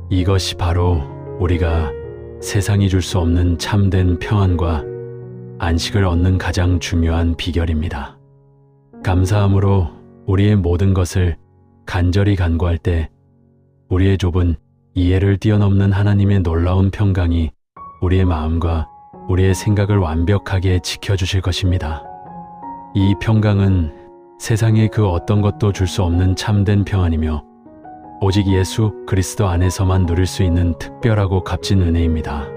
Speaker 1: 이것이 바로 우리가 세상이 줄 수 없는 참된 평안과 안식을 얻는 가장 중요한 비결입니다. 감사함으로 우리의 모든 것을 간절히 간구할 때 우리의 좁은 이해를 뛰어넘는 하나님의 놀라운 평강이 우리의 마음과 우리의 생각을 완벽하게 지켜주실 것입니다. 이 평강은 세상의 그 어떤 것도 줄 수 없는 참된 평안이며 오직 예수 그리스도 안에서만 누릴 수 있는 특별하고 값진 은혜입니다.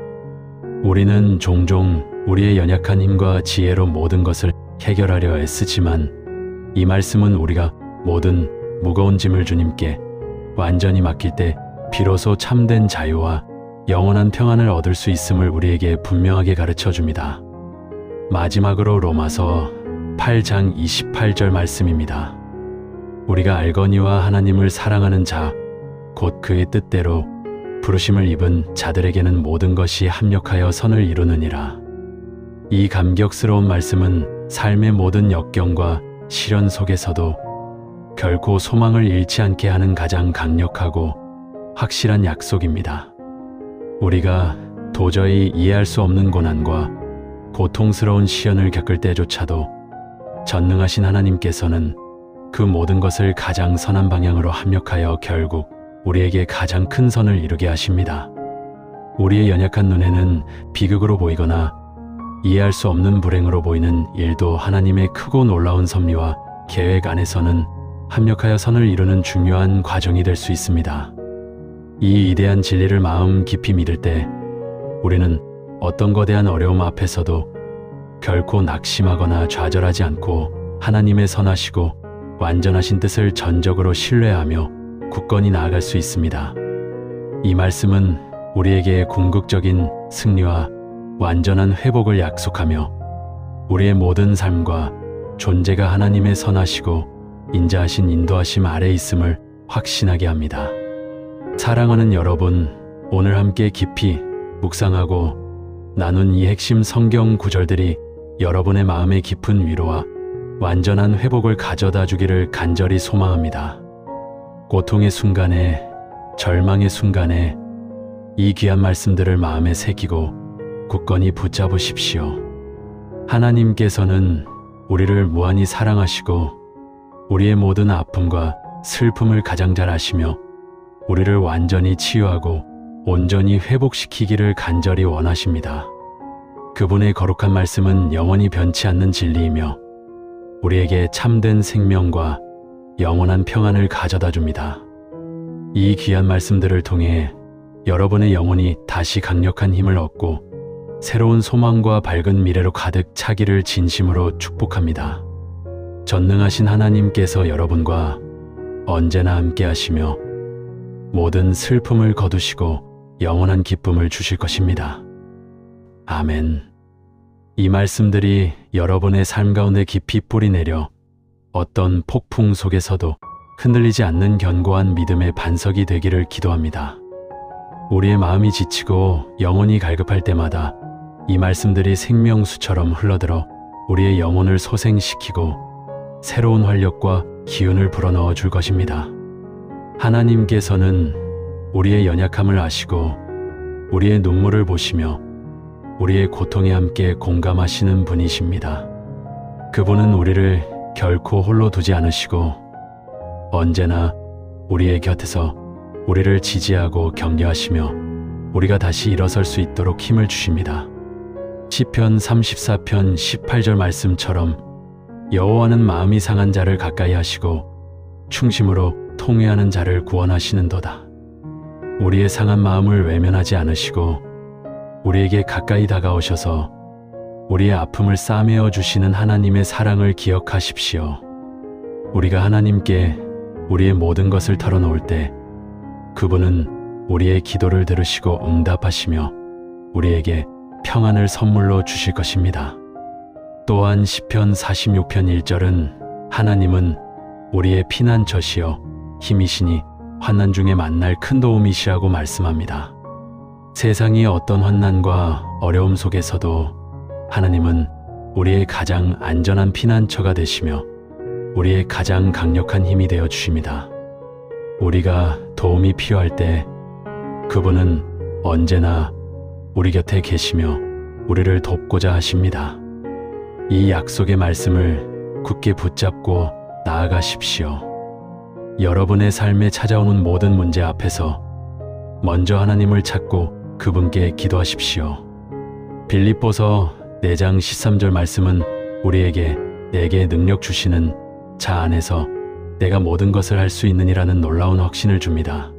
Speaker 1: 우리는 종종 우리의 연약한 힘과 지혜로 모든 것을 해결하려 애쓰지만 이 말씀은 우리가 모든 무거운 짐을 주님께 완전히 맡길 때 비로소 참된 자유와 영원한 평안을 얻을 수 있음을 우리에게 분명하게 가르쳐 줍니다. 마지막으로 로마서 8장 28절 말씀입니다. 우리가 알거니와 하나님을 사랑하는 자, 곧 그의 뜻대로 부르심을 입은 자들에게는 모든 것이 합력하여 선을 이루느니라. 이 감격스러운 말씀은 삶의 모든 역경과 시련 속에서도 결코 소망을 잃지 않게 하는 가장 강력하고 확실한 약속입니다. 우리가 도저히 이해할 수 없는 고난과 고통스러운 시련을 겪을 때조차도 전능하신 하나님께서는 그 모든 것을 가장 선한 방향으로 합력하여 결국 우리에게 가장 큰 선을 이루게 하십니다. 우리의 연약한 눈에는 비극으로 보이거나 이해할 수 없는 불행으로 보이는 일도 하나님의 크고 놀라운 섭리와 계획 안에서는 합력하여 선을 이루는 중요한 과정이 될 수 있습니다. 이 위대한 진리를 마음 깊이 믿을 때 우리는 어떤 거대한 어려움 앞에서도 결코 낙심하거나 좌절하지 않고 하나님의 선하시고 완전하신 뜻을 전적으로 신뢰하며 굳건히 나아갈 수 있습니다. 이 말씀은 우리에게 궁극적인 승리와 완전한 회복을 약속하며 우리의 모든 삶과 존재가 하나님의 선하시고 인자하신 인도하심 아래 있음을 확신하게 합니다. 사랑하는 여러분, 오늘 함께 깊이 묵상하고 나눈 이 핵심 성경 구절들이 여러분의 마음의 깊은 위로와 완전한 회복을 가져다 주기를 간절히 소망합니다. 고통의 순간에, 절망의 순간에 이 귀한 말씀들을 마음에 새기고 굳건히 붙잡으십시오. 하나님께서는 우리를 무한히 사랑하시고 우리의 모든 아픔과 슬픔을 가장 잘 아시며 우리를 완전히 치유하고 온전히 회복시키기를 간절히 원하십니다. 그분의 거룩한 말씀은 영원히 변치 않는 진리이며 우리에게 참된 생명과 영원한 평안을 가져다 줍니다. 이 귀한 말씀들을 통해 여러분의 영혼이 다시 강력한 힘을 얻고 새로운 소망과 밝은 미래로 가득 차기를 진심으로 축복합니다. 전능하신 하나님께서 여러분과 언제나 함께 하시며 모든 슬픔을 거두시고 영원한 기쁨을 주실 것입니다. 아멘. 이 말씀들이 여러분의 삶 가운데 깊이 뿌리내려 어떤 폭풍 속에서도 흔들리지 않는 견고한 믿음의 반석이 되기를 기도합니다. 우리의 마음이 지치고 영혼이 갈급할 때마다 이 말씀들이 생명수처럼 흘러들어 우리의 영혼을 소생시키고 새로운 활력과 기운을 불어넣어 줄 것입니다. 하나님께서는 우리의 연약함을 아시고 우리의 눈물을 보시며 우리의 고통에 함께 공감하시는 분이십니다. 그분은 우리를 결코 홀로 두지 않으시고 언제나 우리의 곁에서 우리를 지지하고 격려하시며 우리가 다시 일어설 수 있도록 힘을 주십니다. 시편 34편 18절 말씀처럼 여호와는 마음이 상한 자를 가까이 하시고 충심으로 통회하는 자를 구원하시는도다. 우리의 상한 마음을 외면하지 않으시고 우리에게 가까이 다가오셔서 우리의 아픔을 싸매어 주시는 하나님의 사랑을 기억하십시오. 우리가 하나님께 우리의 모든 것을 털어놓을 때 그분은 우리의 기도를 들으시고 응답하시며 우리에게 평안을 선물로 주실 것입니다. 또한 시편 46편 1절은 하나님은 우리의 피난처시여 힘이시니 환난 중에 만날 큰 도움이시라고 말씀합니다. 세상의 어떤 환난과 어려움 속에서도 하나님은 우리의 가장 안전한 피난처가 되시며 우리의 가장 강력한 힘이 되어 주십니다. 우리가 도움이 필요할 때 그분은 언제나 우리 곁에 계시며 우리를 돕고자 하십니다. 이 약속의 말씀을 굳게 붙잡고 나아가십시오. 여러분의 삶에 찾아오는 모든 문제 앞에서 먼저 하나님을 찾고 그분께 기도하십시오. 빌립보서 4장 13절 말씀은 우리에게 내게 능력 주시는 자 안에서 내가 모든 것을 할 수 있느니라는 놀라운 확신을 줍니다.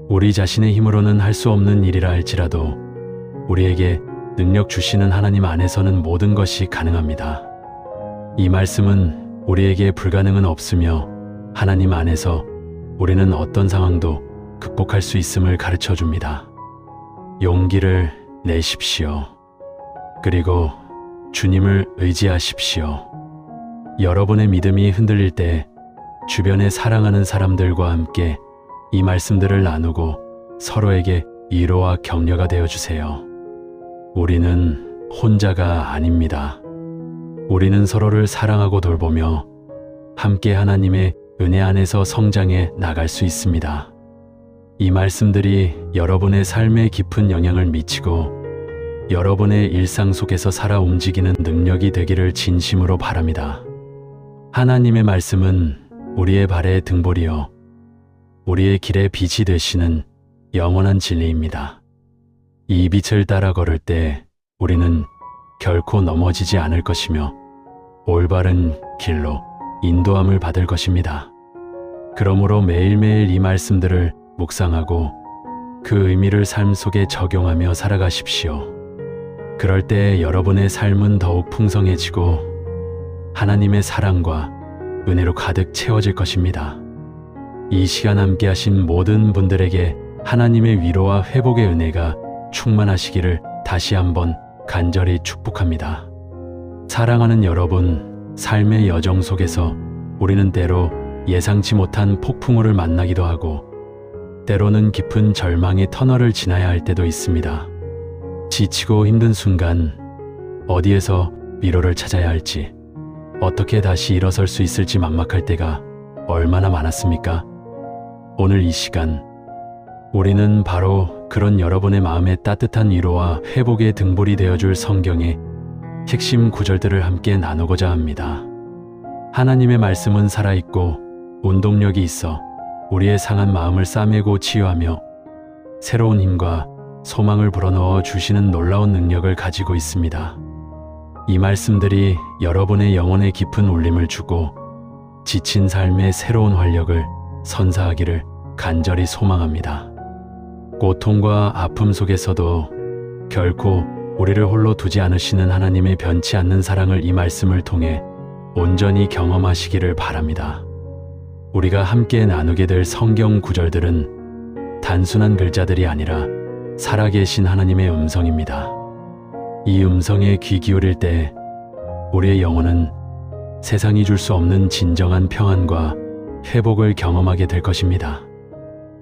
Speaker 1: 우리 자신의 힘으로는 할 수 없는 일이라 할지라도 우리에게 능력 주시는 하나님 안에서는 모든 것이 가능합니다. 이 말씀은 우리에게 불가능은 없으며 하나님 안에서 우리는 어떤 상황도 극복할 수 있음을 가르쳐 줍니다. 용기를 내십시오. 그리고 주님을 의지하십시오. 여러분의 믿음이 흔들릴 때 주변에 사랑하는 사람들과 함께 이 말씀들을 나누고 서로에게 위로와 격려가 되어 주세요. 우리는 혼자가 아닙니다. 우리는 서로를 사랑하고 돌보며 함께 하나님의 은혜 안에서 성장해 나갈 수 있습니다. 이 말씀들이 여러분의 삶에 깊은 영향을 미치고 여러분의 일상 속에서 살아 움직이는 능력이 되기를 진심으로 바랍니다. 하나님의 말씀은 우리의 발의 등불이요 우리의 길의 빛이 되시는 영원한 진리입니다. 이 빛을 따라 걸을 때 우리는 결코 넘어지지 않을 것이며 올바른 길로 인도함을 받을 것입니다. 그러므로 매일매일 이 말씀들을 묵상하고 그 의미를 삶 속에 적용하며 살아가십시오. 그럴 때 여러분의 삶은 더욱 풍성해지고 하나님의 사랑과 은혜로 가득 채워질 것입니다. 이 시간 함께 하신 모든 분들에게 하나님의 위로와 회복의 은혜가 충만하시기를 다시 한번 간절히 축복합니다. 사랑하는 여러분, 삶의 여정 속에서 우리는 때로 예상치 못한 폭풍우를 만나기도 하고 때로는 깊은 절망의 터널을 지나야 할 때도 있습니다. 지치고 힘든 순간 어디에서 위로를 찾아야 할지 어떻게 다시 일어설 수 있을지 막막할 때가 얼마나 많았습니까? 오늘 이 시간 우리는 바로 그런 여러분의 마음에 따뜻한 위로와 회복의 등불이 되어줄 성경의 핵심 구절들을 함께 나누고자 합니다. 하나님의 말씀은 살아있고 운동력이 있어 우리의 상한 마음을 싸매고 치유하며 새로운 힘과 소망을 불어넣어 주시는 놀라운 능력을 가지고 있습니다. 이 말씀들이 여러분의 영혼에 깊은 울림을 주고 지친 삶의 새로운 활력을 선사하기를 간절히 소망합니다. 고통과 아픔 속에서도 결코 우리를 홀로 두지 않으시는 하나님의 변치 않는 사랑을 이 말씀을 통해 온전히 경험하시기를 바랍니다. 우리가 함께 나누게 될 성경 구절들은 단순한 글자들이 아니라 살아계신 하나님의 음성입니다. 이 음성에 귀 기울일 때 우리의 영혼은 세상이 줄 수 없는 진정한 평안과 회복을 경험하게 될 것입니다.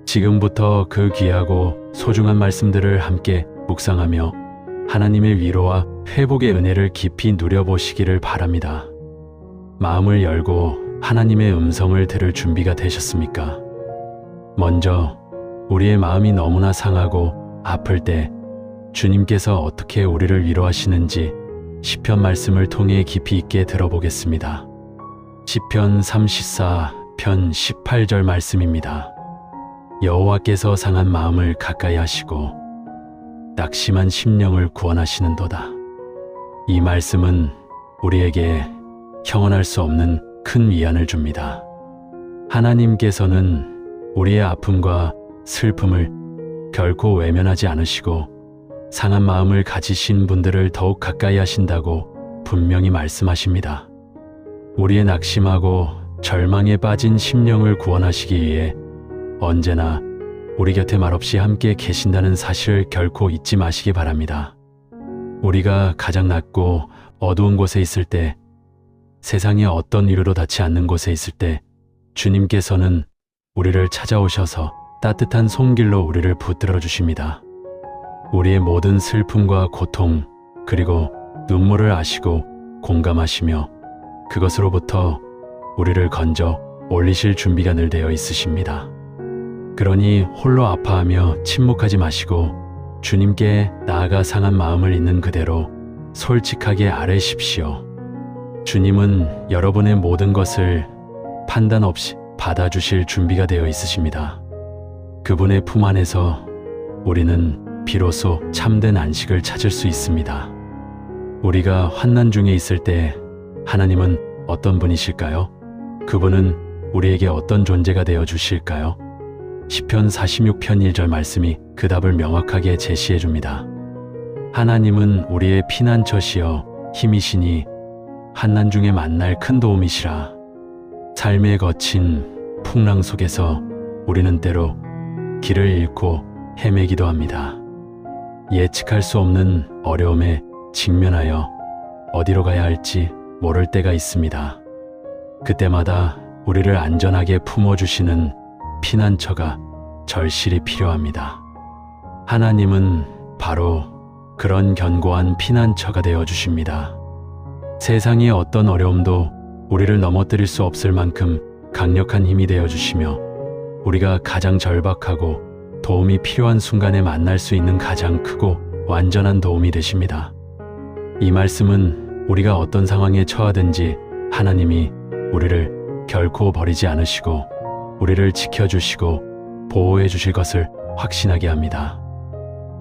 Speaker 1: 지금부터 그 귀하고 소중한 말씀들을 함께 묵상하며 하나님의 위로와 회복의 은혜를 깊이 누려보시기를 바랍니다. 마음을 열고 하나님의 음성을 들을 준비가 되셨습니까? 먼저 우리의 마음이 너무나 상하고 아플 때 주님께서 어떻게 우리를 위로하시는지 시편 말씀을 통해 깊이 있게 들어보겠습니다. 시편 34편 18절 말씀입니다. 여호와께서 상한 마음을 가까이 하시고 낙심한 심령을 구원하시는도다. 이 말씀은 우리에게 형언할 수 없는 큰 위안을 줍니다. 하나님께서는 우리의 아픔과 슬픔을 결코 외면하지 않으시고 상한 마음을 가지신 분들을 더욱 가까이 하신다고 분명히 말씀하십니다. 우리의 낙심하고 절망에 빠진 심령을 구원하시기 위해 언제나 우리 곁에 말없이 함께 계신다는 사실을 결코 잊지 마시기 바랍니다. 우리가 가장 낮고 어두운 곳에 있을 때, 세상의 어떤 이유로 닿지 않는 곳에 있을 때 주님께서는 우리를 찾아오셔서 따뜻한 손길로 우리를 붙들어 주십니다. 우리의 모든 슬픔과 고통 그리고 눈물을 아시고 공감하시며 그것으로부터 우리를 건져 올리실 준비가 늘 되어 있으십니다. 그러니 홀로 아파하며 침묵하지 마시고 주님께 나아가 상한 마음을 있는 그대로 솔직하게 아뢰십시오. 주님은 여러분의 모든 것을 판단 없이 받아주실 준비가 되어 있으십니다. 그분의 품 안에서 우리는 비로소 참된 안식을 찾을 수 있습니다. 우리가 환난 중에 있을 때 하나님은 어떤 분이실까요? 그분은 우리에게 어떤 존재가 되어 주실까요? 시편 46편 1절 말씀이 그 답을 명확하게 제시해 줍니다. 하나님은 우리의 피난처시여 힘이시니 환난 중에 만날 큰 도움이시라. 삶의 거친 풍랑 속에서 우리는 때로 길을 잃고 헤매기도 합니다. 예측할 수 없는 어려움에 직면하여 어디로 가야 할지 모를 때가 있습니다. 그때마다 우리를 안전하게 품어주시는 피난처가 절실히 필요합니다. 하나님은 바로 그런 견고한 피난처가 되어 주십니다. 세상의 어떤 어려움도 우리를 넘어뜨릴 수 없을 만큼 강력한 힘이 되어 주시며 우리가 가장 절박하고 도움이 필요한 순간에 만날 수 있는 가장 크고 완전한 도움이 되십니다. 이 말씀은 우리가 어떤 상황에 처하든지 하나님이 우리를 결코 버리지 않으시고 우리를 지켜주시고 보호해 주실 것을 확신하게 합니다.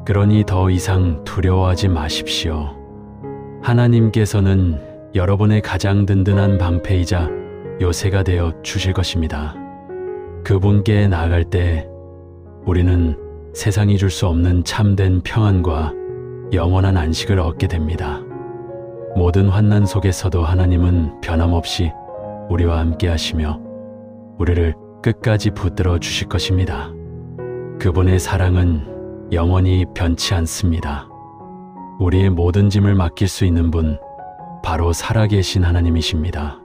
Speaker 1: 그러니 더 이상 두려워하지 마십시오. 하나님께서는 여러분의 가장 든든한 방패이자 요새가 되어 주실 것입니다. 그분께 나아갈 때 우리는 세상이 줄 수 없는 참된 평안과 영원한 안식을 얻게 됩니다. 모든 환난 속에서도 하나님은 변함없이 우리와 함께 하시며 우리를 끝까지 붙들어 주실 것입니다. 그분의 사랑은 영원히 변치 않습니다. 우리의 모든 짐을 맡길 수 있는 분, 바로 살아계신 하나님이십니다.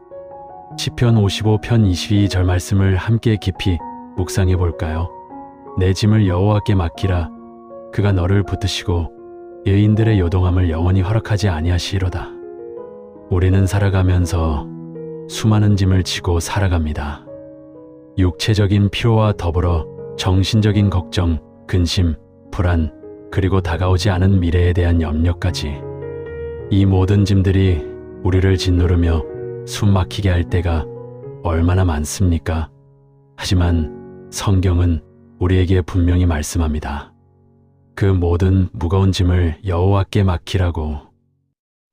Speaker 1: 시편 55편 22절 말씀을 함께 깊이 묵상해 볼까요? 내 짐을 여호와께 맡기라. 그가 너를 붙드시고 의인들의 요동함을 영원히 허락하지 아니하시리로다. 우리는 살아가면서 수많은 짐을 지고 살아갑니다. 육체적인 피로와 더불어 정신적인 걱정, 근심, 불안, 그리고 다가오지 않은 미래에 대한 염려까지. 이 모든 짐들이 우리를 짓누르며 숨 막히게 할 때가 얼마나 많습니까? 하지만 성경은 우리에게 분명히 말씀합니다. 그 모든 무거운 짐을 여호와께 맡기라고.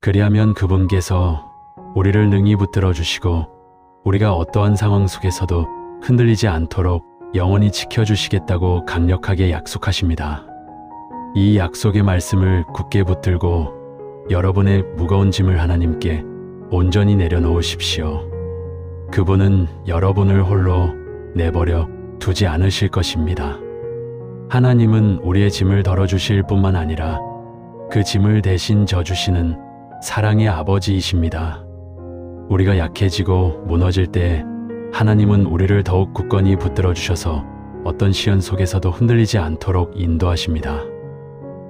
Speaker 1: 그리하면 그분께서 우리를 능히 붙들어 주시고 우리가 어떠한 상황 속에서도 흔들리지 않도록 영원히 지켜주시겠다고 강력하게 약속하십니다. 이 약속의 말씀을 굳게 붙들고 여러분의 무거운 짐을 하나님께 온전히 내려놓으십시오. 그분은 여러분을 홀로 내버려 두지 않으실 것입니다. 하나님은 우리의 짐을 덜어주실 뿐만 아니라 그 짐을 대신 져주시는 사랑의 아버지이십니다. 우리가 약해지고 무너질 때 하나님은 우리를 더욱 굳건히 붙들어 주셔서 어떤 시련 속에서도 흔들리지 않도록 인도하십니다.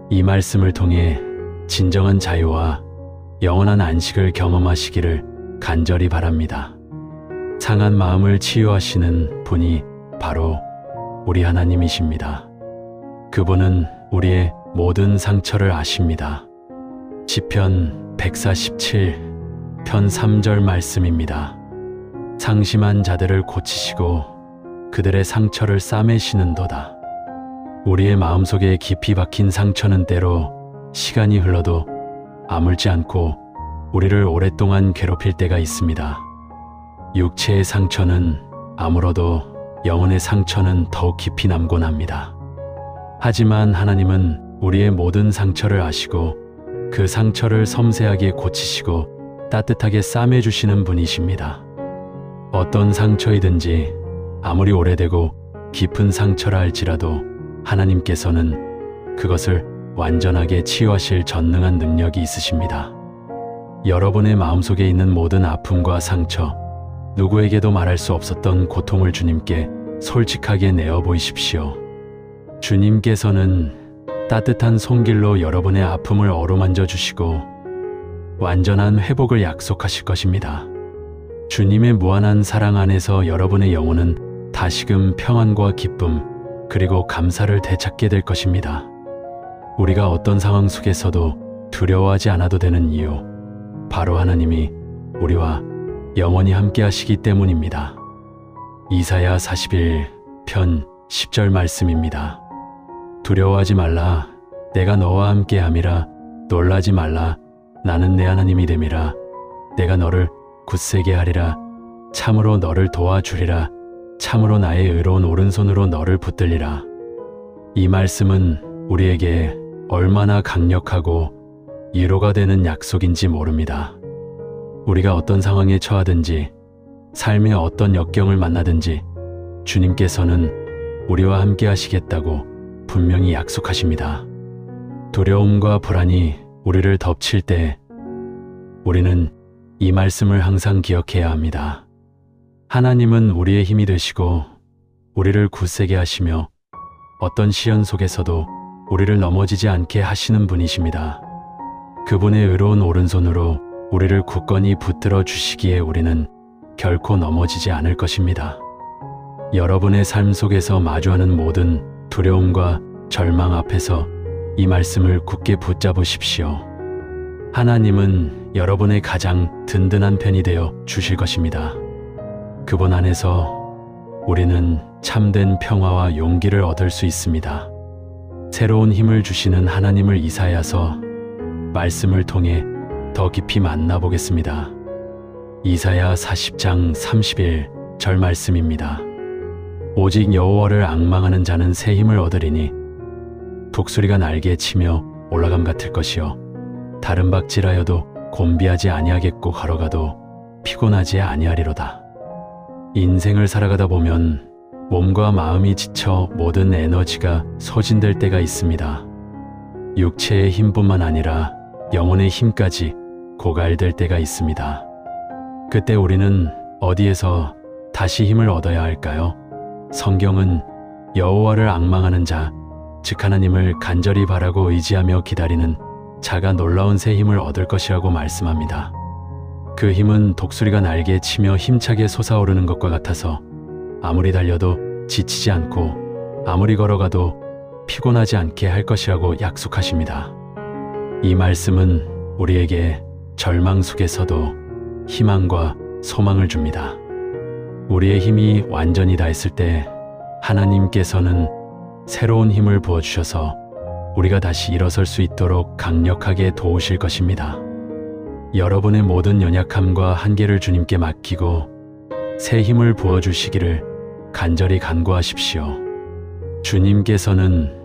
Speaker 1: 이 말씀을 통해 진정한 자유와 영원한 안식을 경험하시기를 간절히 바랍니다. 상한 마음을 치유하시는 분이 바로 우리 하나님이십니다. 그분은 우리의 모든 상처를 아십니다. 시편 147편 3절 말씀입니다. 상심한 자들을 고치시고 그들의 상처를 싸매시는도다. 우리의 마음속에 깊이 박힌 상처는 때로 시간이 흘러도 아물지 않고 우리를 오랫동안 괴롭힐 때가 있습니다. 육체의 상처는 아물어도 영혼의 상처는 더욱 깊이 남곤 합니다. 하지만 하나님은 우리의 모든 상처를 아시고 그 상처를 섬세하게 고치시고 따뜻하게 싸매주시는 분이십니다. 어떤 상처이든지 아무리 오래되고 깊은 상처라 할지라도 하나님께서는 그것을 완전하게 치유하실 전능한 능력이 있으십니다. 여러분의 마음속에 있는 모든 아픔과 상처, 누구에게도 말할 수 없었던 고통을 주님께 솔직하게 내어 보이십시오. 주님께서는 따뜻한 손길로 여러분의 아픔을 어루만져 주시고 완전한 회복을 약속하실 것입니다. 주님의 무한한 사랑 안에서 여러분의 영혼은 다시금 평안과 기쁨 그리고 감사를 되찾게 될 것입니다. 우리가 어떤 상황 속에서도 두려워하지 않아도 되는 이유, 바로 하나님이 우리와 영원히 함께 하시기 때문입니다. 이사야 41편 10절 말씀입니다. 두려워하지 말라. 내가 너와 함께 함이라. 놀라지 말라. 나는 내 하나님이 됨이라. 내가 너를 굳세게 하리라. 참으로 너를 도와주리라. 참으로 나의 의로운 오른손으로 너를 붙들리라. 이 말씀은 우리에게 얼마나 강력하고 위로가 되는 약속인지 모릅니다. 우리가 어떤 상황에 처하든지 삶의 어떤 역경을 만나든지 주님께서는 우리와 함께 하시겠다고 분명히 약속하십니다. 두려움과 불안이 우리를 덮칠 때 우리는 이 말씀을 항상 기억해야 합니다. 하나님은 우리의 힘이 되시고 우리를 굳세게 하시며 어떤 시련 속에서도 우리를 넘어지지 않게 하시는 분이십니다. 그분의 의로운 오른손으로 우리를 굳건히 붙들어 주시기에 우리는 결코 넘어지지 않을 것입니다. 여러분의 삶 속에서 마주하는 모든 두려움과 절망 앞에서 이 말씀을 굳게 붙잡으십시오. 하나님은 여러분의 가장 든든한 편이 되어 주실 것입니다. 그분 안에서 우리는 참된 평화와 용기를 얻을 수 있습니다. 새로운 힘을 주시는 하나님을 이사야서 말씀을 통해 더 깊이 만나보겠습니다. 이사야 40장 31절 말씀입니다. 오직 여호와를 앙망하는 자는 새 힘을 얻으리니 독수리가 날개에 치며 올라감 같을 것이요 다른 박질하여도 곤비하지 아니하겠고 걸어가도 피곤하지 아니하리로다. 인생을 살아가다 보면 몸과 마음이 지쳐 모든 에너지가 소진될 때가 있습니다. 육체의 힘뿐만 아니라 영혼의 힘까지 고갈될 때가 있습니다. 그때 우리는 어디에서 다시 힘을 얻어야 할까요? 성경은 여호와를 앙망하는 자, 즉 하나님을 간절히 바라고 의지하며 기다리는 자가 놀라운 새 힘을 얻을 것이라고 말씀합니다. 그 힘은 독수리가 날개에 치며 힘차게 솟아오르는 것과 같아서 아무리 달려도 지치지 않고 아무리 걸어가도 피곤하지 않게 할 것이라고 약속하십니다. 이 말씀은 우리에게 절망 속에서도 희망과 소망을 줍니다. 우리의 힘이 완전히 다했을 때 하나님께서는 새로운 힘을 부어주셔서 우리가 다시 일어설 수 있도록 강력하게 도우실 것입니다. 여러분의 모든 연약함과 한계를 주님께 맡기고 새 힘을 부어주시기를 간절히 간구하십시오. 주님께서는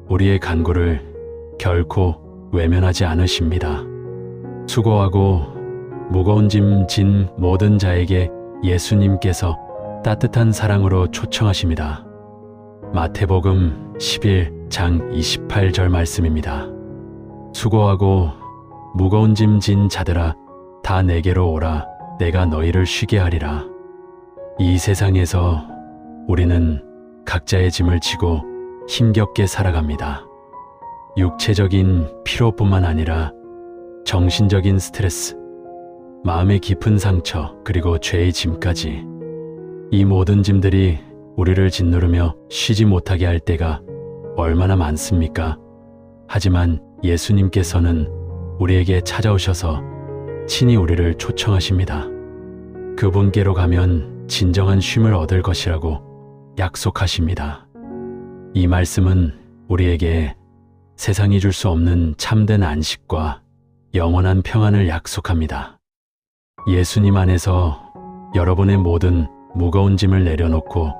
Speaker 1: 우리의 간구를 결코 외면하지 않으십니다. 수고하고 무거운 짐 진 모든 자에게 예수님께서 따뜻한 사랑으로 초청하십니다. 마태복음 11장 28절 말씀입니다. 수고하고 무거운 짐 진 자들아 다 내게로 오라. 내가 너희를 쉬게 하리라. 이 세상에서 우리는 각자의 짐을 지고 힘겹게 살아갑니다. 육체적인 피로뿐만 아니라 정신적인 스트레스, 마음의 깊은 상처, 그리고 죄의 짐까지 이 모든 짐들이 우리를 짓누르며 쉬지 못하게 할 때가 얼마나 많습니까? 하지만 예수님께서는 우리에게 찾아오셔서 친히 우리를 초청하십니다. 그분께로 가면 진정한 쉼을 얻을 것이라고 약속하십니다. 이 말씀은 우리에게 세상이 줄 수 없는 참된 안식과 영원한 평안을 약속합니다. 예수님 안에서 여러분의 모든 무거운 짐을 내려놓고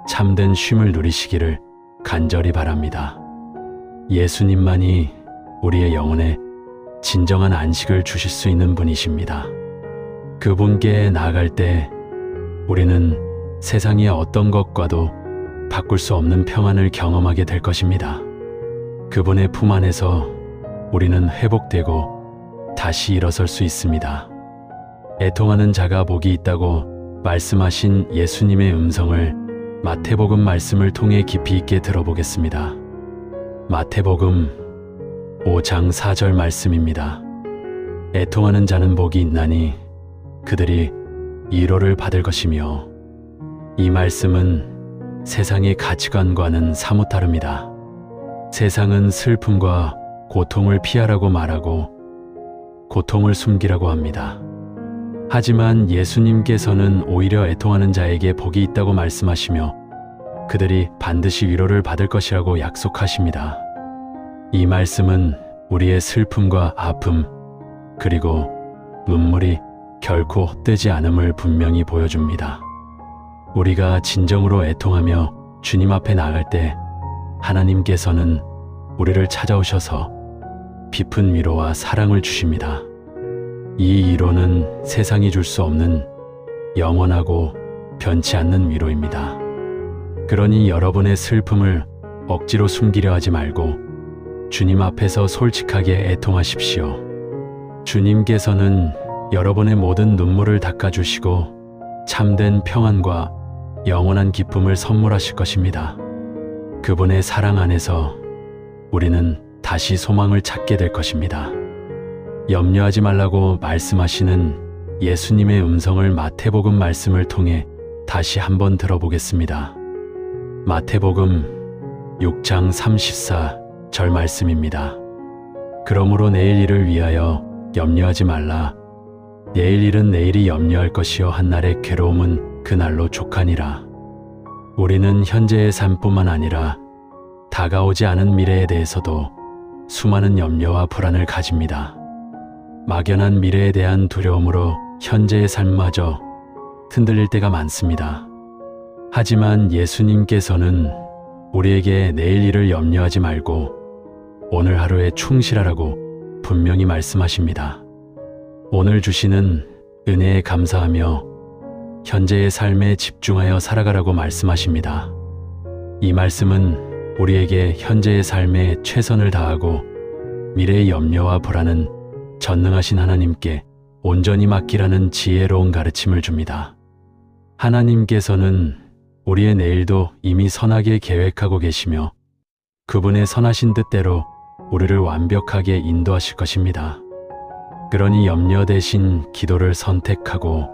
Speaker 1: 참된 쉼을 누리시기를 간절히 바랍니다. 예수님만이 우리의 영혼에 진정한 안식을 주실 수 있는 분이십니다. 그분께 나아갈 때 우리는 세상의 어떤 것과도 바꿀 수 없는 평안을 경험하게 될 것입니다. 그분의 품 안에서 우리는 회복되고 다시 일어설 수 있습니다. 애통하는 자가 복이 있다고 말씀하신 예수님의 음성을 마태복음 말씀을 통해 깊이 있게 들어보겠습니다. 마태복음 5장 4절 말씀입니다. 애통하는 자는 복이 있나니 그들이 위로를 받을 것이며. 이 말씀은 세상의 가치관과는 사뭇 다릅니다. 세상은 슬픔과 고통을 피하라고 말하고 고통을 숨기라고 합니다. 하지만 예수님께서는 오히려 애통하는 자에게 복이 있다고 말씀하시며 그들이 반드시 위로를 받을 것이라고 약속하십니다. 이 말씀은 우리의 슬픔과 아픔 그리고 눈물이 결코 헛되지 않음을 분명히 보여줍니다. 우리가 진정으로 애통하며 주님 앞에 나아갈 때 하나님께서는 우리를 찾아오셔서 깊은 위로와 사랑을 주십니다. 이 위로는 세상이 줄 수 없는 영원하고 변치 않는 위로입니다. 그러니 여러분의 슬픔을 억지로 숨기려 하지 말고 주님 앞에서 솔직하게 애통하십시오. 주님께서는 여러분의 모든 눈물을 닦아주시고 참된 평안과 영원한 기쁨을 선물하실 것입니다. 그분의 사랑 안에서 우리는 다시 소망을 찾게 될 것입니다. 염려하지 말라고 말씀하시는 예수님의 음성을 마태복음 말씀을 통해 다시 한번 들어보겠습니다. 마태복음 6장 34절 말씀입니다. 그러므로 내일 일을 위하여 염려하지 말라. 내일 일은 내일이 염려할 것이요 한날의 괴로움은 그날로 족하니라. 우리는 현재의 삶뿐만 아니라 다가오지 않은 미래에 대해서도 수많은 염려와 불안을 가집니다. 막연한 미래에 대한 두려움으로 현재의 삶마저 흔들릴 때가 많습니다. 하지만 예수님께서는 우리에게 내일 일을 염려하지 말고 오늘 하루에 충실하라고 분명히 말씀하십니다. 오늘 주시는 은혜에 감사하며 현재의 삶에 집중하여 살아가라고 말씀하십니다. 이 말씀은 우리에게 현재의 삶에 최선을 다하고 미래의 염려와 불안은 전능하신 하나님께 온전히 맡기라는 지혜로운 가르침을 줍니다. 하나님께서는 우리의 내일도 이미 선하게 계획하고 계시며 그분의 선하신 뜻대로 우리를 완벽하게 인도하실 것입니다. 그러니 염려 대신 기도를 선택하고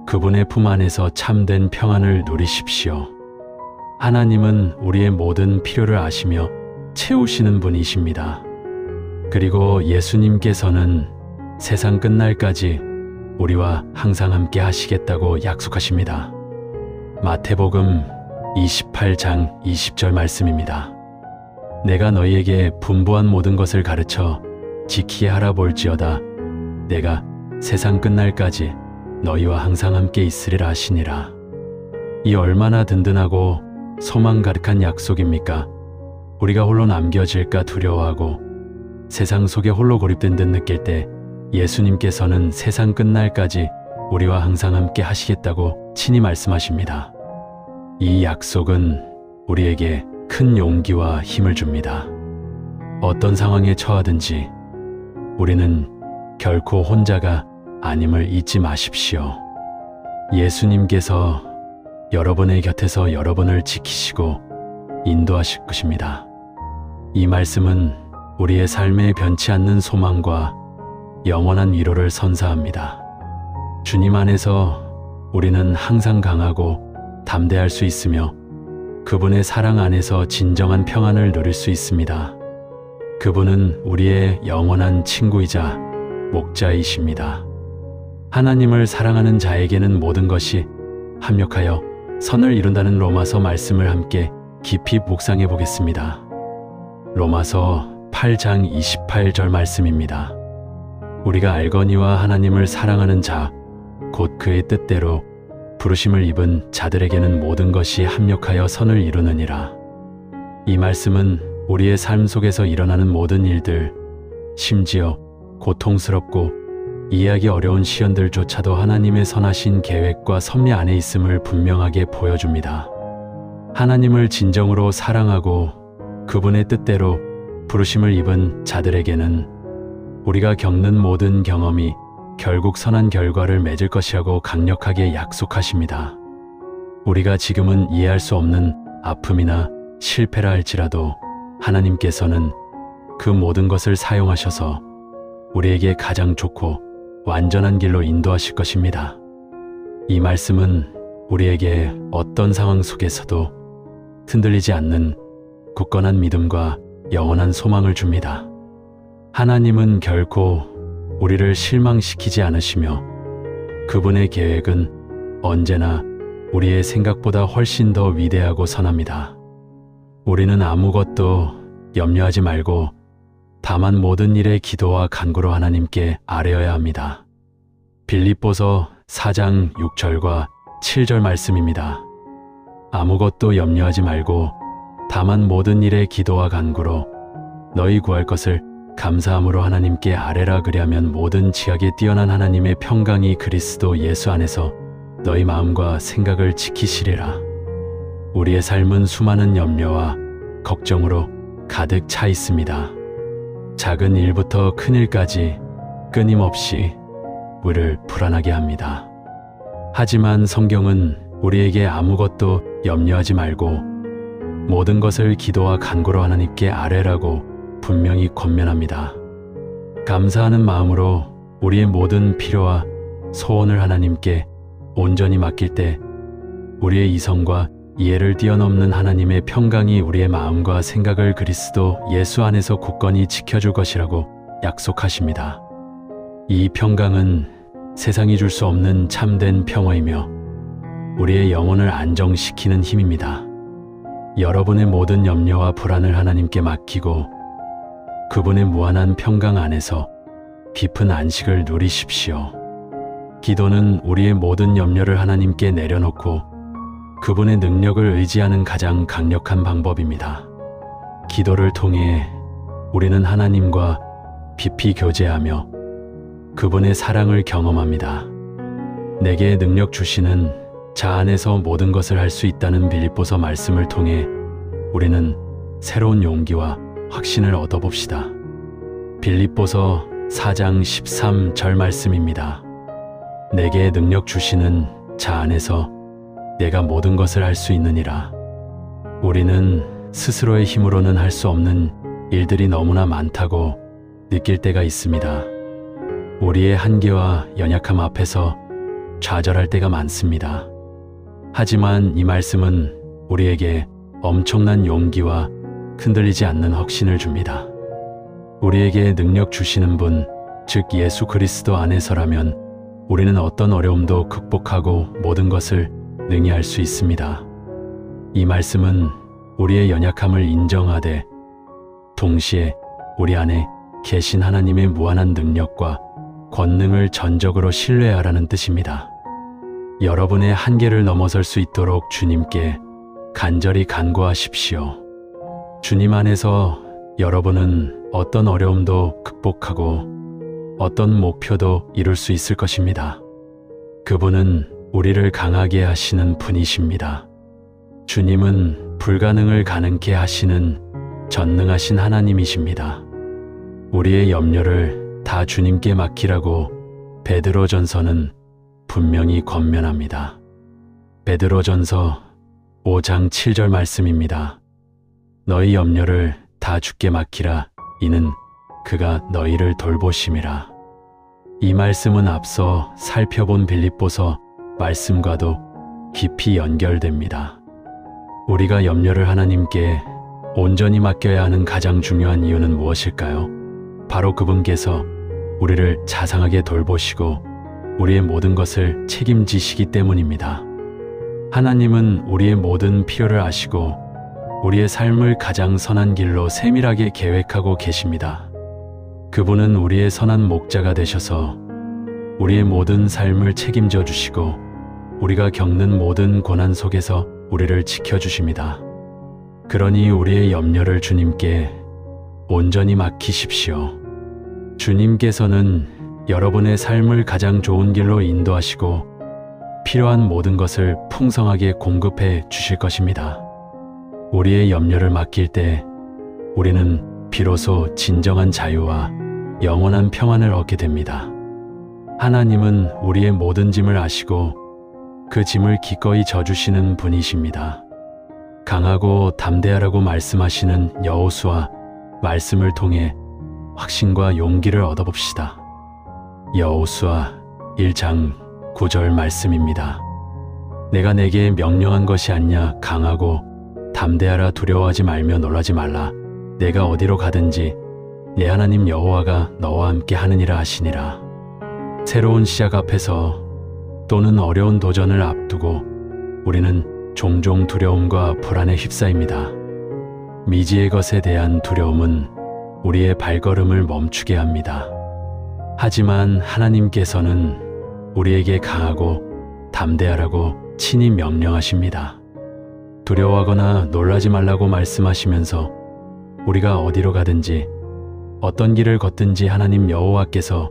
Speaker 1: 그분의 품 안에서 참된 평안을 누리십시오. 하나님은 우리의 모든 필요를 아시며 채우시는 분이십니다. 그리고 예수님께서는 세상 끝날까지 우리와 항상 함께 하시겠다고 약속하십니다. 마태복음 28장 20절 말씀입니다. 내가 너희에게 분부한 모든 것을 가르쳐 지키게 하라 볼지어다. 내가 세상 끝날까지 너희와 항상 함께 있으리라 하시니라. 이 얼마나 든든하고 소망 가득한 약속입니까? 우리가 홀로 남겨질까 두려워하고 세상 속에 홀로 고립된 듯 느낄 때 예수님께서는 세상 끝날까지 우리와 항상 함께 하시겠다고 친히 말씀하십니다. 이 약속은 우리에게 큰 용기와 힘을 줍니다. 어떤 상황에 처하든지 우리는 결코 혼자가 아님을 잊지 마십시오. 예수님께서 여러분의 곁에서 여러분을 지키시고 인도하실 것입니다. 이 말씀은 우리의 삶에 변치 않는 소망과 영원한 위로를 선사합니다. 주님 안에서 우리는 항상 강하고 담대할 수 있으며 그분의 사랑 안에서 진정한 평안을 누릴 수 있습니다. 그분은 우리의 영원한 친구이자 목자이십니다. 하나님을 사랑하는 자에게는 모든 것이 합력하여 선을 이룬다는 로마서 말씀을 함께 깊이 묵상해 보겠습니다. 로마서 8장 28절 말씀입니다. 우리가 알거니와 하나님을 사랑하는 자, 곧 그의 뜻대로 부르심을 입은 자들에게는 모든 것이 합력하여 선을 이루느니라. 이 말씀은 우리의 삶 속에서 일어나는 모든 일들, 심지어 고통스럽고 이해하기 어려운 시련들조차도 하나님의 선하신 계획과 섭리 안에 있음을 분명하게 보여줍니다. 하나님을 진정으로 사랑하고 그분의 뜻대로 부르심을 입은 자들에게는 우리가 겪는 모든 경험이 결국 선한 결과를 맺을 것이라고 강력하게 약속하십니다. 우리가 지금은 이해할 수 없는 아픔이나 실패라 할지라도 하나님께서는 그 모든 것을 사용하셔서 우리에게 가장 좋고 완전한 길로 인도하실 것입니다. 이 말씀은 우리에게 어떤 상황 속에서도 흔들리지 않는 굳건한 믿음과 영원한 소망을 줍니다. 하나님은 결코 우리를 실망시키지 않으시며 그분의 계획은 언제나 우리의 생각보다 훨씬 더 위대하고 선합니다. 우리는 아무것도 염려하지 말고 다만 모든 일에 기도와 간구로 하나님께 아뢰어야 합니다. 빌립보서 4장 6절과 7절 말씀입니다. 아무것도 염려하지 말고 다만 모든 일에 기도와 간구로 너희 구할 것을 감사함으로 하나님께 아뢰라. 그리하면 모든 지각에 뛰어난 하나님의 평강이 그리스도 예수 안에서 너희 마음과 생각을 지키시리라. 우리의 삶은 수많은 염려와 걱정으로 가득 차 있습니다. 작은 일부터 큰 일까지 끊임없이 우리를 불안하게 합니다. 하지만 성경은 우리에게 아무것도 염려하지 말고 모든 것을 기도와 간구로 하나님께 아뢰라고 분명히 권면합니다. 감사하는 마음으로 우리의 모든 필요와 소원을 하나님께 온전히 맡길 때 우리의 이성과 이해를 뛰어넘는 하나님의 평강이 우리의 마음과 생각을 그리스도 예수 안에서 굳건히 지켜줄 것이라고 약속하십니다. 이 평강은 세상이 줄 수 없는 참된 평화이며 우리의 영혼을 안정시키는 힘입니다. 여러분의 모든 염려와 불안을 하나님께 맡기고 그분의 무한한 평강 안에서 깊은 안식을 누리십시오. 기도는 우리의 모든 염려를 하나님께 내려놓고 그분의 능력을 의지하는 가장 강력한 방법입니다. 기도를 통해 우리는 하나님과 깊이 교제하며 그분의 사랑을 경험합니다. 내게 능력 주시는 자 안에서 모든 것을 할 수 있다는 빌립보서 말씀을 통해 우리는 새로운 용기와 확신을 얻어봅시다. 빌립보서 4장 13절 말씀입니다. 내게 능력 주시는 자 안에서 내가 모든 것을 할 수 있느니라. 우리는 스스로의 힘으로는 할 수 없는 일들이 너무나 많다고 느낄 때가 있습니다. 우리의 한계와 연약함 앞에서 좌절할 때가 많습니다. 하지만 이 말씀은 우리에게 엄청난 용기와 흔들리지 않는 확신을 줍니다. 우리에게 능력 주시는 분, 즉 예수 그리스도 안에서라면 우리는 어떤 어려움도 극복하고 모든 것을 능히 할 수 있습니다. 이 말씀은 우리의 연약함을 인정하되 동시에 우리 안에 계신 하나님의 무한한 능력과 권능을 전적으로 신뢰하라는 뜻입니다. 여러분의 한계를 넘어설 수 있도록 주님께 간절히 간구하십시오. 주님 안에서 여러분은 어떤 어려움도 극복하고 어떤 목표도 이룰 수 있을 것입니다. 그분은 우리를 강하게 하시는 분이십니다. 주님은 불가능을 가능케 하시는 전능하신 하나님이십니다. 우리의 염려를 다 주님께 맡기라고 베드로전서는 분명히 권면합니다. 베드로전서 5장 7절 말씀입니다. 너희 염려를 다 주께 맡기라. 이는 그가 너희를 돌보심이라. 이 말씀은 앞서 살펴본 빌립보서 말씀과도 깊이 연결됩니다. 우리가 염려를 하나님께 온전히 맡겨야 하는 가장 중요한 이유는 무엇일까요? 바로 그분께서 우리를 자상하게 돌보시고 우리의 모든 것을 책임지시기 때문입니다. 하나님은 우리의 모든 필요를 아시고 우리의 삶을 가장 선한 길로 세밀하게 계획하고 계십니다. 그분은 우리의 선한 목자가 되셔서 우리의 모든 삶을 책임져 주시고 우리가 겪는 모든 고난 속에서 우리를 지켜주십니다. 그러니 우리의 염려를 주님께 온전히 맡기십시오. 주님께서는 여러분의 삶을 가장 좋은 길로 인도하시고 필요한 모든 것을 풍성하게 공급해 주실 것입니다. 우리의 염려를 맡길 때 우리는 비로소 진정한 자유와 영원한 평안을 얻게 됩니다. 하나님은 우리의 모든 짐을 아시고 그 짐을 기꺼이 져주시는 분이십니다. 강하고 담대하라고 말씀하시는 여호수아 말씀을 통해 확신과 용기를 얻어봅시다. 여호수아 1장 9절 말씀입니다. 내가 내게 명령한 것이 아니냐. 강하고 담대하라. 두려워하지 말며 놀라지 말라. 내가 어디로 가든지 내 하나님 여호와가 너와 함께 하느니라 하시니라. 새로운 시작 앞에서 또는 어려운 도전을 앞두고 우리는 종종 두려움과 불안에 휩싸입니다. 미지의 것에 대한 두려움은 우리의 발걸음을 멈추게 합니다. 하지만 하나님께서는 우리에게 강하고 담대하라고 친히 명령하십니다. 두려워하거나 놀라지 말라고 말씀하시면서 우리가 어디로 가든지 어떤 길을 걷든지 하나님 여호와께서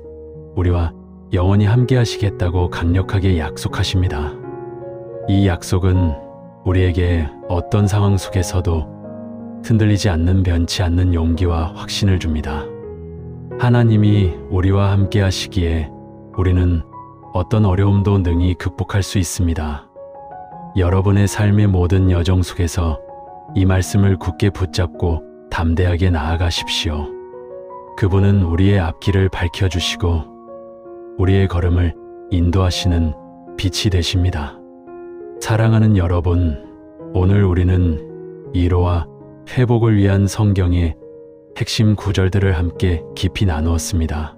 Speaker 1: 우리와 영원히 함께 하시겠다고 강력하게 약속하십니다. 이 약속은 우리에게 어떤 상황 속에서도 흔들리지 않는 변치 않는 용기와 확신을 줍니다. 하나님이 우리와 함께 하시기에 우리는 어떤 어려움도 능히 극복할 수 있습니다. 여러분의 삶의 모든 여정 속에서 이 말씀을 굳게 붙잡고 담대하게 나아가십시오. 그분은 우리의 앞길을 밝혀주시고 우리의 걸음을 인도하시는 빛이 되십니다. 사랑하는 여러분, 오늘 우리는 위로와 회복을 위한 성경의 핵심 구절들을 함께 깊이 나누었습니다.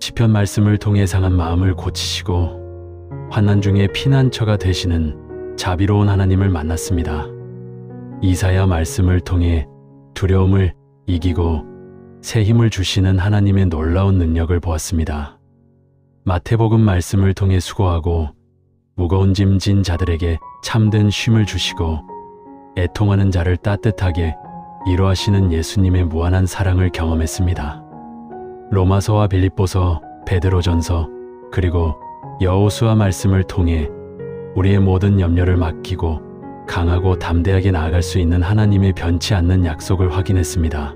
Speaker 1: 시편 말씀을 통해 상한 마음을 고치시고 환난 중에 피난처가 되시는 자비로운 하나님을 만났습니다. 이사야 말씀을 통해 두려움을 이기고 새 힘을 주시는 하나님의 놀라운 능력을 보았습니다. 마태복음 말씀을 통해 수고하고 무거운 짐 진 자들에게 참된 쉼을 주시고 애통하는 자를 따뜻하게 위로하시는 예수님의 무한한 사랑을 경험했습니다. 로마서와 빌립보서, 베드로전서, 그리고 여호수아 말씀을 통해 우리의 모든 염려를 맡기고 강하고 담대하게 나아갈 수 있는 하나님의 변치 않는 약속을 확인했습니다.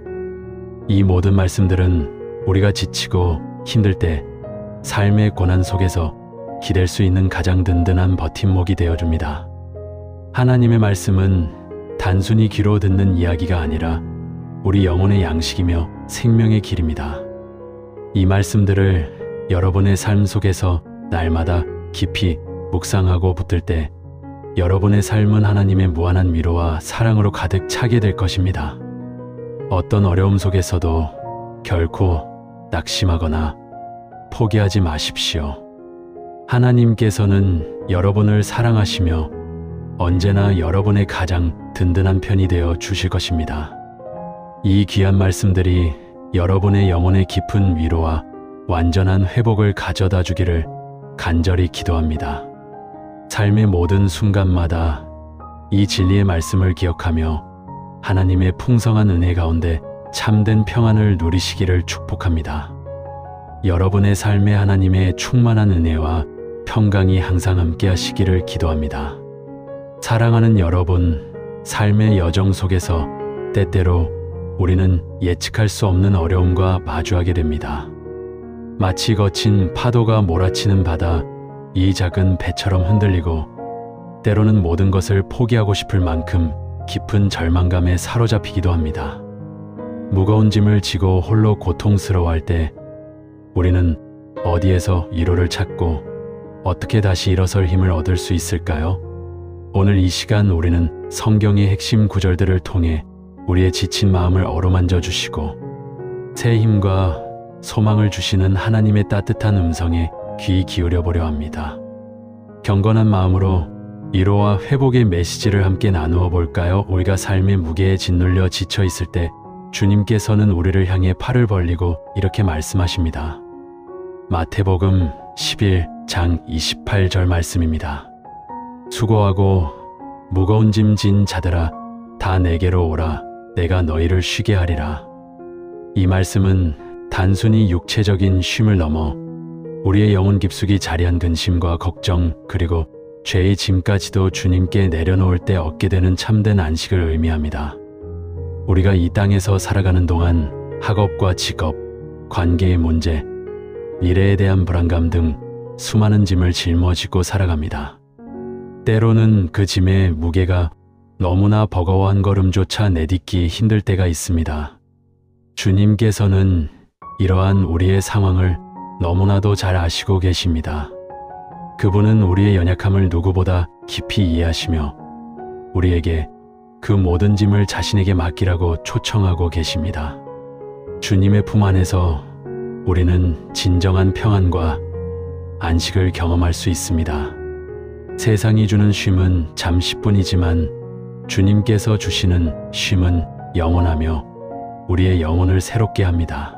Speaker 1: 이 모든 말씀들은 우리가 지치고 힘들 때 삶의 고난 속에서 기댈 수 있는 가장 든든한 버팀목이 되어줍니다. 하나님의 말씀은 단순히 귀로 듣는 이야기가 아니라 우리 영혼의 양식이며 생명의 길입니다. 이 말씀들을 여러분의 삶 속에서 날마다 깊이 묵상하고 붙들 때 여러분의 삶은 하나님의 무한한 위로와 사랑으로 가득 차게 될 것입니다. 어떤 어려움 속에서도 결코 낙심하거나 포기하지 마십시오. 하나님께서는 여러분을 사랑하시며 언제나 여러분의 가장 든든한 편이 되어 주실 것입니다. 이 귀한 말씀들이 여러분의 영혼의 깊은 위로와 완전한 회복을 가져다 주기를 간절히 기도합니다. 삶의 모든 순간마다 이 진리의 말씀을 기억하며 하나님의 풍성한 은혜 가운데 참된 평안을 누리시기를 축복합니다. 여러분의 삶에 하나님의 충만한 은혜와 평강이 항상 함께 하시기를 기도합니다. 사랑하는 여러분, 삶의 여정 속에서 때때로 우리는 예측할 수 없는 어려움과 마주하게 됩니다. 마치 거친 파도가 몰아치는 바다, 이 작은 배처럼 흔들리고 때로는 모든 것을 포기하고 싶을 만큼 깊은 절망감에 사로잡히기도 합니다. 무거운 짐을 지고 홀로 고통스러워할 때 우리는 어디에서 위로를 찾고 어떻게 다시 일어설 힘을 얻을 수 있을까요? 오늘 이 시간 우리는 성경의 핵심 구절들을 통해 우리의 지친 마음을 어루만져 주시고 새 힘과 소망을 주시는 하나님의 따뜻한 음성에 귀 기울여 보려 합니다. 경건한 마음으로 위로와 회복의 메시지를 함께 나누어 볼까요? 우리가 삶의 무게에 짓눌려 지쳐 있을 때 주님께서는 우리를 향해 팔을 벌리고 이렇게 말씀하십니다. 마태복음 11장 28절 말씀입니다. 수고하고 무거운 짐 진 자들아, 다 내게로 오라. 내가 너희를 쉬게 하리라. 이 말씀은 단순히 육체적인 쉼을 넘어 우리의 영혼 깊숙이 자리한 근심과 걱정, 그리고 죄의 짐까지도 주님께 내려놓을 때 얻게 되는 참된 안식을 의미합니다. 우리가 이 땅에서 살아가는 동안 학업과 직업, 관계의 문제, 미래에 대한 불안감 등 수많은 짐을 짊어지고 살아갑니다. 때로는 그 짐의 무게가 너무나 버거워 한 걸음조차 내딛기 힘들 때가 있습니다. 주님께서는 이러한 우리의 상황을 너무나도 잘 아시고 계십니다. 그분은 우리의 연약함을 누구보다 깊이 이해하시며 우리에게 그 모든 짐을 자신에게 맡기라고 초청하고 계십니다. 주님의 품 안에서 우리는 진정한 평안과 안식을 경험할 수 있습니다. 세상이 주는 쉼은 잠시뿐이지만 주님께서 주시는 쉼은 영원하며 우리의 영혼을 새롭게 합니다.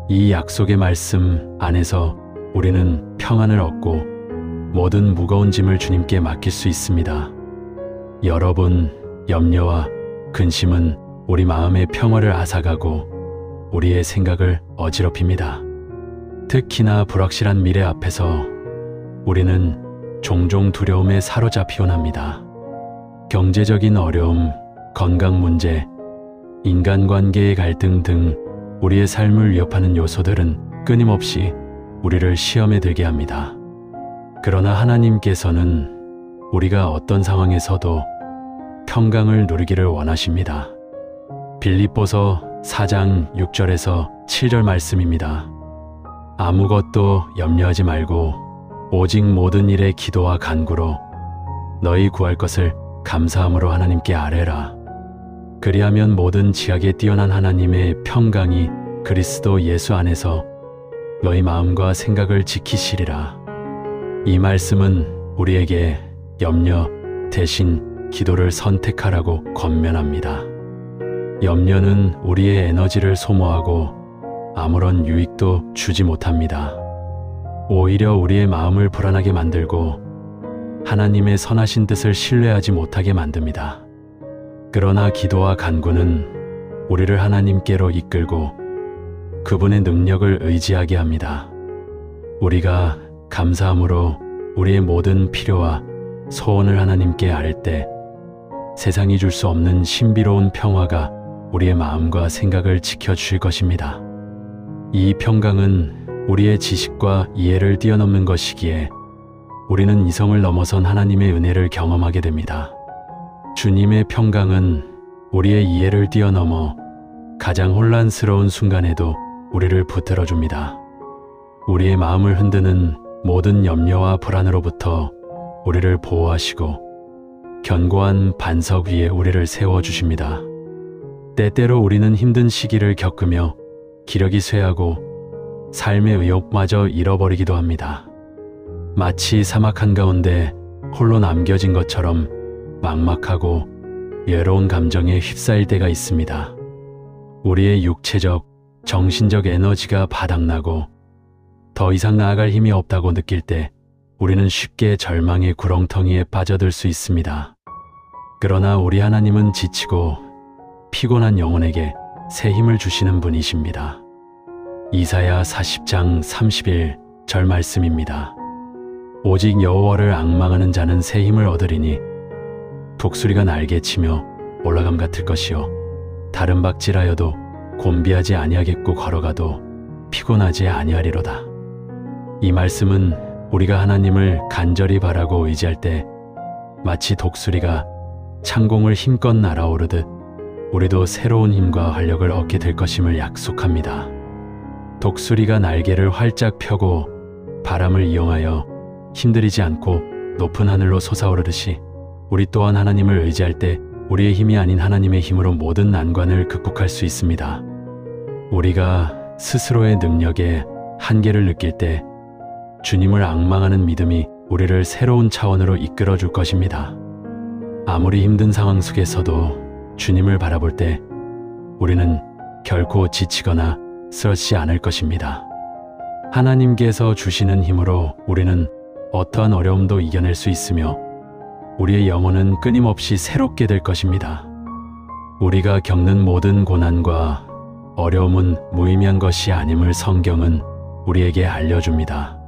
Speaker 1: 이 약속의 말씀 안에서 우리는 평안을 얻고 모든 무거운 짐을 주님께 맡길 수 있습니다. 여러분, 염려와 근심은 우리 마음의 평화를 앗아가고 우리의 생각을 어지럽힙니다. 특히나 불확실한 미래 앞에서 우리는 종종 두려움에 사로잡히곤 합니다. 경제적인 어려움, 건강 문제, 인간관계의 갈등 등 우리의 삶을 위협하는 요소들은 끊임없이 우리를 시험에 들게 합니다. 그러나 하나님께서는 우리가 어떤 상황에서도 평강을 누리기를 원하십니다. 빌립보서 4장 6절에서 7절 말씀입니다. 아무것도 염려하지 말고 오직 모든 일에 기도와 간구로 너희 구할 것을 감사함으로 하나님께 아뢰라. 그리하면 모든 지각에 뛰어난 하나님의 평강이 그리스도 예수 안에서 너희 마음과 생각을 지키시리라. 이 말씀은 우리에게 염려 대신 기도를 선택하라고 권면합니다. 염려는 우리의 에너지를 소모하고 아무런 유익도 주지 못합니다. 오히려 우리의 마음을 불안하게 만들고 하나님의 선하신 뜻을 신뢰하지 못하게 만듭니다. 그러나 기도와 간구는 우리를 하나님께로 이끌고 그분의 능력을 의지하게 합니다. 우리가 감사함으로 우리의 모든 필요와 소원을 하나님께 아뢰 때 세상이 줄 수 없는 신비로운 평화가 우리의 마음과 생각을 지켜주실 것입니다. 이 평강은 우리의 지식과 이해를 뛰어넘는 것이기에 우리는 이성을 넘어선 하나님의 은혜를 경험하게 됩니다. 주님의 평강은 우리의 이해를 뛰어넘어 가장 혼란스러운 순간에도 우리를 붙들어 줍니다. 우리의 마음을 흔드는 모든 염려와 불안으로부터 우리를 보호하시고 견고한 반석 위에 우리를 세워주십니다. 때때로 우리는 힘든 시기를 겪으며 기력이 쇠하고 삶의 의욕마저 잃어버리기도 합니다. 마치 사막 한가운데 홀로 남겨진 것처럼 막막하고 외로운 감정에 휩싸일 때가 있습니다. 우리의 육체적, 정신적 에너지가 바닥나고 더 이상 나아갈 힘이 없다고 느낄 때 우리는 쉽게 절망의 구렁텅이에 빠져들 수 있습니다. 그러나 우리 하나님은 지치고 피곤한 영혼에게 새 힘을 주시는 분이십니다. 이사야 40장 31절 말씀입니다. 오직 여호와를 앙망하는 자는 새 힘을 얻으리니 독수리가 날개치며 올라감 같을 것이요 다른 박질하여도 곤비하지 아니하겠고 걸어가도 피곤하지 아니하리로다. 이 말씀은 우리가 하나님을 간절히 바라고 의지할 때 마치 독수리가 창공을 힘껏 날아오르듯 우리도 새로운 힘과 활력을 얻게 될 것임을 약속합니다. 독수리가 날개를 활짝 펴고 바람을 이용하여 힘들이지 않고 높은 하늘로 솟아오르듯이 우리 또한 하나님을 의지할 때 우리의 힘이 아닌 하나님의 힘으로 모든 난관을 극복할 수 있습니다. 우리가 스스로의 능력에 한계를 느낄 때 주님을 앙망하는 믿음이 우리를 새로운 차원으로 이끌어 줄 것입니다. 아무리 힘든 상황 속에서도 주님을 바라볼 때 우리는 결코 지치거나 쓰러지지 않을 것입니다. 하나님께서 주시는 힘으로 우리는 어떠한 어려움도 이겨낼 수 있으며 우리의 영혼은 끊임없이 새롭게 될 것입니다. 우리가 겪는 모든 고난과 어려움은 무의미한 것이 아님을 성경은 우리에게 알려줍니다.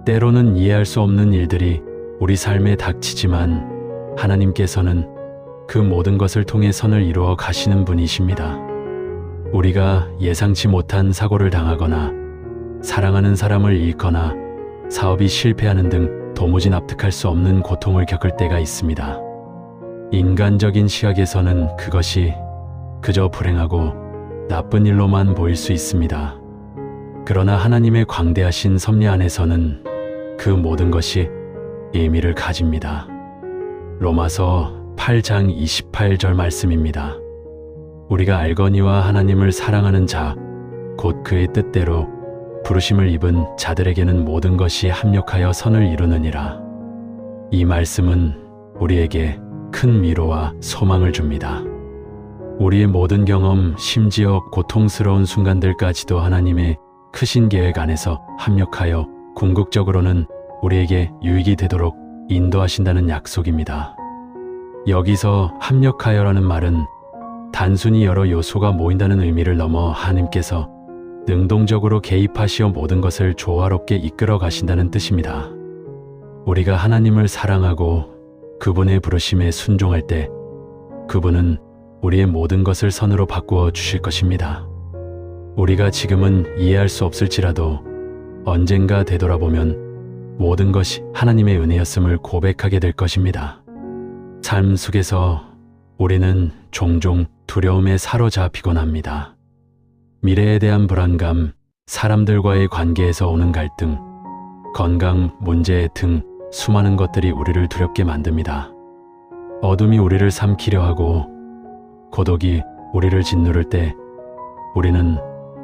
Speaker 1: 때로는 이해할 수 없는 일들이 우리 삶에 닥치지만 하나님께서는 그 모든 것을 통해 선을 이루어 가시는 분이십니다. 우리가 예상치 못한 사고를 당하거나 사랑하는 사람을 잃거나 사업이 실패하는 등 도무지 납득할 수 없는 고통을 겪을 때가 있습니다. 인간적인 시각에서는 그것이 그저 불행하고 나쁜 일로만 보일 수 있습니다. 그러나 하나님의 광대하신 섭리 안에서는 그 모든 것이 의미를 가집니다. 로마서 8장 28절 말씀입니다. 우리가 알거니와 하나님을 사랑하는 자, 곧 그의 뜻대로 부르심을 입은 자들에게는 모든 것이 합력하여 선을 이루느니라. 이 말씀은 우리에게 큰 위로와 소망을 줍니다. 우리의 모든 경험, 심지어 고통스러운 순간들까지도 하나님의 크신 계획 안에서 합력하여 궁극적으로는 우리에게 유익이 되도록 인도하신다는 약속입니다. 여기서 합력하여라는 말은 단순히 여러 요소가 모인다는 의미를 넘어 하나님께서 능동적으로 개입하시어 모든 것을 조화롭게 이끌어 가신다는 뜻입니다. 우리가 하나님을 사랑하고 그분의 부르심에 순종할 때 그분은 우리의 모든 것을 선으로 바꾸어 주실 것입니다. 우리가 지금은 이해할 수 없을지라도 언젠가 되돌아보면 모든 것이 하나님의 은혜였음을 고백하게 될 것입니다. 삶 속에서 우리는 종종 두려움에 사로잡히곤 합니다. 미래에 대한 불안감, 사람들과의 관계에서 오는 갈등, 건강 문제 등 수많은 것들이 우리를 두렵게 만듭니다. 어둠이 우리를 삼키려 하고 고독이 우리를 짓누를 때 우리는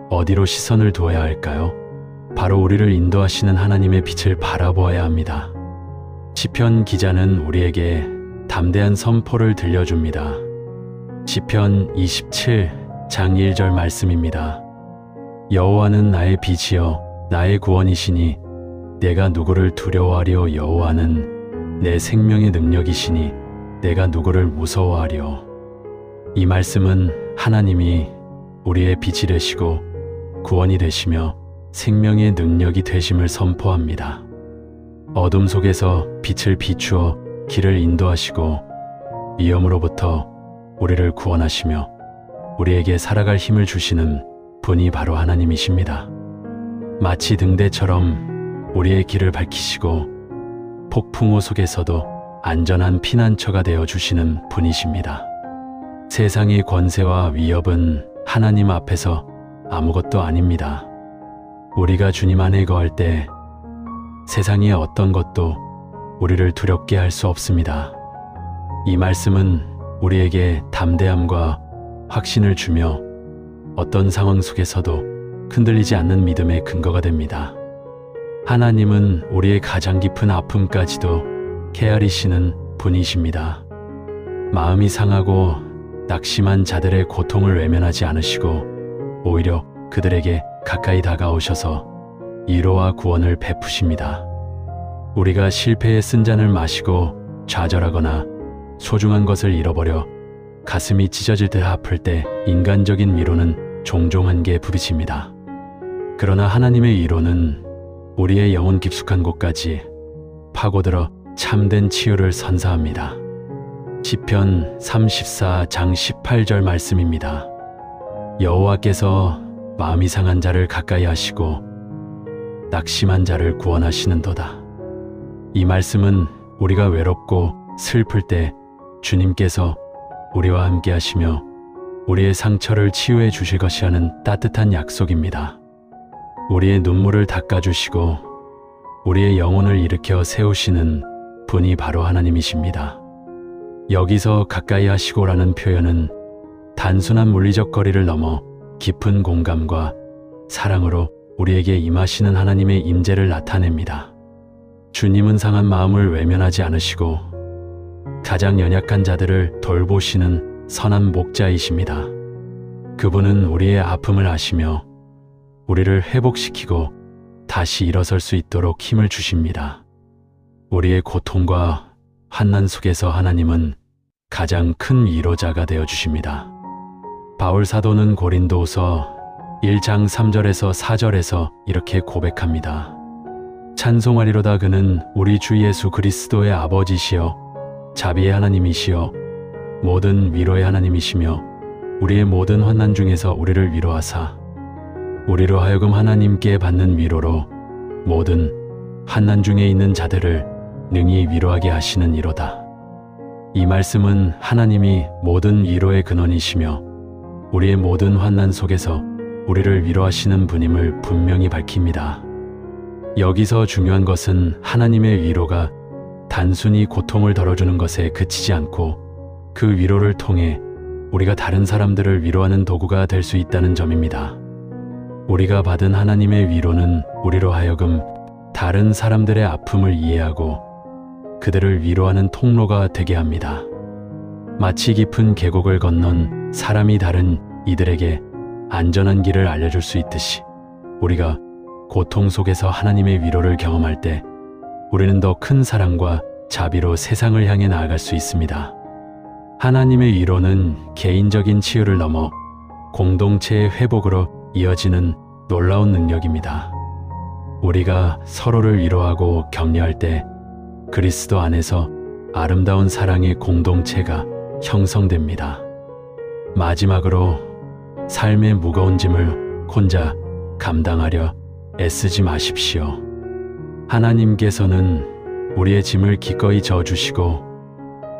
Speaker 1: 어디로 시선을 두어야 할까요? 바로 우리를 인도하시는 하나님의 빛을 바라보아야 합니다. 시편 기자는 우리에게 담대한 선포를 들려줍니다. 시편 27장 1절 말씀입니다. 여호와는 나의 빛이요 나의 구원이시니 내가 누구를 두려워하리요. 여호와는 내 생명의 능력이시니 내가 누구를 무서워하리요. 이 말씀은 하나님이 우리의 빛이 되시고 구원이 되시며 생명의 능력이 되심을 선포합니다. 어둠 속에서 빛을 비추어 길을 인도하시고 위험으로부터 우리를 구원하시며 우리에게 살아갈 힘을 주시는 분이 바로 하나님이십니다. 마치 등대처럼 우리의 길을 밝히시고 폭풍우 속에서도 안전한 피난처가 되어 주시는 분이십니다. 세상의 권세와 위협은 하나님 앞에서 아무것도 아닙니다. 우리가 주님 안에 거할 때 세상의 어떤 것도 우리를 두렵게 할 수 없습니다. 이 말씀은 우리에게 담대함과 확신을 주며 어떤 상황 속에서도 흔들리지 않는 믿음의 근거가 됩니다. 하나님은 우리의 가장 깊은 아픔까지도 헤아리시는 분이십니다. 마음이 상하고 낙심한 자들의 고통을 외면하지 않으시고 오히려 그들에게 가까이 다가오셔서 위로와 구원을 베푸십니다. 우리가 실패의 쓴잔을 마시고 좌절하거나 소중한 것을 잃어버려 가슴이 찢어질 듯 아플 때 인간적인 위로는 종종 한계에 부딪힙니다. 그러나 하나님의 위로는 우리의 영혼 깊숙한 곳까지 파고들어 참된 치유를 선사합니다. 시편 34장 18절 말씀입니다. 여호와께서 마음이 상한 자를 가까이 하시고 낙심한 자를 구원하시는도다. 이 말씀은 우리가 외롭고 슬플 때 주님께서 우리와 함께 하시며 우리의 상처를 치유해 주실 것이라는 따뜻한 약속입니다. 우리의 눈물을 닦아주시고 우리의 영혼을 일으켜 세우시는 분이 바로 하나님이십니다. 여기서 가까이 하시고라는 표현은 단순한 물리적 거리를 넘어 깊은 공감과 사랑으로 우리에게 임하시는 하나님의 임재를 나타냅니다. 주님은 상한 마음을 외면하지 않으시고 가장 연약한 자들을 돌보시는 선한 목자이십니다. 그분은 우리의 아픔을 아시며 우리를 회복시키고 다시 일어설 수 있도록 힘을 주십니다. 우리의 고통과 환난 속에서 하나님은 가장 큰 위로자가 되어 주십니다. 바울 사도는 고린도후서 1장 3절에서 4절에서 이렇게 고백합니다. 찬송하리로다. 그는 우리 주 예수 그리스도의 아버지시여 자비의 하나님이시여 모든 위로의 하나님이시며 우리의 모든 환난 중에서 우리를 위로하사 우리로 하여금 하나님께 받는 위로로 모든 환난 중에 있는 자들을 능히 위로하게 하시는 이로다. 이 말씀은 하나님이 모든 위로의 근원이시며 우리의 모든 환난 속에서 우리를 위로하시는 분임을 분명히 밝힙니다. 여기서 중요한 것은 하나님의 위로가 단순히 고통을 덜어주는 것에 그치지 않고 그 위로를 통해 우리가 다른 사람들을 위로하는 도구가 될 수 있다는 점입니다. 우리가 받은 하나님의 위로는 우리로 하여금 다른 사람들의 아픔을 이해하고 그들을 위로하는 통로가 되게 합니다. 마치 깊은 계곡을 건넌 사람이 다른 이들에게 안전한 길을 알려줄 수 있듯이 우리가 고통 속에서 하나님의 위로를 경험할 때 우리는 더 큰 사랑과 자비로 세상을 향해 나아갈 수 있습니다. 하나님의 위로는 개인적인 치유를 넘어 공동체의 회복으로 이어지는 놀라운 능력입니다. 우리가 서로를 위로하고 격려할 때 그리스도 안에서 아름다운 사랑의 공동체가 형성됩니다. 마지막으로 삶의 무거운 짐을 혼자 감당하려 애쓰지 마십시오. 하나님께서는 우리의 짐을 기꺼이 져주시고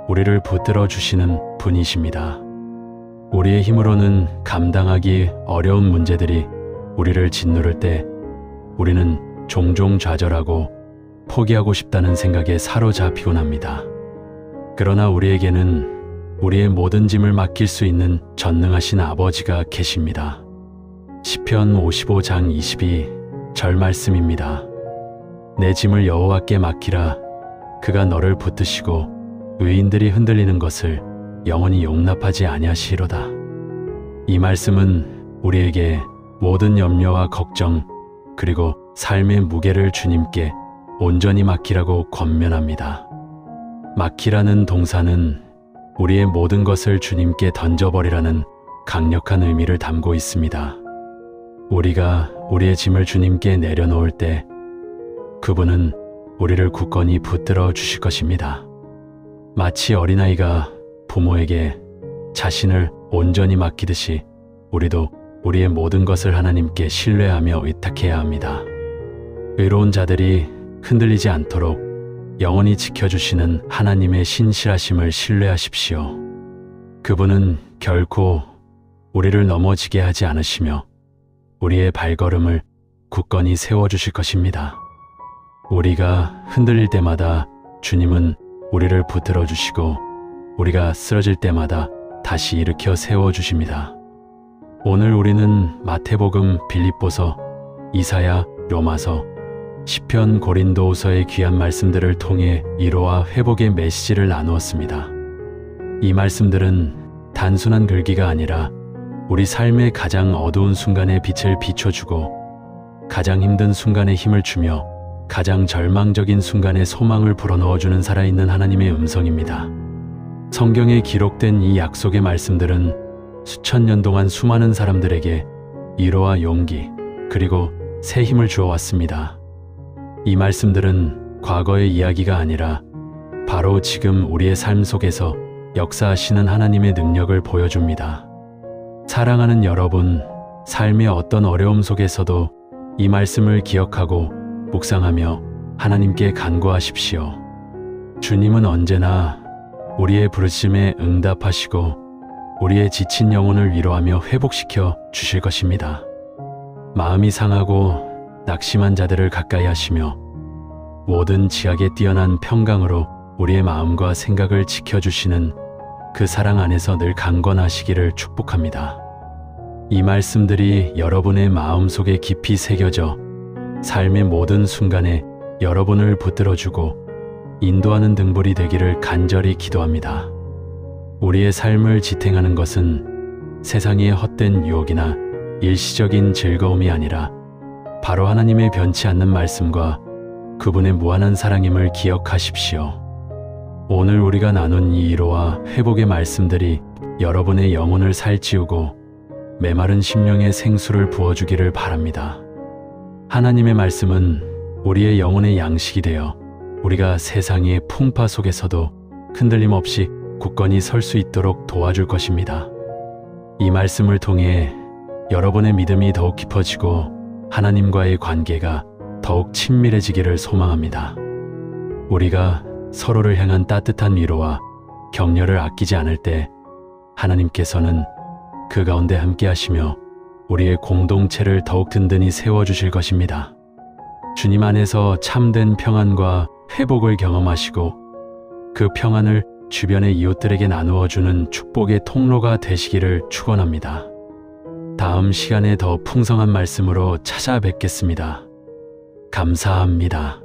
Speaker 1: 우리를 붙들어 주시는 분이십니다. 우리의 힘으로는 감당하기 어려운 문제들이 우리를 짓누를 때 우리는 종종 좌절하고 포기하고 싶다는 생각에 사로잡히곤 합니다. 그러나 우리에게는 우리의 모든 짐을 맡길 수 있는 전능하신 아버지가 계십니다. 시편 55장 22절 말씀입니다. 내 짐을 여호와께 맡기라. 그가 너를 붙드시고 의인들이 흔들리는 것을 영원히 용납하지 아니하시리로다. 이 말씀은 우리에게 모든 염려와 걱정 그리고 삶의 무게를 주님께 온전히 맡기라고 권면합니다. 맡기라는 동사는 우리의 모든 것을 주님께 던져버리라는 강력한 의미를 담고 있습니다. 우리가 우리의 짐을 주님께 내려놓을 때 그분은 우리를 굳건히 붙들어 주실 것입니다. 마치 어린아이가 부모에게 자신을 온전히 맡기듯이 우리도 우리의 모든 것을 하나님께 신뢰하며 의탁해야 합니다. 의로운 자들이 흔들리지 않도록 영원히 지켜주시는 하나님의 신실하심을 신뢰하십시오. 그분은 결코 우리를 넘어지게 하지 않으시며 우리의 발걸음을 굳건히 세워주실 것입니다. 우리가 흔들릴 때마다 주님은 우리를 붙들어 주시고 우리가 쓰러질 때마다 다시 일으켜 세워주십니다. 오늘 우리는 마태복음, 빌립보서, 이사야, 로마서, 시편, 고린도후서의 귀한 말씀들을 통해 위로와 회복의 메시지를 나누었습니다. 이 말씀들은 단순한 글귀가 아니라 우리 삶의 가장 어두운 순간에 빛을 비춰주고 가장 힘든 순간에 힘을 주며 가장 절망적인 순간에 소망을 불어넣어주는 살아있는 하나님의 음성입니다. 성경에 기록된 이 약속의 말씀들은 수천 년 동안 수많은 사람들에게 위로와 용기 그리고 새 힘을 주어왔습니다. 이 말씀들은 과거의 이야기가 아니라 바로 지금 우리의 삶 속에서 역사하시는 하나님의 능력을 보여줍니다. 사랑하는 여러분, 삶의 어떤 어려움 속에서도 이 말씀을 기억하고 묵상하며 하나님께 간구하십시오. 주님은 언제나 우리의 부르심에 응답하시고 우리의 지친 영혼을 위로하며 회복시켜 주실 것입니다. 마음이 상하고 낙심한 자들을 가까이 하시며 모든 지각에 뛰어난 평강으로 우리의 마음과 생각을 지켜주시는 그 사랑 안에서 늘 강건하시기를 축복합니다. 이 말씀들이 여러분의 마음속에 깊이 새겨져 삶의 모든 순간에 여러분을 붙들어주고 인도하는 등불이 되기를 간절히 기도합니다. 우리의 삶을 지탱하는 것은 세상의 헛된 유혹이나 일시적인 즐거움이 아니라 바로 하나님의 변치 않는 말씀과 그분의 무한한 사랑임을 기억하십시오. 오늘 우리가 나눈 이 위로와 회복의 말씀들이 여러분의 영혼을 살찌우고 메마른 심령에 생수를 부어주기를 바랍니다. 하나님의 말씀은 우리의 영혼의 양식이 되어 우리가 세상의 풍파 속에서도 흔들림 없이 굳건히 설 수 있도록 도와줄 것입니다. 이 말씀을 통해 여러분의 믿음이 더욱 깊어지고 하나님과의 관계가 더욱 친밀해지기를 소망합니다. 우리가 서로를 향한 따뜻한 위로와 격려를 아끼지 않을 때 하나님께서는 그 가운데 함께 하시며 우리의 공동체를 더욱 든든히 세워주실 것입니다. 주님 안에서 참된 평안과 회복을 경험하시고 그 평안을 주변의 이웃들에게 나누어주는 축복의 통로가 되시기를 축원합니다. 다음 시간에 더 풍성한 말씀으로 찾아뵙겠습니다. 감사합니다.